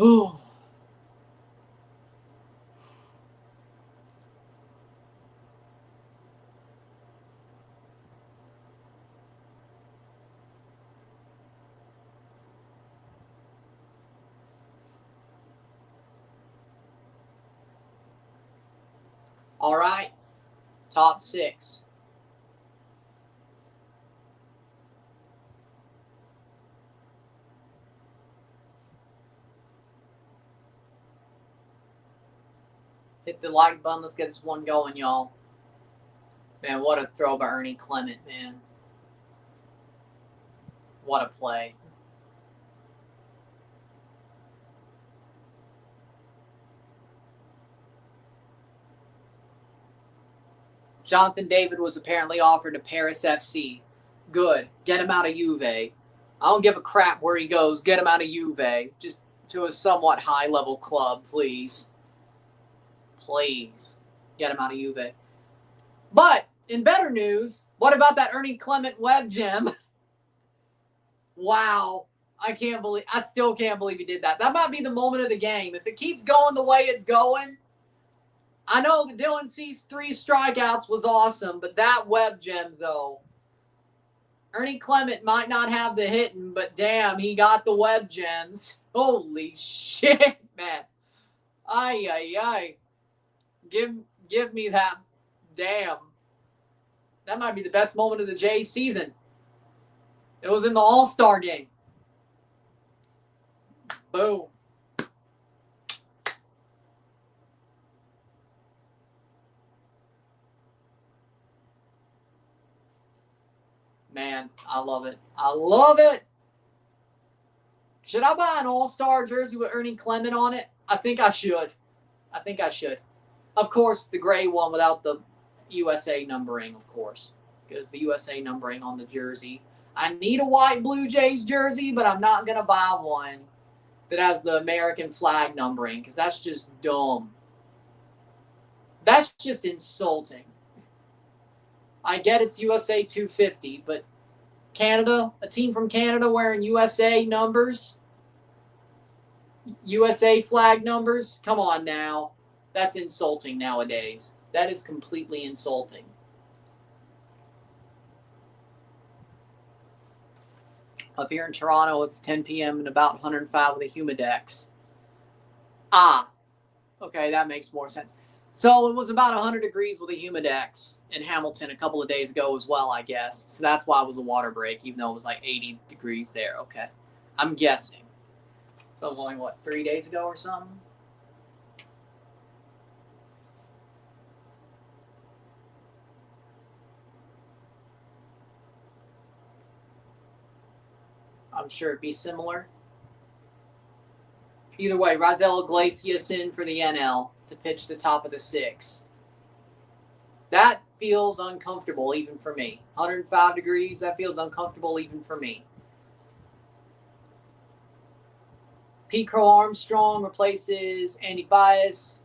Ooh. All right. Top 6. Hit the like button. Let's get this one going, y'all. Man, what a throw by Ernie Clement, man. What a play. Jonathan David was apparently offered to Paris FC. Good. Get him out of Juve. I don't give a crap where he goes. Get him out of Juve. Just to a somewhat high-level club, please. Please. Get him out of Juve. But, in better news, what about that Ernie Clement web gem? Wow. I still can't believe he did that. That might be the moment of the game. If it keeps going the way it's going, I know the Dillon C's 3 strikeouts was awesome, but that web gem, though. Ernie Clement might not have the hitting, but damn, he got the web gems. Holy shit, man. Ay, ay, ay. Give me that. Damn. That might be the best moment of the Jays season. It was in the All-Star game. Boom. Man, I love it. I love it. Should I buy an all-star jersey with Ernie Clement on it? I think I should. I think I should. Of course, the gray one without the USA numbering, of course, because the USA numbering on the jersey. I need a white Blue Jays jersey, but I'm not going to buy one that has the American flag numbering because that's just dumb. That's just insulting. I get it's USA 250, but Canada, a team from Canada wearing USA numbers, USA flag numbers, come on now. That's insulting nowadays. That is completely insulting. Up here in Toronto, it's 10 p.m. and about 105 with a humidex. Okay, that makes more sense. So it was about 100 degrees with a humidex in Hamilton a couple of days ago as well, I guess. So that's why it was a water break, even though it was like 80 degrees there. Okay, I'm guessing. So it was only, 3 days ago or something? I'm sure it'd be similar. Either way, Raisel Iglesias in for the NL to pitch the top of the 6. That feels uncomfortable even for me. 105 degrees, that feels uncomfortable even for me. Pete Crow Armstrong replaces Andy Bias.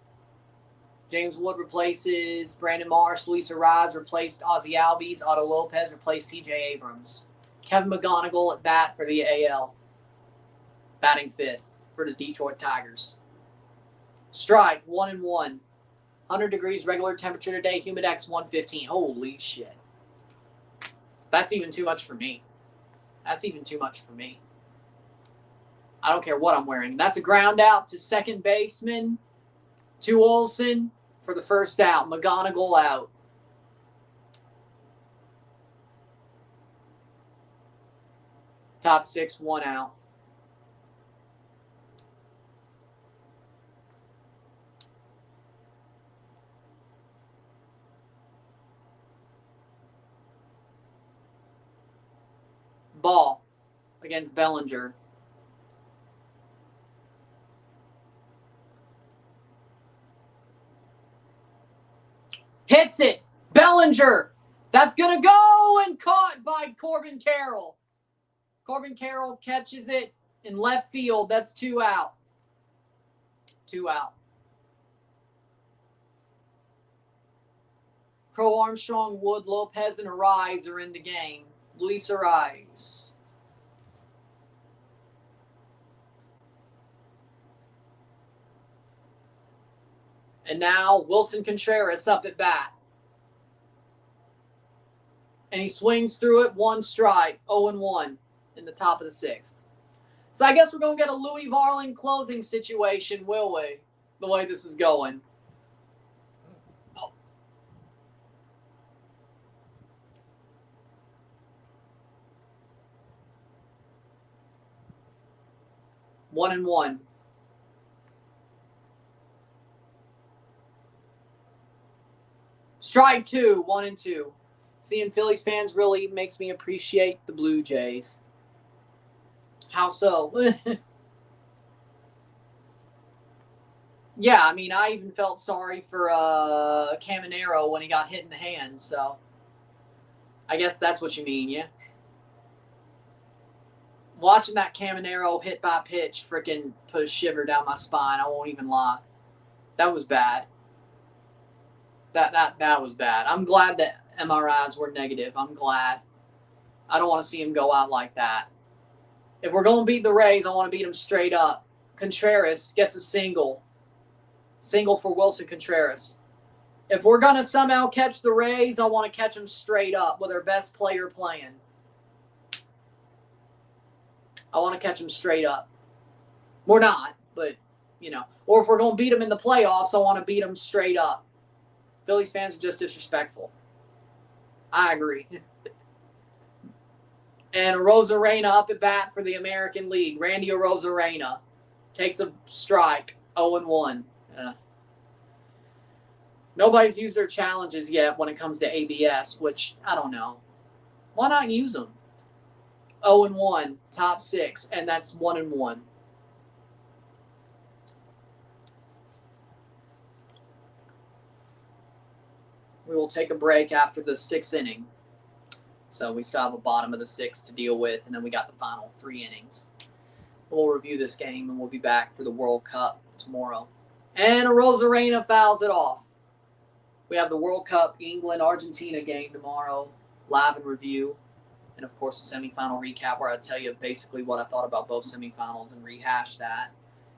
James Wood replaces Brandon Marsh. Luis Arraez replaced Ozzie Albies. Otto Lopez replaced C.J. Abrams. Kevin McGonigal at bat for the AL. Batting 5th for the Detroit Tigers. Strike, 1-1. 100 degrees regular temperature today. Humidex 115. Holy shit. That's even too much for me. That's even too much for me. I don't care what I'm wearing. That's a ground out to second baseman. To Olsen for the first out. McGonigal out. Top 6, 1 out. Ball against Bellinger. Hits it. Bellinger. That's going to go and caught by Corbin Carroll. Corbin Carroll catches it in left field. That's 2 out. 2 out. Crow Armstrong, Wood, Lopez, and Arraez are in the game. Luis Arraez. And now Wilson Contreras up at bat. And he swings through it, 1 strike, 0-1 in the top of the 6th. So I guess we're going to get a Louis Varland closing situation, will we? The way this is going. Oh. 1-1. Strike 2, 1-2. Seeing Phillies fans really makes me appreciate the Blue Jays. How so? Yeah, I mean, I even felt sorry for Caminero when he got hit in the hand, so I guess that's what you mean, yeah? Watching that Caminero hit by pitch freaking put a shiver down my spine, I won't even lie. That was bad. That was bad. I'm glad that MRIs were negative. I'm glad. I don't want to see him go out like that. If we're going to beat the Rays, I want to beat them straight up. Contreras gets a single. Single for Wilson Contreras. If we're going to somehow catch the Rays, I want to catch them straight up with their best player playing. I want to catch them straight up. We're not, but, you know. Or if we're going to beat them in the playoffs, I want to beat them straight up. Phillies fans are just disrespectful. I agree. And Arozarena up at bat for the American League. Randy Arozarena takes a strike, 0-1. Nobody's used their challenges yet when it comes to ABS, which I don't know. Why not use them? 0-1, top 6, and that's 1-1. We will take a break after the 6th inning. So we still have a bottom of the 6th to deal with, and then we got the final 3 innings. We'll review this game, and we'll be back for the World Cup tomorrow. And Rosarena fouls it off. We have the World Cup England-Argentina game tomorrow, live and review. And, of course, a semifinal recap where I tell you basically what I thought about both semifinals and rehash that.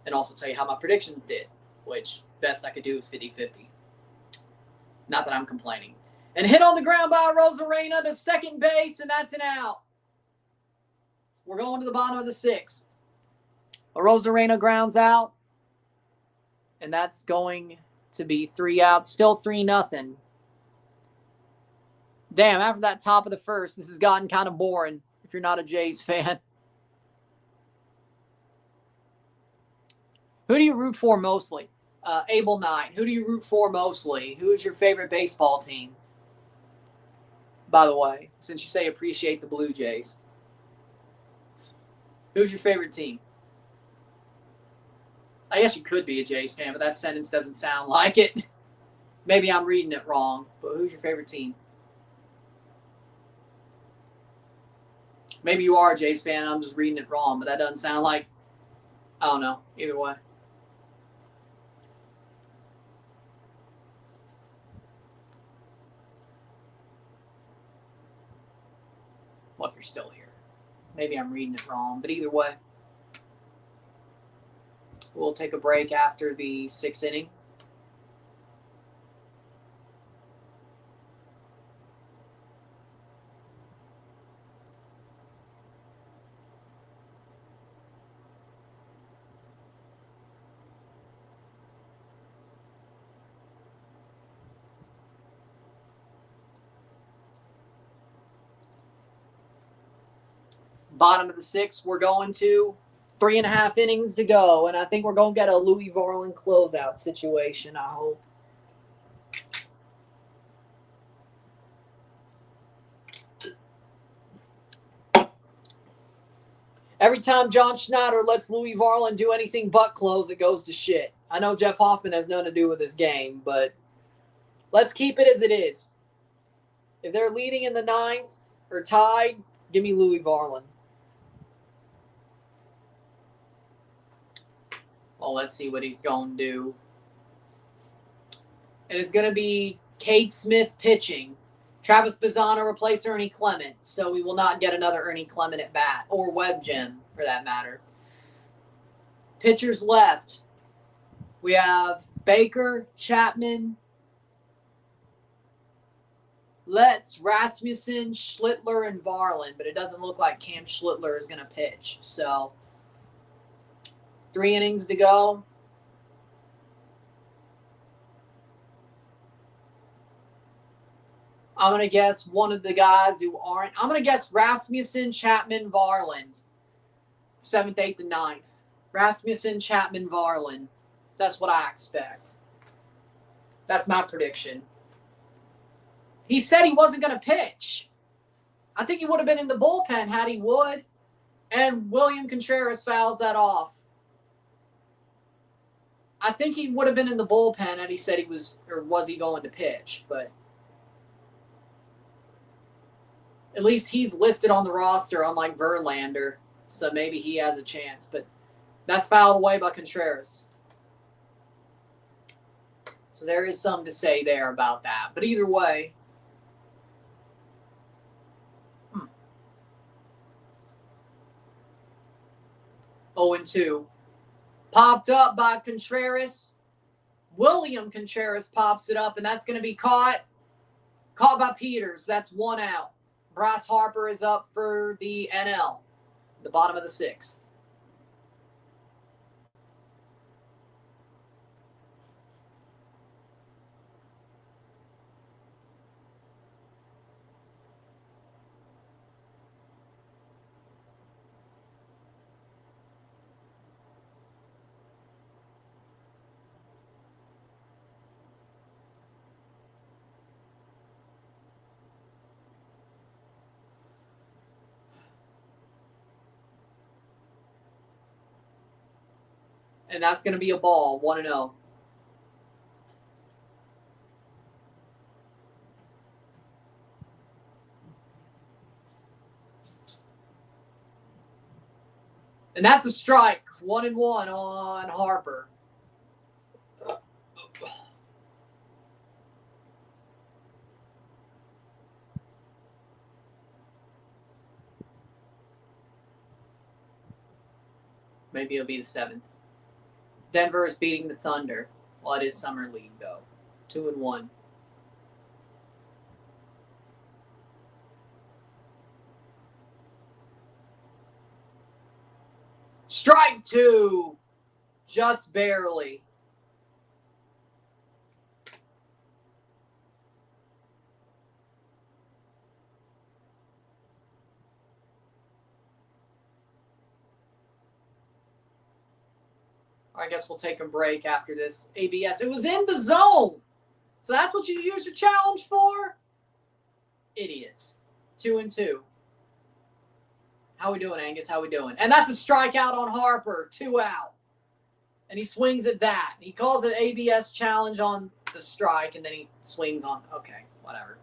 And also tell you how my predictions did, which best I could do is 50-50. Not that I'm complaining. And hit on the ground by Rosarena to second base, and that's an out. We're going to the bottom of the 6th. Rosarena grounds out, and that's going to be 3 outs. Still 3-0. Damn, after that top of the 1st, this has gotten kind of boring if you're not a Jays fan. Who do you root for mostly? Abel Knight, who do you root for mostly? Who is your favorite baseball team? By the way, since you say appreciate the Blue Jays. Who's your favorite team? I guess you could be a Jays fan, but that sentence doesn't sound like it. Maybe I'm reading it wrong, but who's your favorite team? Maybe you are a Jays fan, I'm just reading it wrong, but that doesn't sound like, I don't know, either way. Well, if you're still here. Maybe I'm reading it wrong, but either way. We'll take a break after the 6th inning. Bottom of the 6th, we're going to 3.5 innings to go, and I think we're going to get a Louis Varland closeout situation, I hope. Every time John Schneider lets Louis Varland do anything but close, it goes to shit. I know Jeff Hoffman has nothing to do with this game, but let's keep it as it is. If they're leading in the 9th or tied, give me Louis Varland. Well, let's see what he's going to do. And it's going to be Cade Smith pitching. Travis Bazzana replace Ernie Clement, so we will not get another Ernie Clement at bat, or Webb Gem, for that matter. Pitchers left. We have Baker, Chapman, Letts, Rasmussen, Schlittler, and Varland, but it doesn't look like Cam Schlittler is going to pitch. So 3 innings to go. I'm going to guess one of the guys who aren't. I'm going to guess Rasmussen, Chapman, Varland. 7th, 8th, and 9th. Rasmussen, Chapman, Varland. That's what I expect. That's my prediction. He said he wasn't going to pitch. I think he would have been in the bullpen had he would. And William Contreras fouls that off. I think he would have been in the bullpen had he said he was, or was he going to pitch, but at least he's listed on the roster, unlike Verlander, so maybe he has a chance. But that's fouled away by Contreras. So there is something to say there about that. But either way, 0-2. Popped up by Contreras. William Contreras pops it up, and that's going to be caught by Peters. That's 1 out. Bryce Harper is up for the NL, the bottom of the 6th. And that's going to be a ball, 1-0. And that's a strike, 1-1 on Harper. Maybe it'll be the 7th. Denver is beating the Thunder. Well, it is Summer League, though. 2-1. Strike 2. Just barely. I guess we'll take a break after this ABS. It was in the zone. So that's what you use your challenge for? Idiots. 2-2. How we doing, Angus? How we doing? And that's a strikeout on Harper. 2 out. And he swings at that. He calls it ABS challenge on the strike, and then he swings on. Okay, whatever.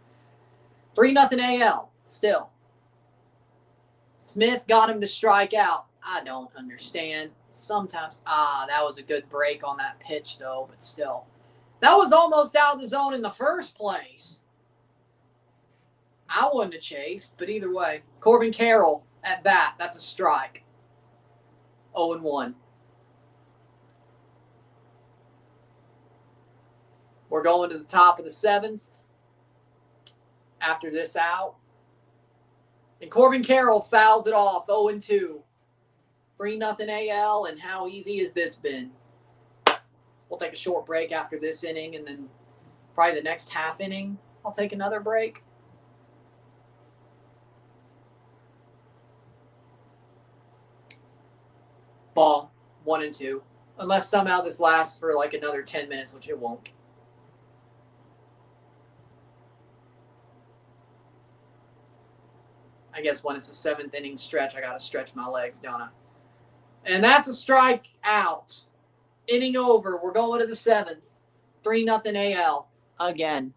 3-0 AL. Still. Smith got him to strike out. I don't understand. Sometimes, that was a good break on that pitch, though, but still. That was almost out of the zone in the first place. I wouldn't have chased, but either way. Corbin Carroll at bat. That's a strike. 0-1. We're going to the top of the 7th after this out. And Corbin Carroll fouls it off, 0-2. 3-0 AL, and how easy has this been? We'll take a short break after this inning, and then probably the next half inning, I'll take another break. Ball, 1-2. Unless somehow this lasts for like another 10 minutes, which it won't. I guess when it's the 7th inning stretch, I got to stretch my legs, don't I? And that's a strike out. Inning over. We're going to the 7th. 3-0 AL again.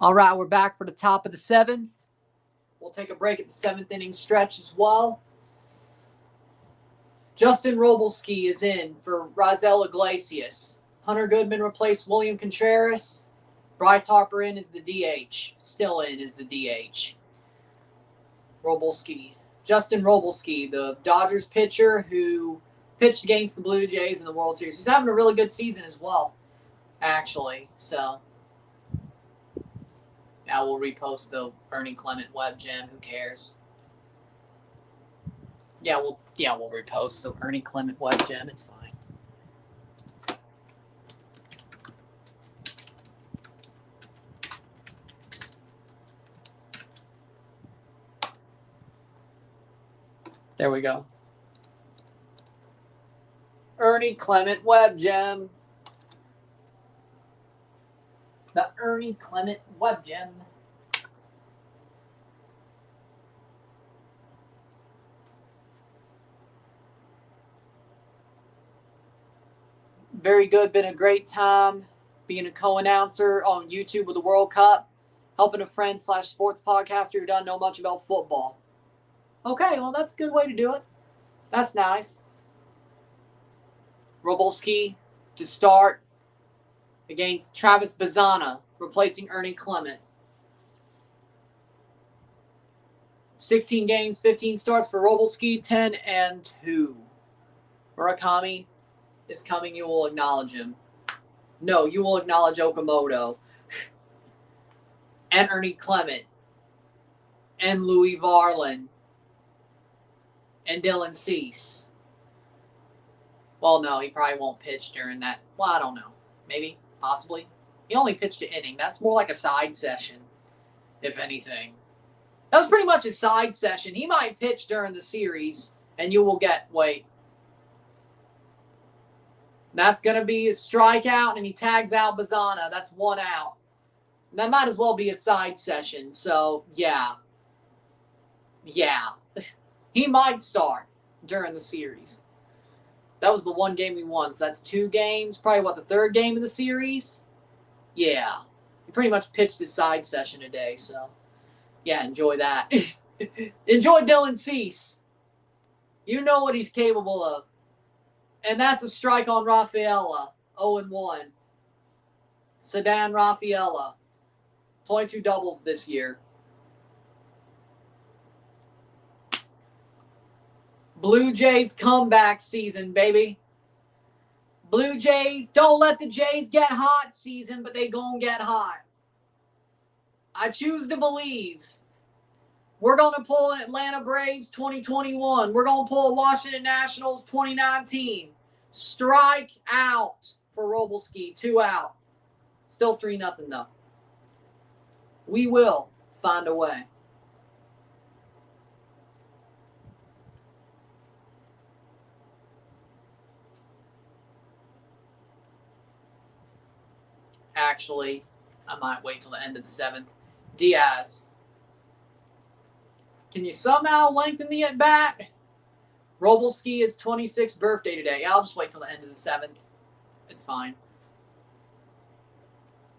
All right, we're back for the top of the 7th. We'll take a break at the 7th inning stretch as well. Justin Robles-Ski is in for Raisel Iglesias. Hunter Goodman replaced William Contreras. Bryce Harper in as the DH. Still in as the DH. Robles-Ski. Justin Robles-Ski, the Dodgers pitcher who pitched against the Blue Jays in the World Series. He's having a really good season as well, actually. So, now we'll repost the Ernie Clement web gem. Who cares? Yeah, we'll repost the Ernie Clement web gem. It's fine. There we go. Ernie Clement web gem. The Ernie Clement web gem. Very good. Been a great time being a co-announcer on YouTube with the World Cup, helping a friend / sports podcaster who doesn't know much about football. Okay, well, that's a good way to do it. That's nice. Robolski to start against Travis Bazana, replacing Ernie Clement. 16 games, 15 starts for Robolski, 10-2. Murakami is coming. You will acknowledge him. No, you will acknowledge Okamoto and Ernie Clement and Louis Varland and Dillon Cease. Well, no, he probably won't pitch during that. Well, I don't know. Maybe, possibly. He only pitched an inning. That's more like a side session, if anything. That was pretty much a side session. He might pitch during the series, and you will get, wait. That's going to be a strikeout, and he tags out Bazana. That's 1 out. That might as well be a side session. So, yeah. Yeah. He might start during the series. That was the one game we won. So that's 2 games. Probably, the third game of the series? Yeah. He pretty much pitched his side session today. So, yeah, enjoy that. Enjoy Dillon Cease. You know what he's capable of. And that's a strike on Rafaela. 0-1. Sedan Rafaela. 22 doubles this year. Blue Jays comeback season, baby. Blue Jays, don't let the Jays get hot season, but they gonna get hot. I choose to believe. We're going to pull an Atlanta Braves 2021. We're going to pull a Washington Nationals 2019. Strike out for Robolski. 2 out. Still 3-0 though. We will find a way. Actually, I might wait till the end of the 7th. Diaz. Can you somehow lengthen the at-bat? Robolski is 26th birthday today. I'll just wait till the end of the 7th. It's fine.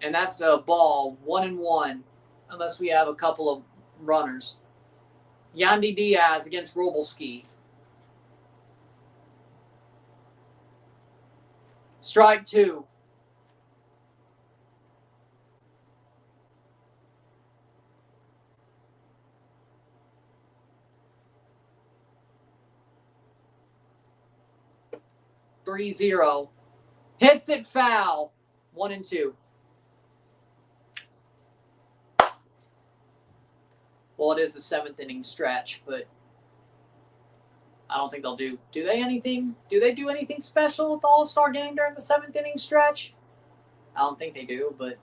And that's a ball, 1-1, unless we have a couple of runners. Yandy Diaz against Robolski. Strike 2. (3-0). Hits it foul. 1-2. Well, it is the 7th inning stretch, but I don't think they'll do. Do they do anything special with the All-Star game during the 7th inning stretch? I don't think they do, but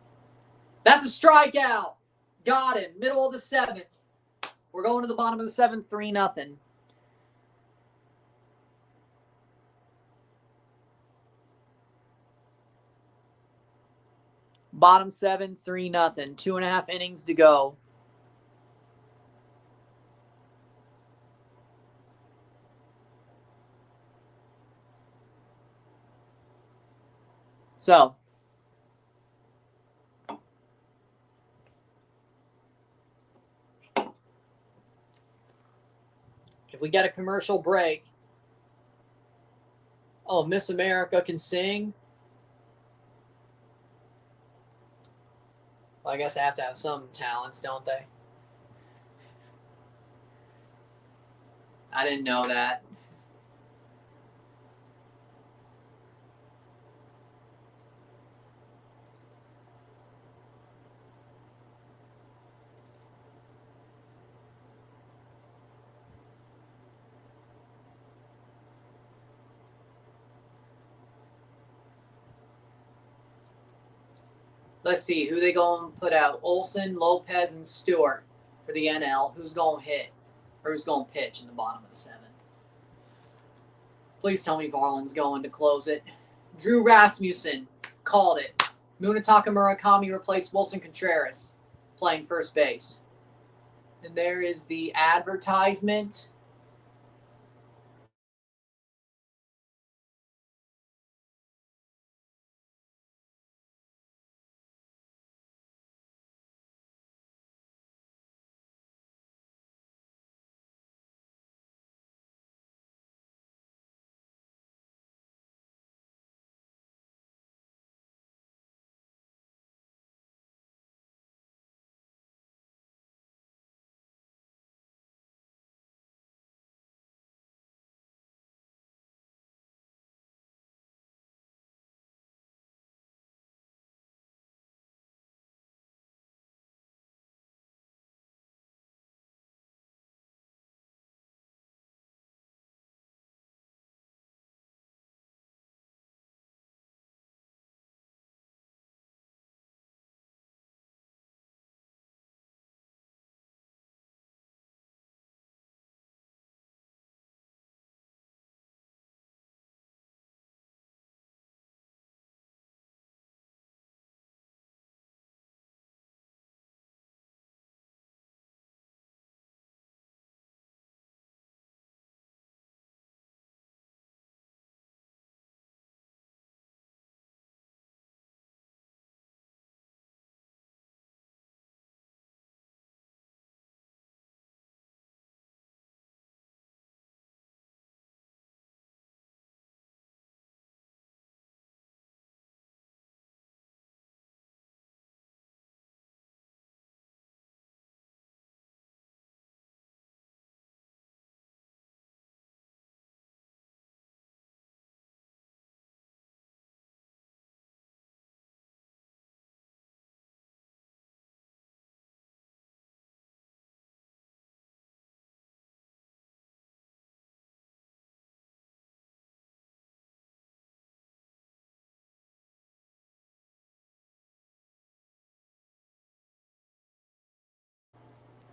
that's a strikeout. Got him. Middle of the 7th. We're going to the bottom of the 7th, 3-0. Bottom 7, 3-0. 2.5 innings to go. So, if we get a commercial break, oh, Miss America can sing. Well, I guess they have to have some talents, don't they? I didn't know that. Let's see who they going to put out. Olson, Lopez, and Stewart for the NL. Who's going to hit or who's going to pitch in the bottom of the 7th? Please tell me Varland's going to close it. Drew Rasmussen called it. Munetaka Murakami replaced Wilson Contreras playing first base. And there is the advertisement.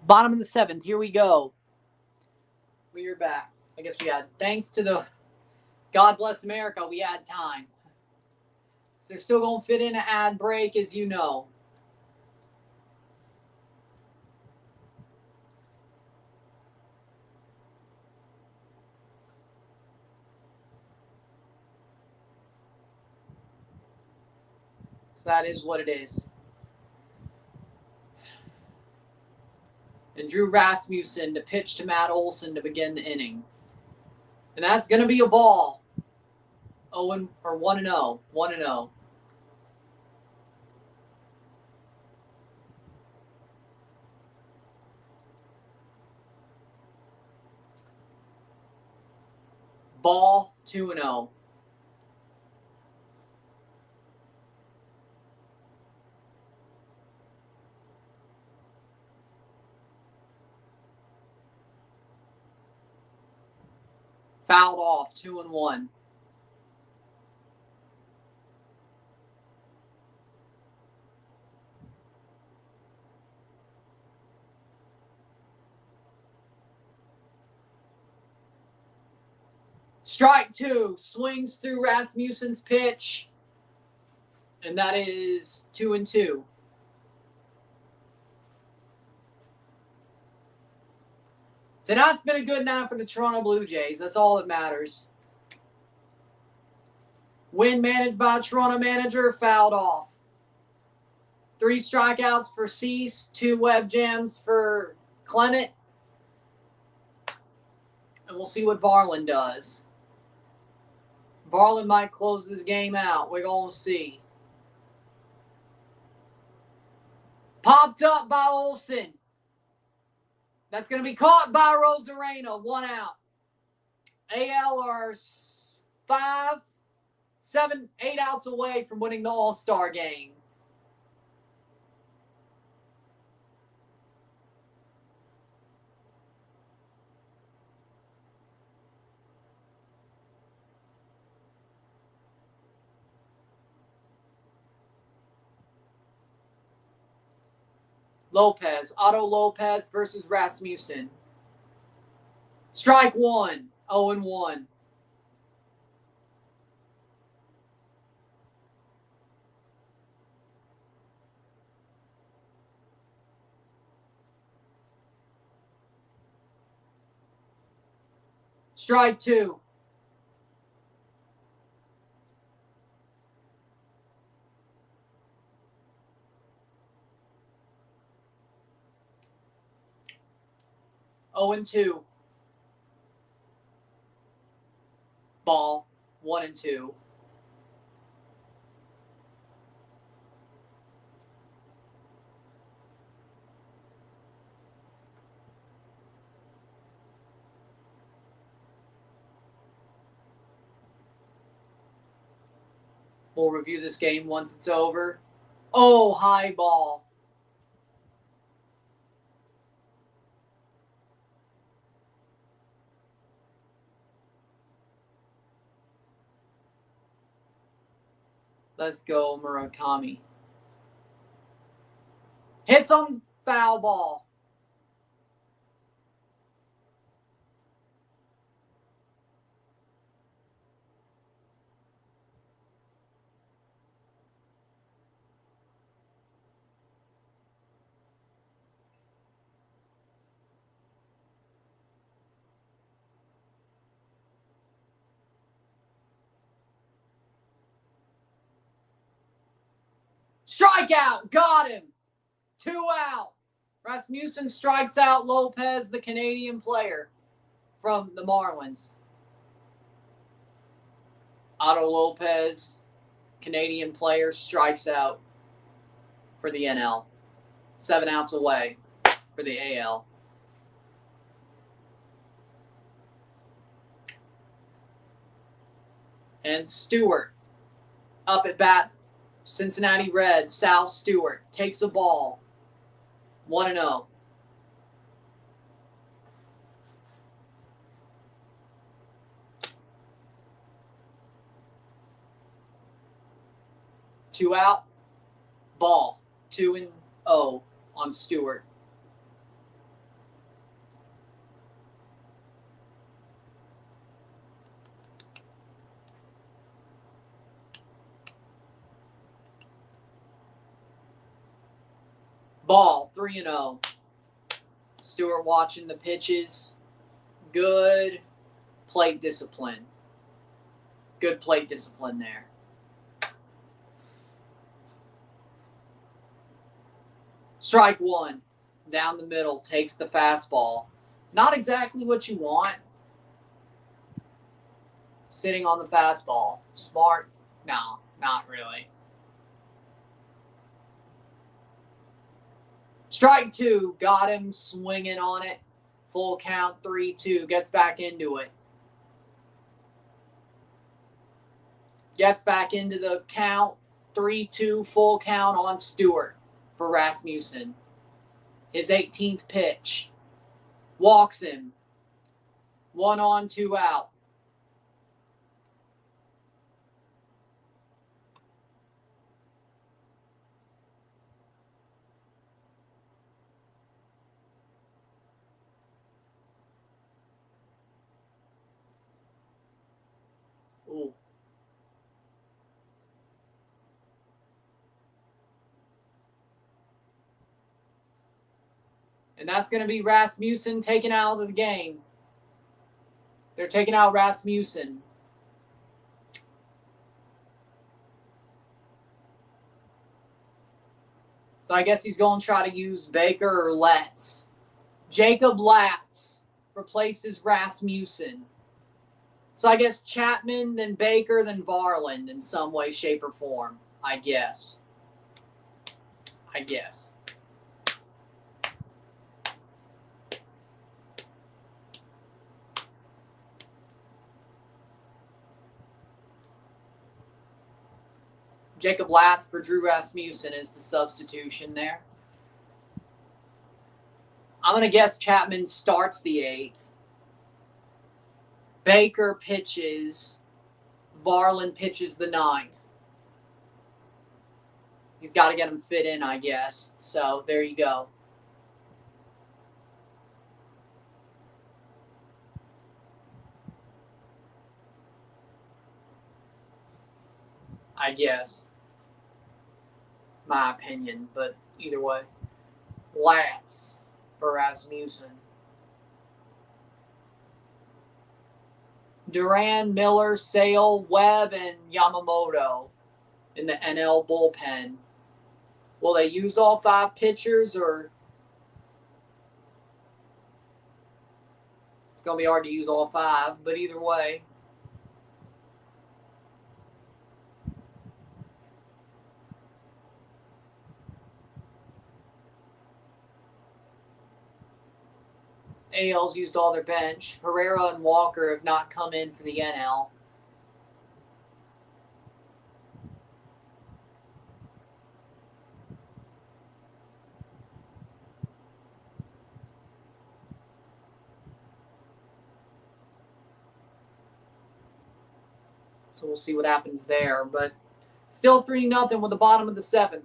Bottom of the 7th. Here we go. We are back. I guess we had, thanks to the God Bless America, we had time. So they're still going to fit in an ad break, as you know. So that is what it is. And Drew Rasmussen to pitch to Matt Olson to begin the inning. And that's going to be a ball. 1-0. 1-0. Ball 2-0. Fouled off 2-1. Strike 2. Swings through Rasmussen's pitch. And that is 2-2. Tonight's been a good night for the Toronto Blue Jays. That's all that matters. Win managed by a Toronto manager, fouled off. 3 strikeouts for Cease, 2 web jams for Clement. And we'll see what Varland does. Varland might close this game out. We're going to see. Popped up by Olson. That's going to be caught by Rosarena. 1 out. AL are 5, 7, 8 outs away from winning the All-Star game. Lopez. Otto Lopez versus Rasmussen. Strike one. 0-1. Strike two. Oh and 2. Ball. 1-2. We'll review this game once it's over. Oh, high ball. Let's go, Murakami. Hits on foul ball. Strikeout. Got him. 2 out. Rasmussen strikes out Lopez, the Canadian player from the Marlins. Otto Lopez, Canadian player, strikes out for the NL. 7 outs away for the AL. And Stewart up at bat. Cincinnati Reds, Sal Stewart takes a ball. 1-0. Two out. Ball. 2-0 on Stewart. Ball, 3-0. Stewart watching the pitches. Good plate discipline. Good plate discipline there. Strike one. Down the middle, takes the fastball. Not exactly what you want. Sitting on the fastball. Smart? No, not really. Strike two, got him swinging on it. Full count, 3-2, gets back into it. Gets back into the count, 3-2, full count on Stewart for Rasmussen. His 18th pitch. Walks him. 1 on, 2 out. Ooh. And that's going to be Rasmussen taken out of the game. They're taking out Rasmussen. So I guess he's going to try to use Baker or Letts. Jacob Latz replaces Rasmussen. So I guess Chapman, then Baker, then Varland in some way, shape, or form. I guess. Jacob Latz for Drew Rasmussen is the substitution there. I'm going to guess Chapman starts the 8th. Baker pitches. Varland pitches the 9th. He's got to get him fit in, I guess. So there you go. I guess. My opinion, but either way. Lats for Rasmussen. Duran, Miller, Sale, Webb, and Yamamoto in the NL bullpen. Will they use all 5 pitchers, or it's going to be hard to use all 5, but either way. AL's used all their bench. Herrera and Walker have not come in for the NL. So we'll see what happens there. But still 3-0 with the bottom of the 7th.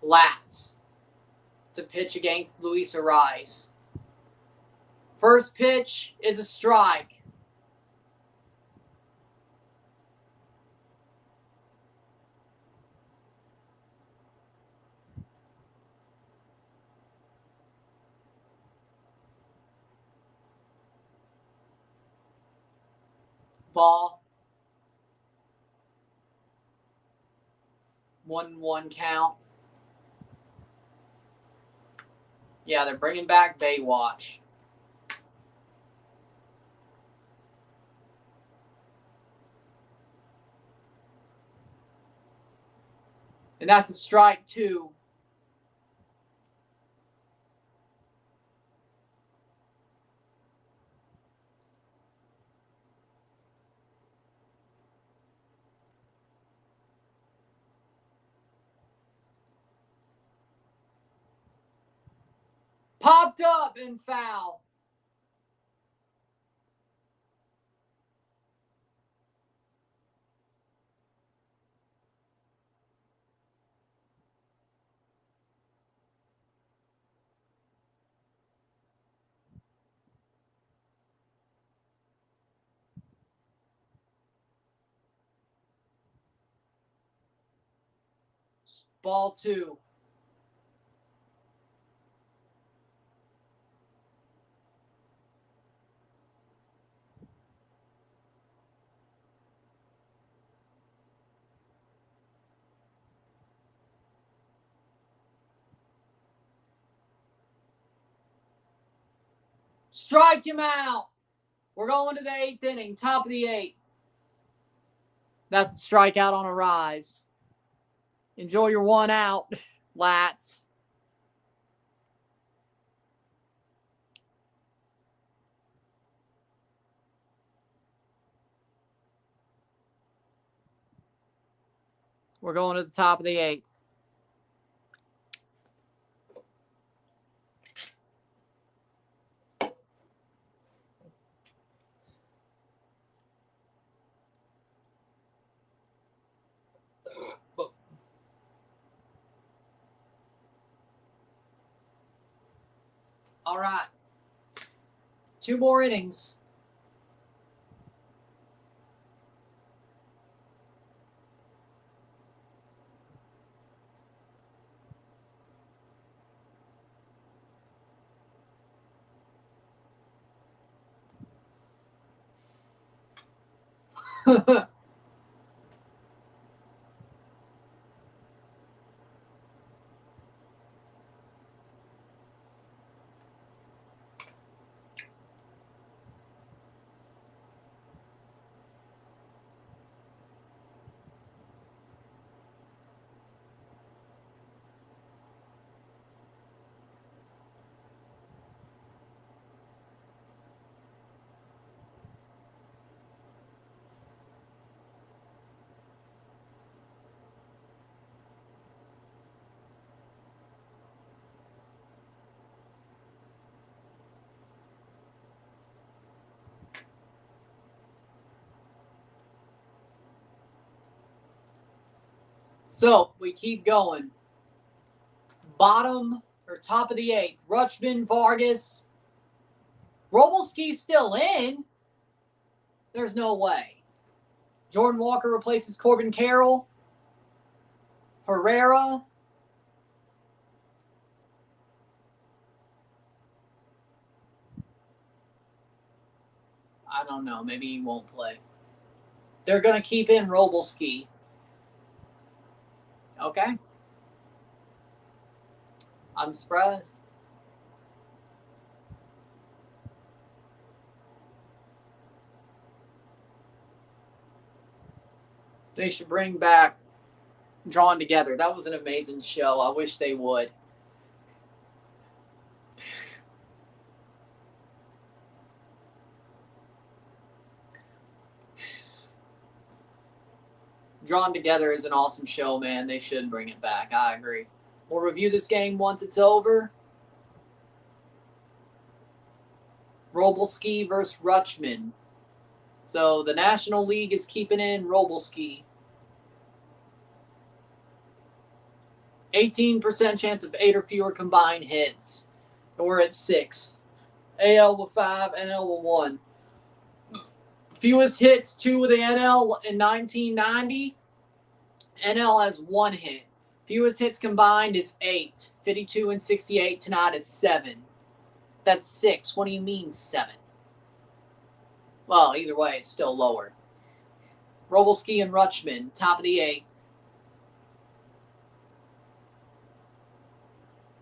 Lats to pitch against Luis Ariz. First pitch is a strike. Ball. 1-1 count. Yeah, they're bringing back Baywatch. And that's a strike, too. Popped up and foul. Ball 2. Strike him out. We're going to the 8th inning, top of the 8th. That's a strikeout on a rise. Enjoy your 1 out, Lats. We're going to the top of the 8th. All right. 2 more innings. So we keep going. Bottom or top of the 8th. Rutschman, Vargas. Robles-Ski's still in. There's no way. Jordan Walker replaces Corbin Carroll. Herrera. I don't know. Maybe he won't play. They're going to keep in Robles-Ski. Okay. I'm surprised. They should bring back Drawn Together. That was an amazing show. I wish they would. Drawn Together is an awesome show, man. They should bring it back. I agree. We'll review this game once it's over. Robles-Ski versus Rutschman. So the National League is keeping in Robles-Ski. 18% chance of 8 or fewer combined hits. And we're at 6. AL with 5, NL with 1. Fewest hits, 2 with the NL in 1990. NL has 1 hit. Fewest hits combined is 8. 52 and 68. Tonight is 7. That's 6. What do you mean 7? Well, either way, it's still lower. Robles-Ski and Rutschman, top of the 8th.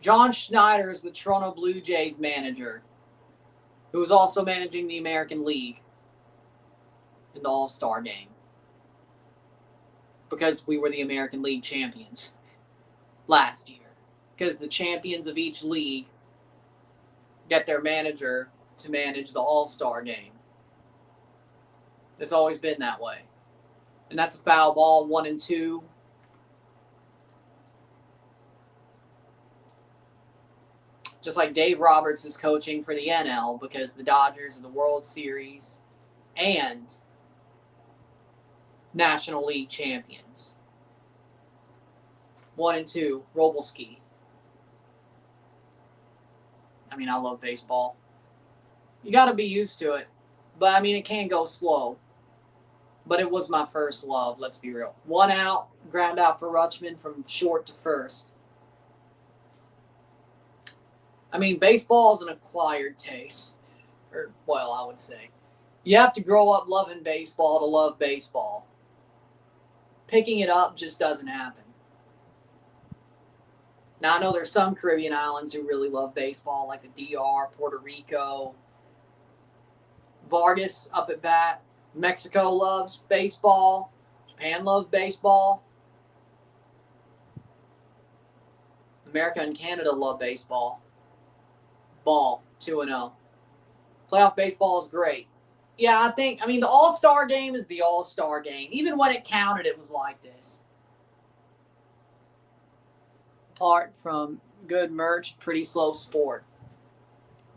John Schneider is the Toronto Blue Jays manager, who is also managing the American League in the All-Star game, because we were the American League champions last year, because the champions of each league get their manager to manage the All-Star game. It's always been that way. And that's a foul ball, 1-2. Just like Dave Roberts is coaching for the NL, because the Dodgers are the World Series and National League champions. 1-2, Robles-Ski. I mean, I love baseball. You got to be used to it. But, I mean, it can go slow. But it was my first love, let's be real. 1 out, ground out for Rutschman from short to first. I mean, baseball is an acquired taste. Or, well, I would say. You have to grow up loving baseball to love baseball. Picking it up just doesn't happen. Now, I know there's some Caribbean islands who really love baseball, like the DR, Puerto Rico. Vargas up at bat. Mexico loves baseball. Japan loves baseball. America and Canada love baseball. Ball, 2-0. Playoff baseball is great. Yeah, I mean, the All-Star game is the All-Star game. Even when it counted, it was like this. Apart from good merch, pretty slow sport.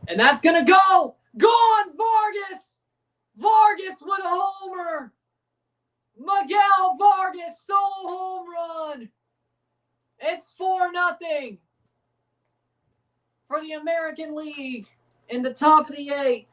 And that's going to go. Gone, Vargas. Vargas with a homer. Miguel Vargas, solo home run. It's 4-0 for the American League in the top of the 8th.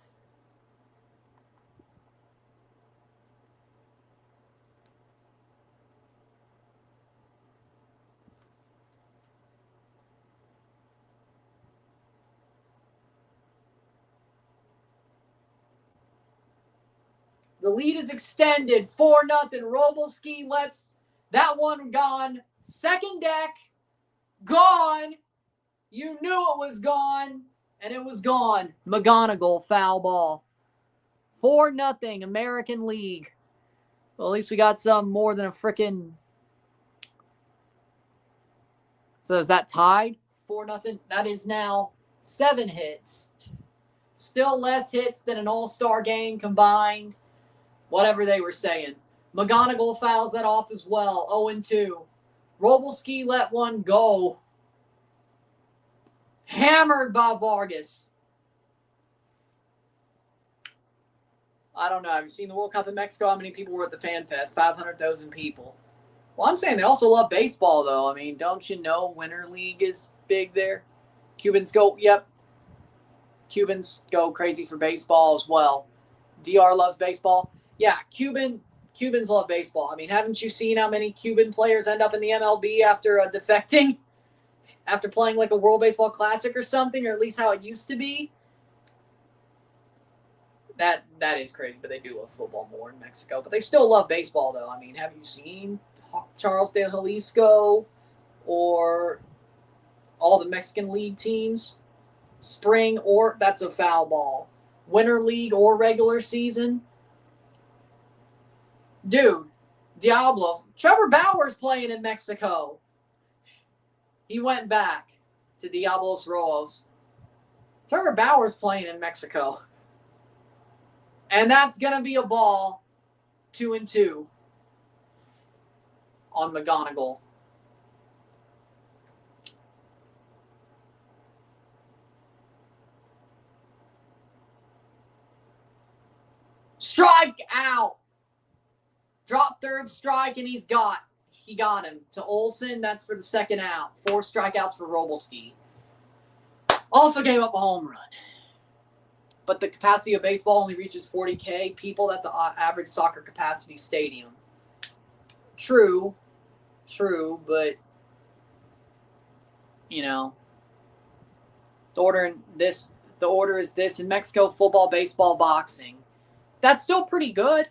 The lead is extended, 4-0. Robles-Ski lets that one gone. Second deck, gone. You knew it was gone, and it was gone. McGonigal, foul ball. 4-0, American League. Well, at least we got some more than a frickin'... So is that tied? 4-0? That is now 7 hits. Still less hits than an all-star game combined. Whatever they were saying. McGonigal fouls that off as well. 0-2. Robles-Ski let one go. Hammered by Vargas. I don't know. Have you seen the World Cup in Mexico? How many people were at the Fan Fest? 500,000 people. Well, I'm saying they also love baseball, though. I mean, don't you know Winter League is big there? Cubans go crazy for baseball as well. DR loves baseball. Yeah, Cubans love baseball. I mean, haven't you seen how many Cuban players end up in the MLB after defecting? After playing like a World Baseball Classic or something, or at least how it used to be? That is crazy, but they do love football more in Mexico. But they still love baseball, though. I mean, have you seen Charles de Jalisco or all the Mexican League teams? Spring or that's a foul ball. Winter League or regular season? Dude, Diablos. Trevor Bauer's playing in Mexico. He went back to Diablos Rojos. Trevor Bauer's playing in Mexico. And that's going to be a ball 2-2 on McGonigal. Strike out. Drop third strike, and he got him. To Olsen, that's for the second out. 4 strikeouts for Robalski. Also gave up a home run. But the capacity of baseball only reaches 40K people. That's an average soccer capacity stadium. True, but, you know, the order is this in Mexico: football, baseball, boxing. That's still pretty good.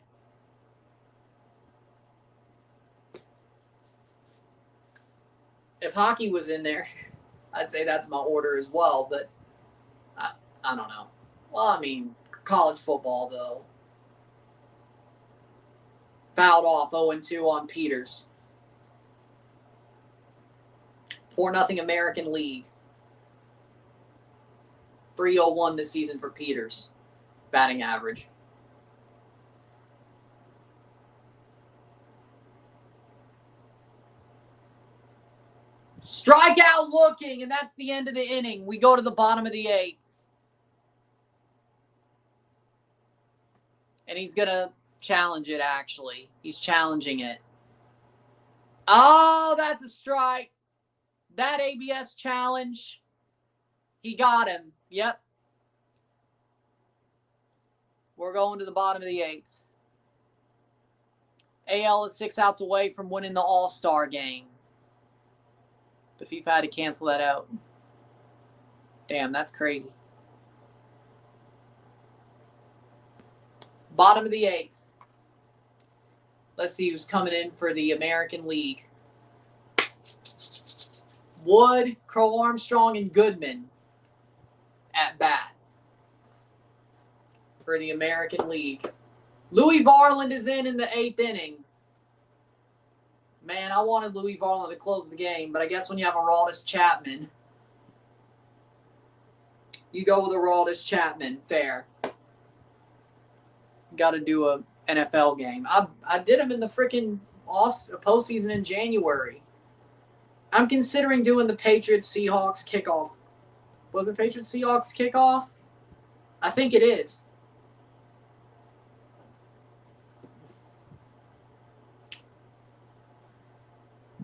If hockey was in there, I'd say that's my order as well, but I don't know. Well, I mean, college football, though. Fouled off 0-2 on Peters. 4-0 American League. 301 this season for Peters. Batting average. Strikeout looking, and that's the end of the inning. We go to the bottom of the 8th. And he's going to challenge it, actually. He's challenging it. Oh, that's a strike. That ABS challenge. He got him. Yep. We're going to the bottom of the 8th. AL is 6 outs away from winning the All-Star game. The FIFA had to cancel that out. Damn, that's crazy. Bottom of the 8th. Let's see who's coming in for the American League. Wood, Crow Armstrong, and Goodman at bat for the American League. Louis Varland is in the 8th inning. Man, I wanted Louis Varland to close the game, but I guess when you have Aroldis Chapman, you go with Aroldis Chapman. Fair. Got to do a NFL game. I did him in the freaking postseason in January. I'm considering doing the Patriots-Seahawks kickoff. Was it Patriots-Seahawks kickoff? I think it is.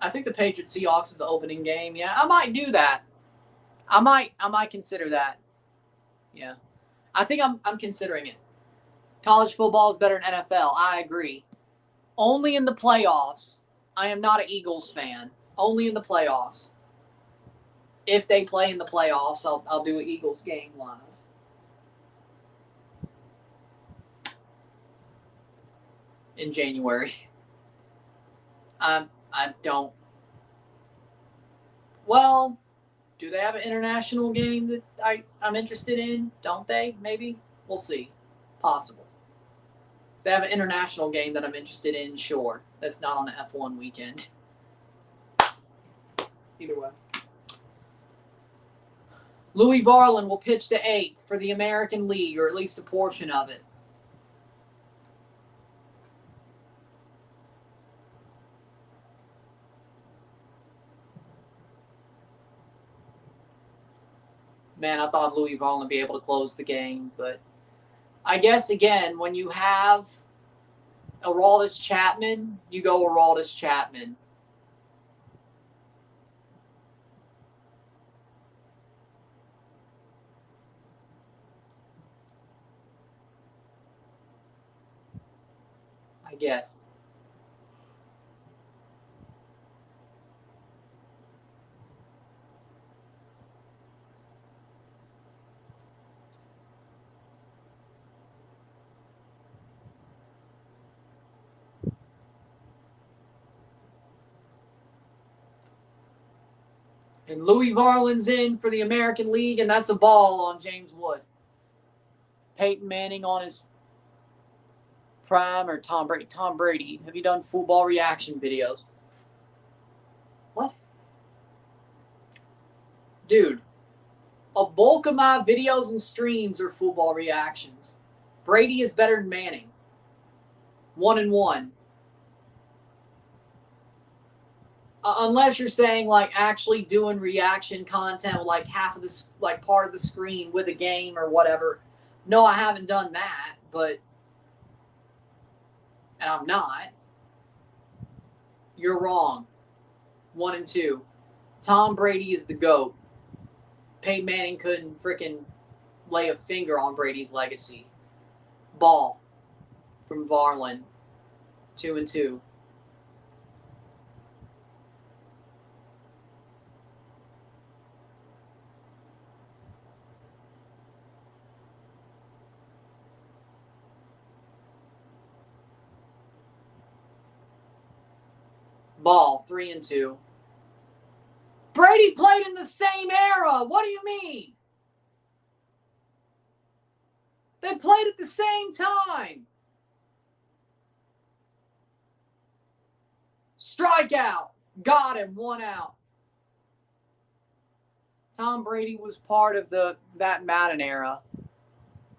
I think the Patriots-Seahawks is the opening game. Yeah, I might do that. I might consider that. Yeah. I think I'm considering it. College football is better than NFL. I agree. Only in the playoffs. I am not an Eagles fan. Only in the playoffs. If they play in the playoffs, I'll do an Eagles game live. In January. I don't. Well, do they have an international game that I'm interested in? Don't they? Maybe. We'll see. Possible. If they have an international game that I'm interested in, sure. That's not on an F1 weekend. Either way. Louis Varland will pitch the 8th for the American League, or at least a portion of it. Man, I thought Louis Varland would be able to close the game, but I guess, again, when you have Aroldis Chapman, you go Aroldis Chapman. guess. And Louis Varland's in for the American League, and that's a ball on James Wood. Peyton Manning on his prime, or Tom Brady? Tom Brady. Have you done football reaction videos? What? Dude, a bulk of my videos and streams are football reactions. Brady is better than Manning. 1-1. Unless you're saying like actually doing reaction content with like half of the like part of the screen with a game or whatever. No, I haven't done that, and I'm not. You're wrong. 1-2. Tom Brady is the GOAT. Peyton Manning couldn't freaking lay a finger on Brady's legacy. Ball from Varland. 2-2. Ball, 3-2. Brady played in the same era. What do you mean? They played at the same time. Strikeout. Got him. 1 out. Tom Brady was part of that Madden era.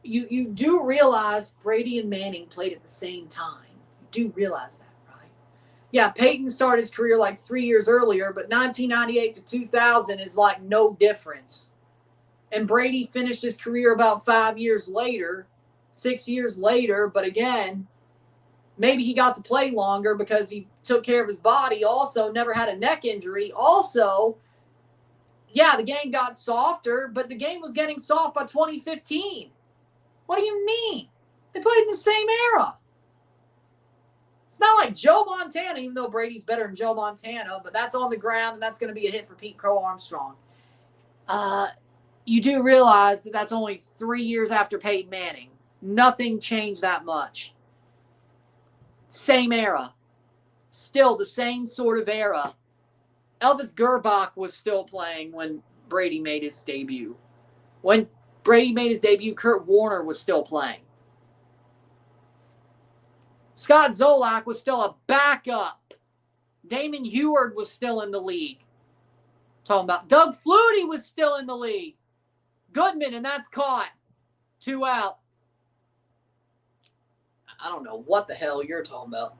You do realize Brady and Manning played at the same time. You do realize that. Yeah, Peyton started his career like 3 years earlier, but 1998 to 2000 is like no difference. And Brady finished his career about 5 years later, 6 years later. But again, maybe he got to play longer because he took care of his body. Also, never had a neck injury. Also, yeah, the game got softer, but the game was getting soft by 2015. What do you mean? They played in the same era. It's not like Joe Montana, even though Brady's better than Joe Montana, but that's on the ground, and that's going to be a hit for Pete Crow Armstrong. You do realize that that's only 3 years after Peyton Manning. Nothing changed that much. Same era. Still the same sort of era. Elvis Gerbach was still playing when Brady made his debut. When Brady made his debut, Kurt Warner was still playing. Scott Zolak was still a backup. Damon Heward was still in the league. Talking about Doug Flutie was still in the league. Goodman, and that's caught. 2 out. I don't know what the hell you're talking about.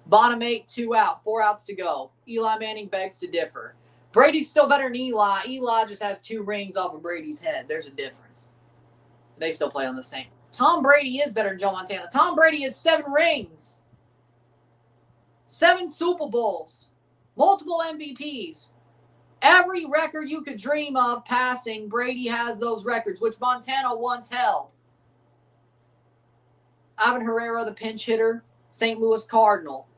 Bottom 8, 2 out. 4 outs to go. Eli Manning begs to differ. Brady's still better than Eli. Eli just has 2 rings off of Brady's head. There's a difference. They still play on the same. Tom Brady is better than Joe Montana. Tom Brady has 7 rings. 7 Super Bowls. Multiple MVPs. Every record you could dream of passing, Brady has those records, which Montana once held. Ivan Herrera, the pinch hitter, St. Louis Cardinal.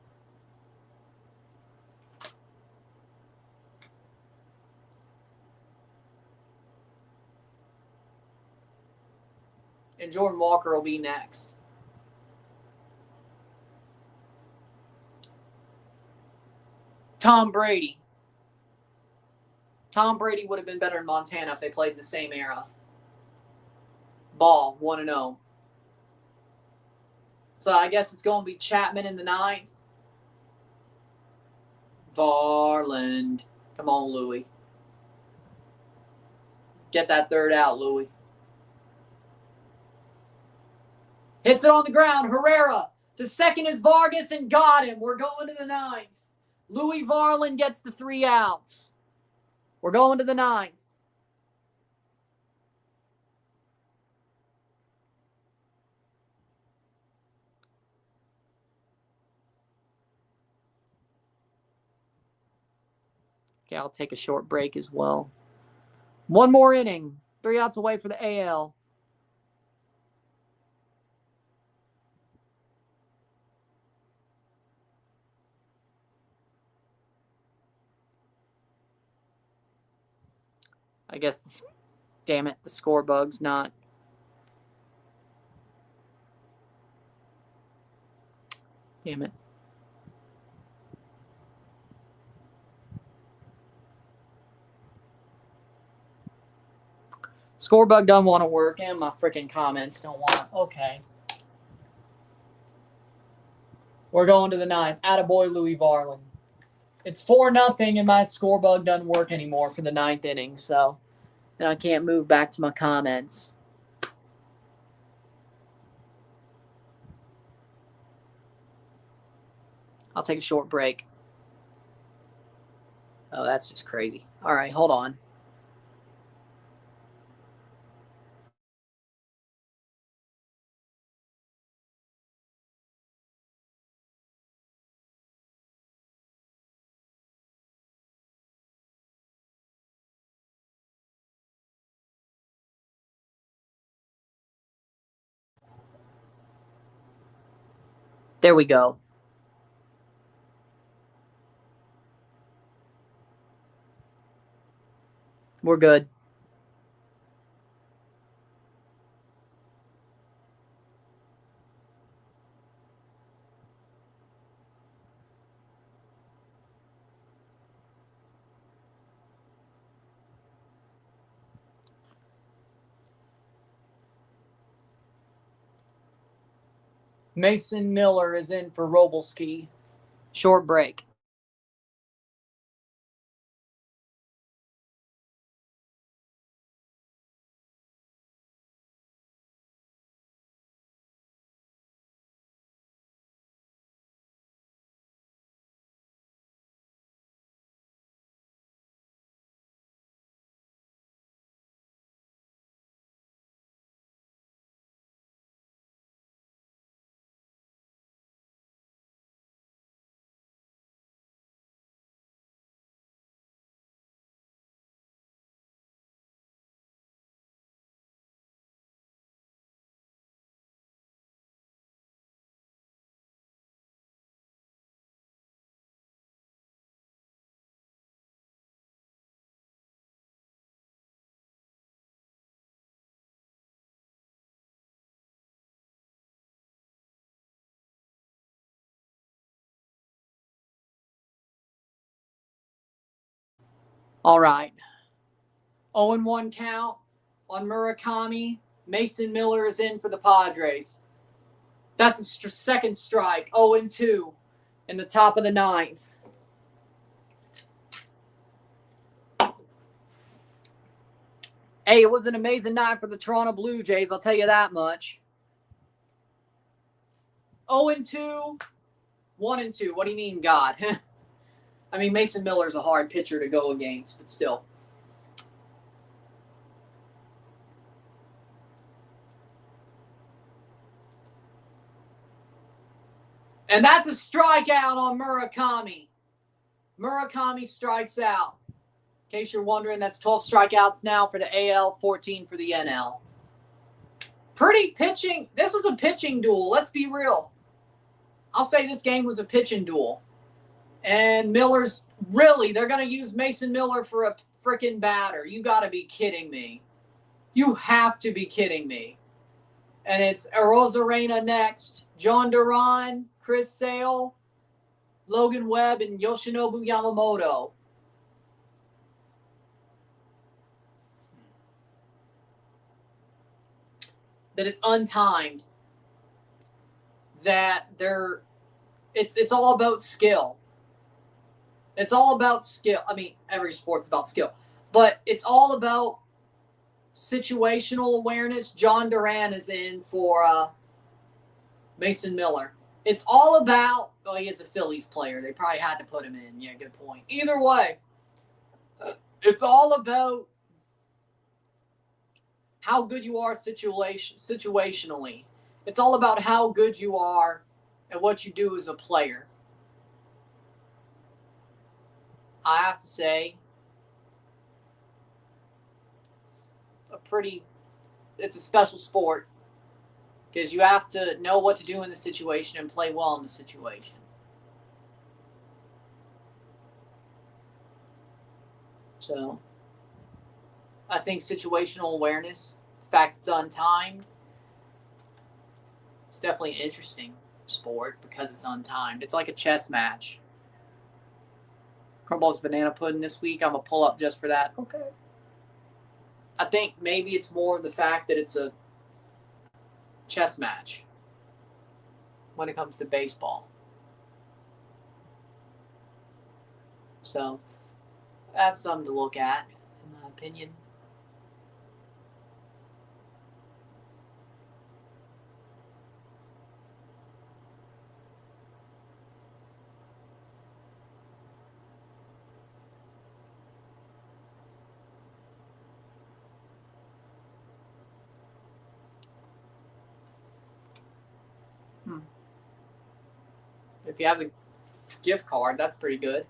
And Jordan Walker will be next. Tom Brady. Tom Brady would have been better than Montana if they played in the same era. Ball, 1-0. So I guess it's going to be Chapman in the 9th. Varland. Come on, Louie. Get that 3rd out, Louie. Hits it on the ground. Herrera. To second is Vargas and got him. We're going to the 9th. Louis Varland gets the 3 outs. We're going to the 9th. Okay, I'll take a short break as well. 1 more inning. 3 outs away for the AL. I guess, damn it, the score bug's not. Damn it. Score bug doesn't want to work, and my freaking comments don't want to. Okay. We're going to the 9th. Attaboy, Louis Varland. It's 4-0, and my score bug doesn't work anymore for the 9th inning, so and I can't move back to my comments. I'll take a short break. Oh, that's just crazy. All right, hold on. There we go. We're good. Mason Miller is in for Robalski. Short break. All right. 0-1 count on Murakami. Mason Miller is in for the Padres. That's a second strike. 0-2 in the top of the 9th. Hey, it was an amazing night for the Toronto Blue Jays, I'll tell you that much. 0-2, 1-2. What do you mean, God? I mean, Mason Miller's a hard pitcher to go against, but still. And that's a strikeout on Murakami. Murakami strikes out. In case you're wondering, that's 12 strikeouts now for the AL, 14 for the NL. Pretty pitching. This was a pitching duel. Let's be real. I'll say this game was a pitching duel. And Miller's really, they're going to use Mason Miller for a freaking batter. You got to be kidding me. You have to be kidding me. And it's Arozarena next. John Duran, Chris Sale, Logan Webb, and Yoshinobu Yamamoto. That it's untimed. That it's all about skill. It's all about skill. I mean, every sport's about skill. But it's all about situational awareness. John Duran is in for Mason Miller. It's all about, well, he is a Phillies player. They probably had to put him in. Yeah, good point. Either way, it's all about how good you are situationally. It's all about how good you are and what you do as a player. I have to say, it's a special sport because you have to know what to do in the situation and play well in the situation. So, I think situational awareness, the fact it's untimed, it's definitely an interesting sport because it's untimed. It's like a chess match. Crumball's banana pudding this week. I'm going to pull up just for that. Okay. I think maybe it's more the fact that it's a chess match when it comes to baseball. So that's something to look at, in my opinion. If you have the gift card, that's pretty good.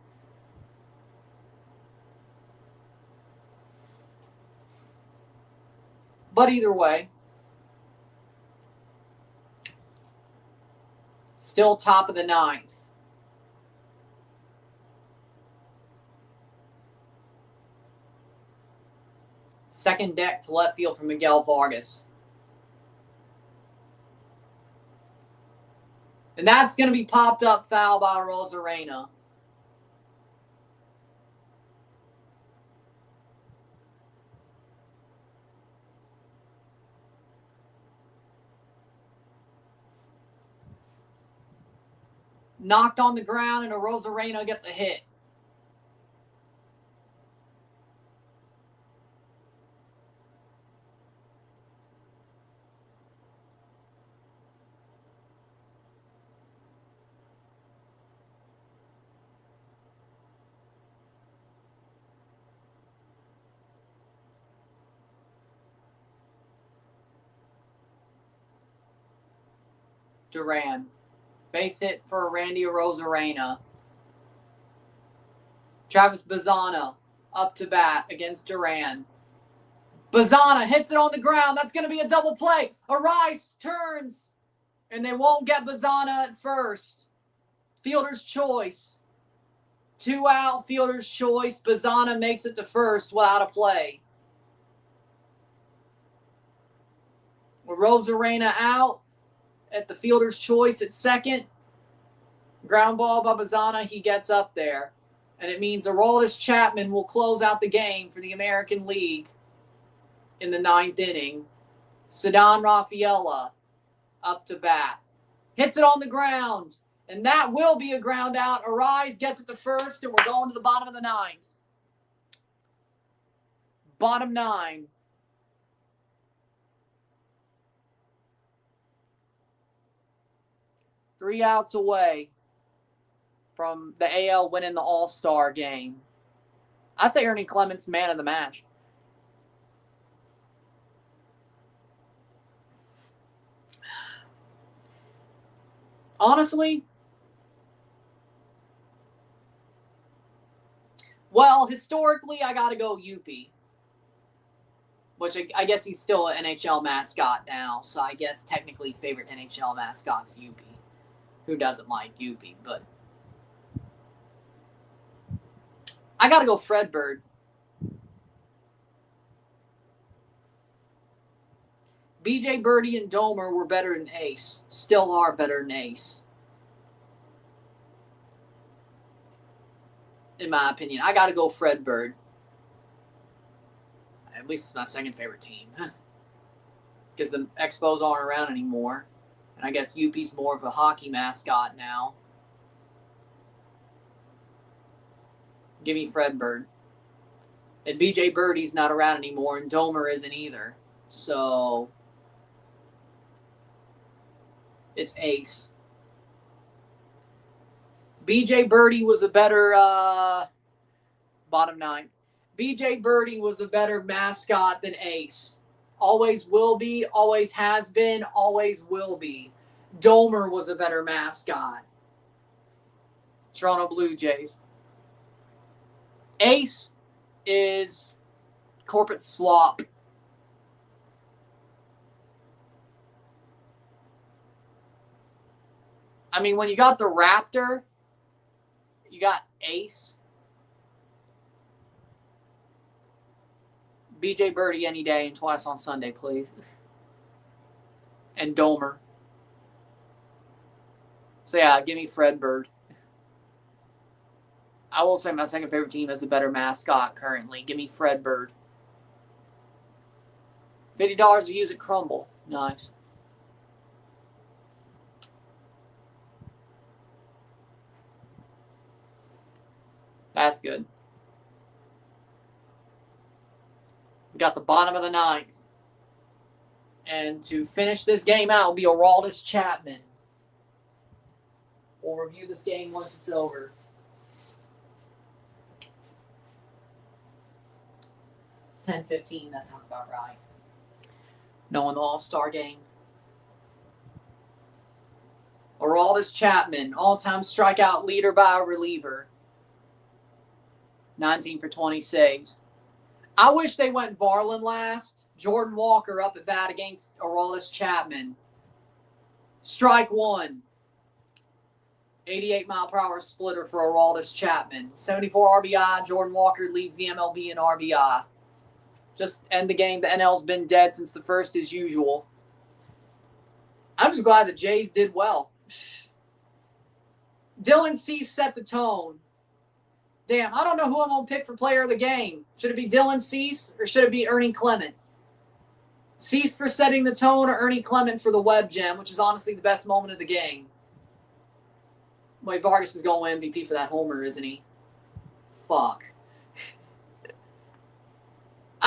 But either way, still top of the ninth. Second deck to left field from Miguel Vargas. And that's going to be popped up foul by Rosarena. Knocked on the ground, and a Rosarena gets a hit. Duran. Base hit for Randy Rosarena. Travis Bazzana up to bat against Duran. Bazzana hits it on the ground. That's going to be a double play. Arise turns, and they won't get Bazzana at first. Fielder's choice. 2 out, fielder's choice. Bazzana makes it to first without a play. With Rosarena out at the fielder's choice at second. Ground ball by Bazzana. He gets up there. And it means Aroldis Chapman will close out the game for the American League in the 9th inning. Ceddanne Rafaela up to bat. Hits it on the ground. And that will be a ground out. Arise gets it to first, and we're going to the bottom of the 9th. Bottom 9. Three outs away from the AL winning the All-Star game. I say Ernie Clements, man of the match. Honestly, well, historically, I got to go Youppi, which I guess he's still an NHL mascot now, so I guess technically favorite NHL mascot's Youppi. Who doesn't like Youppi? But I got to go Fred Bird. BJ Birdie and Domer were better than Ace. Still are better than Ace. In my opinion. I got to go Fred Bird. At least it's my second favorite team. Because the Expos aren't around anymore. And I guess Youppi's more of a hockey mascot now. Give me Fred Bird. And BJ Birdie's not around anymore, and Domer isn't either. So it's Ace. BJ Birdie was a better bottom 9. BJ Birdie was a better mascot than Ace. Always will be, always has been, always will be. Domer was a better mascot. Toronto Blue Jays. Ace is corporate slop. I mean, when you got the Raptor, you got Ace. BJ Birdie any day and twice on Sunday, please. And Domer. So, yeah, give me Fred Bird. I will say my second favorite team is a better mascot currently. Give me Fred Bird. $50 to use at Crumble. Nice. That's good. We got the bottom of the ninth. And to finish this game out will be Aroldis Chapman. We'll review this game once it's over. $10-15, that sounds about right. Knowing the All-Star game. Aroldis Chapman, all-time strikeout leader by a reliever. 19 for 20 saves. I wish they went Varlin last. Jordan Walker up at bat against Aroldis Chapman. Strike one. 88-mile-per-hour splitter for Aroldis Chapman. 74 RBI. Jordan Walker leads the MLB in RBI. Just end the game. The NL's been dead since the first as usual. I'm just glad the Jays did well. Dillon Cease set the tone. Damn, I don't know who I'm going to pick for player of the game. Should it be Dillon Cease or should it be Ernie Clement? Cease for setting the tone or Ernie Clement for the web gem, which is honestly the best moment of the game. Wait, Vargas is going MVP for that homer, isn't he? Fuck.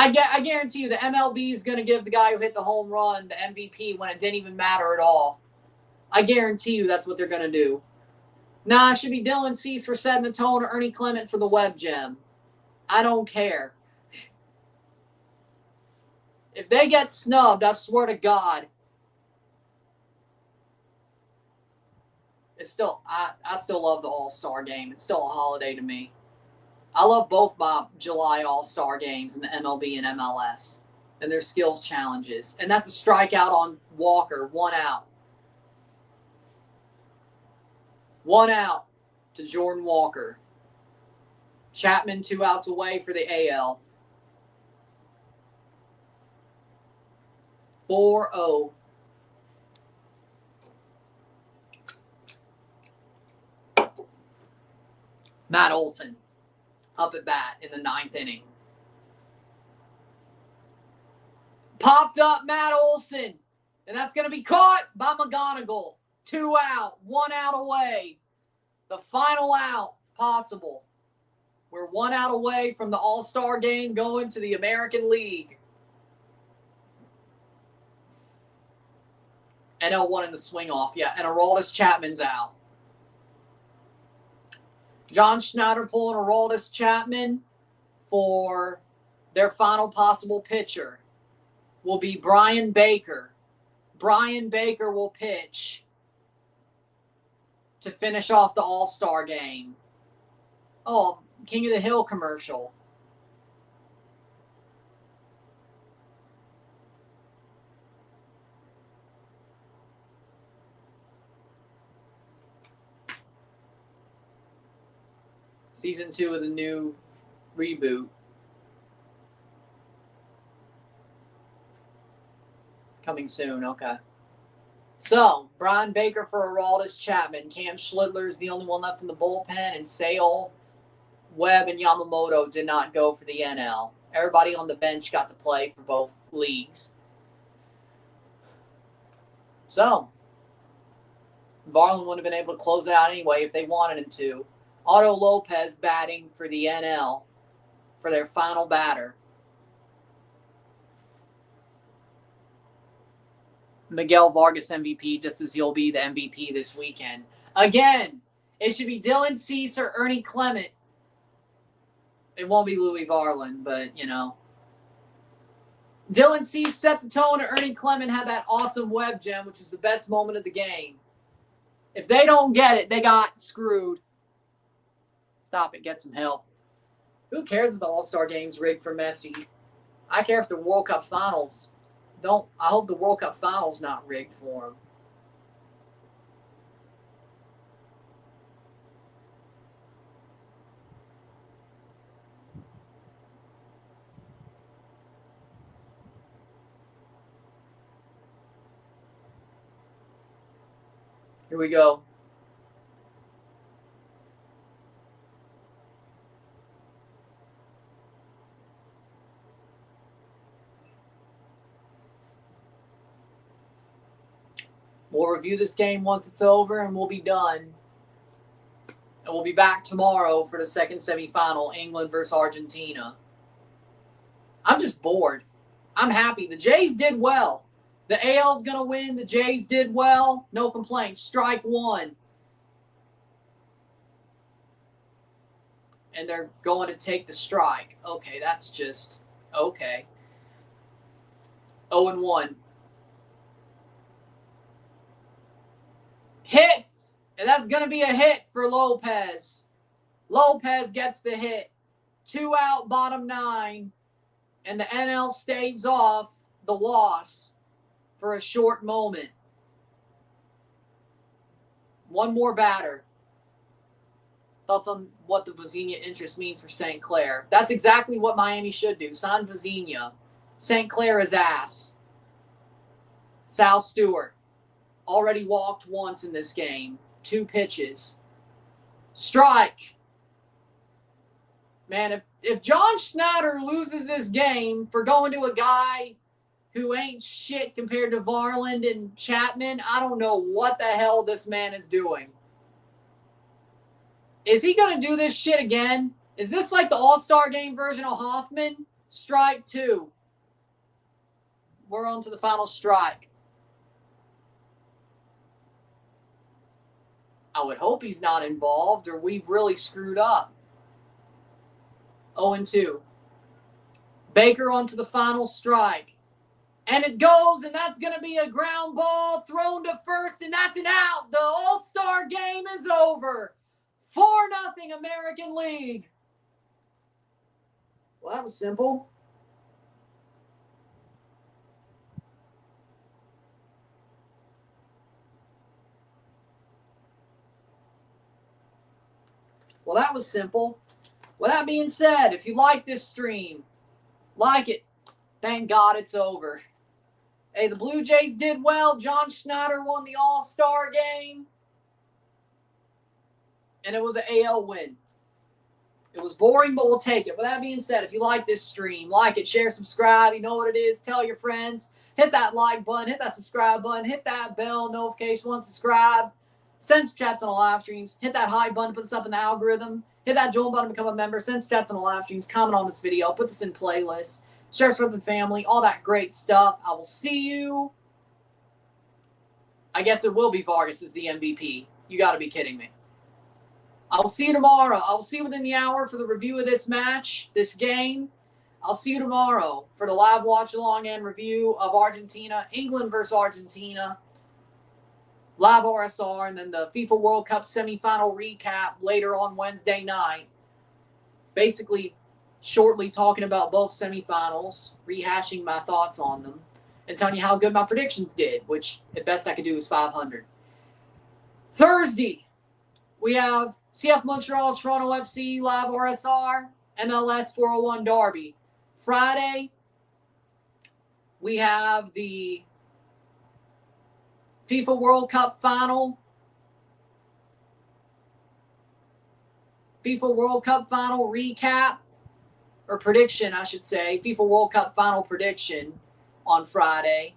I guarantee you the MLB is going to give the guy who hit the home run the MVP when it didn't even matter at all. I guarantee you that's what they're going to do. Nah, it should be Dillon Cease for setting the tone or Ernie Clement for the web gem. I don't care. If they get snubbed, I swear to God. It's still, I still love the All-Star game. It's still a holiday to me. I love both my July All-Star games in the MLB and MLS and their skills challenges. And that's a strikeout on Walker, 1 out. 1 out to Jordan Walker. Chapman 2 outs away for the AL. 4-0. Matt Olson up at bat in the 9th inning. Popped up Matt Olson. And that's going to be caught by McGonigal. 2 out. 1 out away. The final out possible. We're 1 out away from the All-Star game going to the American League. NL won in the swing off, yeah. And Aroldis Chapman's out. John Schneider pulling Aroldis Chapman for their final possible pitcher will be Brian Baker. Brian Baker will pitch to finish off the All-Star game. Oh, King of the Hill commercial. Season 2 of the new reboot. Coming soon, okay. So, Brian Baker for Aroldis Chapman. Cam Schlittler's the only one left in the bullpen, and Sale, Webb, and Yamamoto did not go for the NL. Everybody on the bench got to play for both leagues. So, Varlin would have been able to close it out anyway if they wanted him to. Otto Lopez batting for the NL for their final batter. Miguel Vargas MVP, just as he'll be the MVP this weekend. Again, it should be Dillon Cease or Ernie Clement. It won't be Louis Varlin, but, you know. Dillon Cease set the tone, and Ernie Clement had that awesome web gem, which was the best moment of the game. If they don't get it, they got screwed. Stop it. Get some help. Who cares if the All-Star Game's rigged for Messi? I care if the World Cup Finals don't. I hope the World Cup Finals not rigged for him. Here we go. We'll review this game once it's over, and we'll be done. And we'll be back tomorrow for the second semifinal, England versus Argentina. I'm just bored. I'm happy. The Jays did well. The AL's going to win. The Jays did well. No complaints. Strike one. And they're going to take the strike. Okay, that's just okay. 0-1. Hits! And that's going to be a hit for Lopez. Lopez gets the hit. 2 out, bottom 9. And the NL staves off the loss for a short moment. One more batter. Thoughts on what the Vezina interest means for St. Clair. That's exactly what Miami should do. Sign Vezina. St. Clair is ass. Sal Stewart. Already walked once in this game. 2 pitches. Strike. Man, if John Schneider loses this game for going to a guy who ain't shit compared to Varland and Chapman, I don't know what the hell this man is doing. Is he going to do this shit again? Is this like the All-Star Game version of Hoffman? Strike 2. We're on to the final strike. I would hope he's not involved or we've really screwed up. 0-2. Baker onto the final strike. And it goes, and that's going to be a ground ball thrown to first, and that's an out. The All-Star Game is over. 4-0 American League. Well, that was simple. Well, that was simple. With that being said, if you like this stream, like it. Thank God it's over. Hey, the Blue Jays did well. John Schneider won the All-Star Game. And it was an AL win. It was boring, but we'll take it. With that being said, if you like this stream, like it, share, subscribe. You know what it is. Tell your friends. Hit that like button. Hit that subscribe button. Hit that bell notification. Subscribe. Send chats on the live streams. Hit that hype button. Put this up in the algorithm. Hit that join button. Become a member. Send chats on the live streams. Comment on this video. Put this in playlists. Share with friends and family. All that great stuff. I will see you. I guess it will be Vargas as the MVP. You got to be kidding me. I'll see you tomorrow. I'll see you within the hour for the review of this match, this game. I'll see you tomorrow for the live watch-along and review of England versus Argentina, live RSR, and then the FIFA World Cup semifinal recap later on Wednesday night. Basically, shortly talking about both semifinals, rehashing my thoughts on them, and telling you how good my predictions did, which at best I could do is 500. Thursday, we have CF Montreal, Toronto FC, live RSR, MLS 401 Derby. Friday, we have the FIFA World Cup final. FIFA World Cup final recap, or prediction, I should say. FIFA World Cup final prediction on Friday.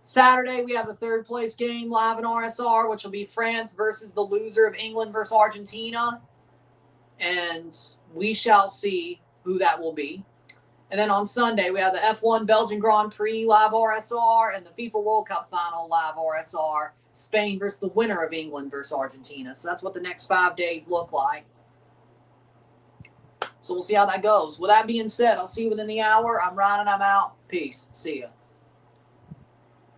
Saturday, we have the third place game live in RSR, which will be France versus the loser of England versus Argentina. And we shall see who that will be. And then on Sunday, we have the F1 Belgian Grand Prix live RSR and the FIFA World Cup final live RSR. Spain versus the winner of England versus Argentina. So that's what the next 5 days look like. So we'll see how that goes. With that being said, I'll see you within the hour. I'm Ryan and I'm out. Peace. See ya.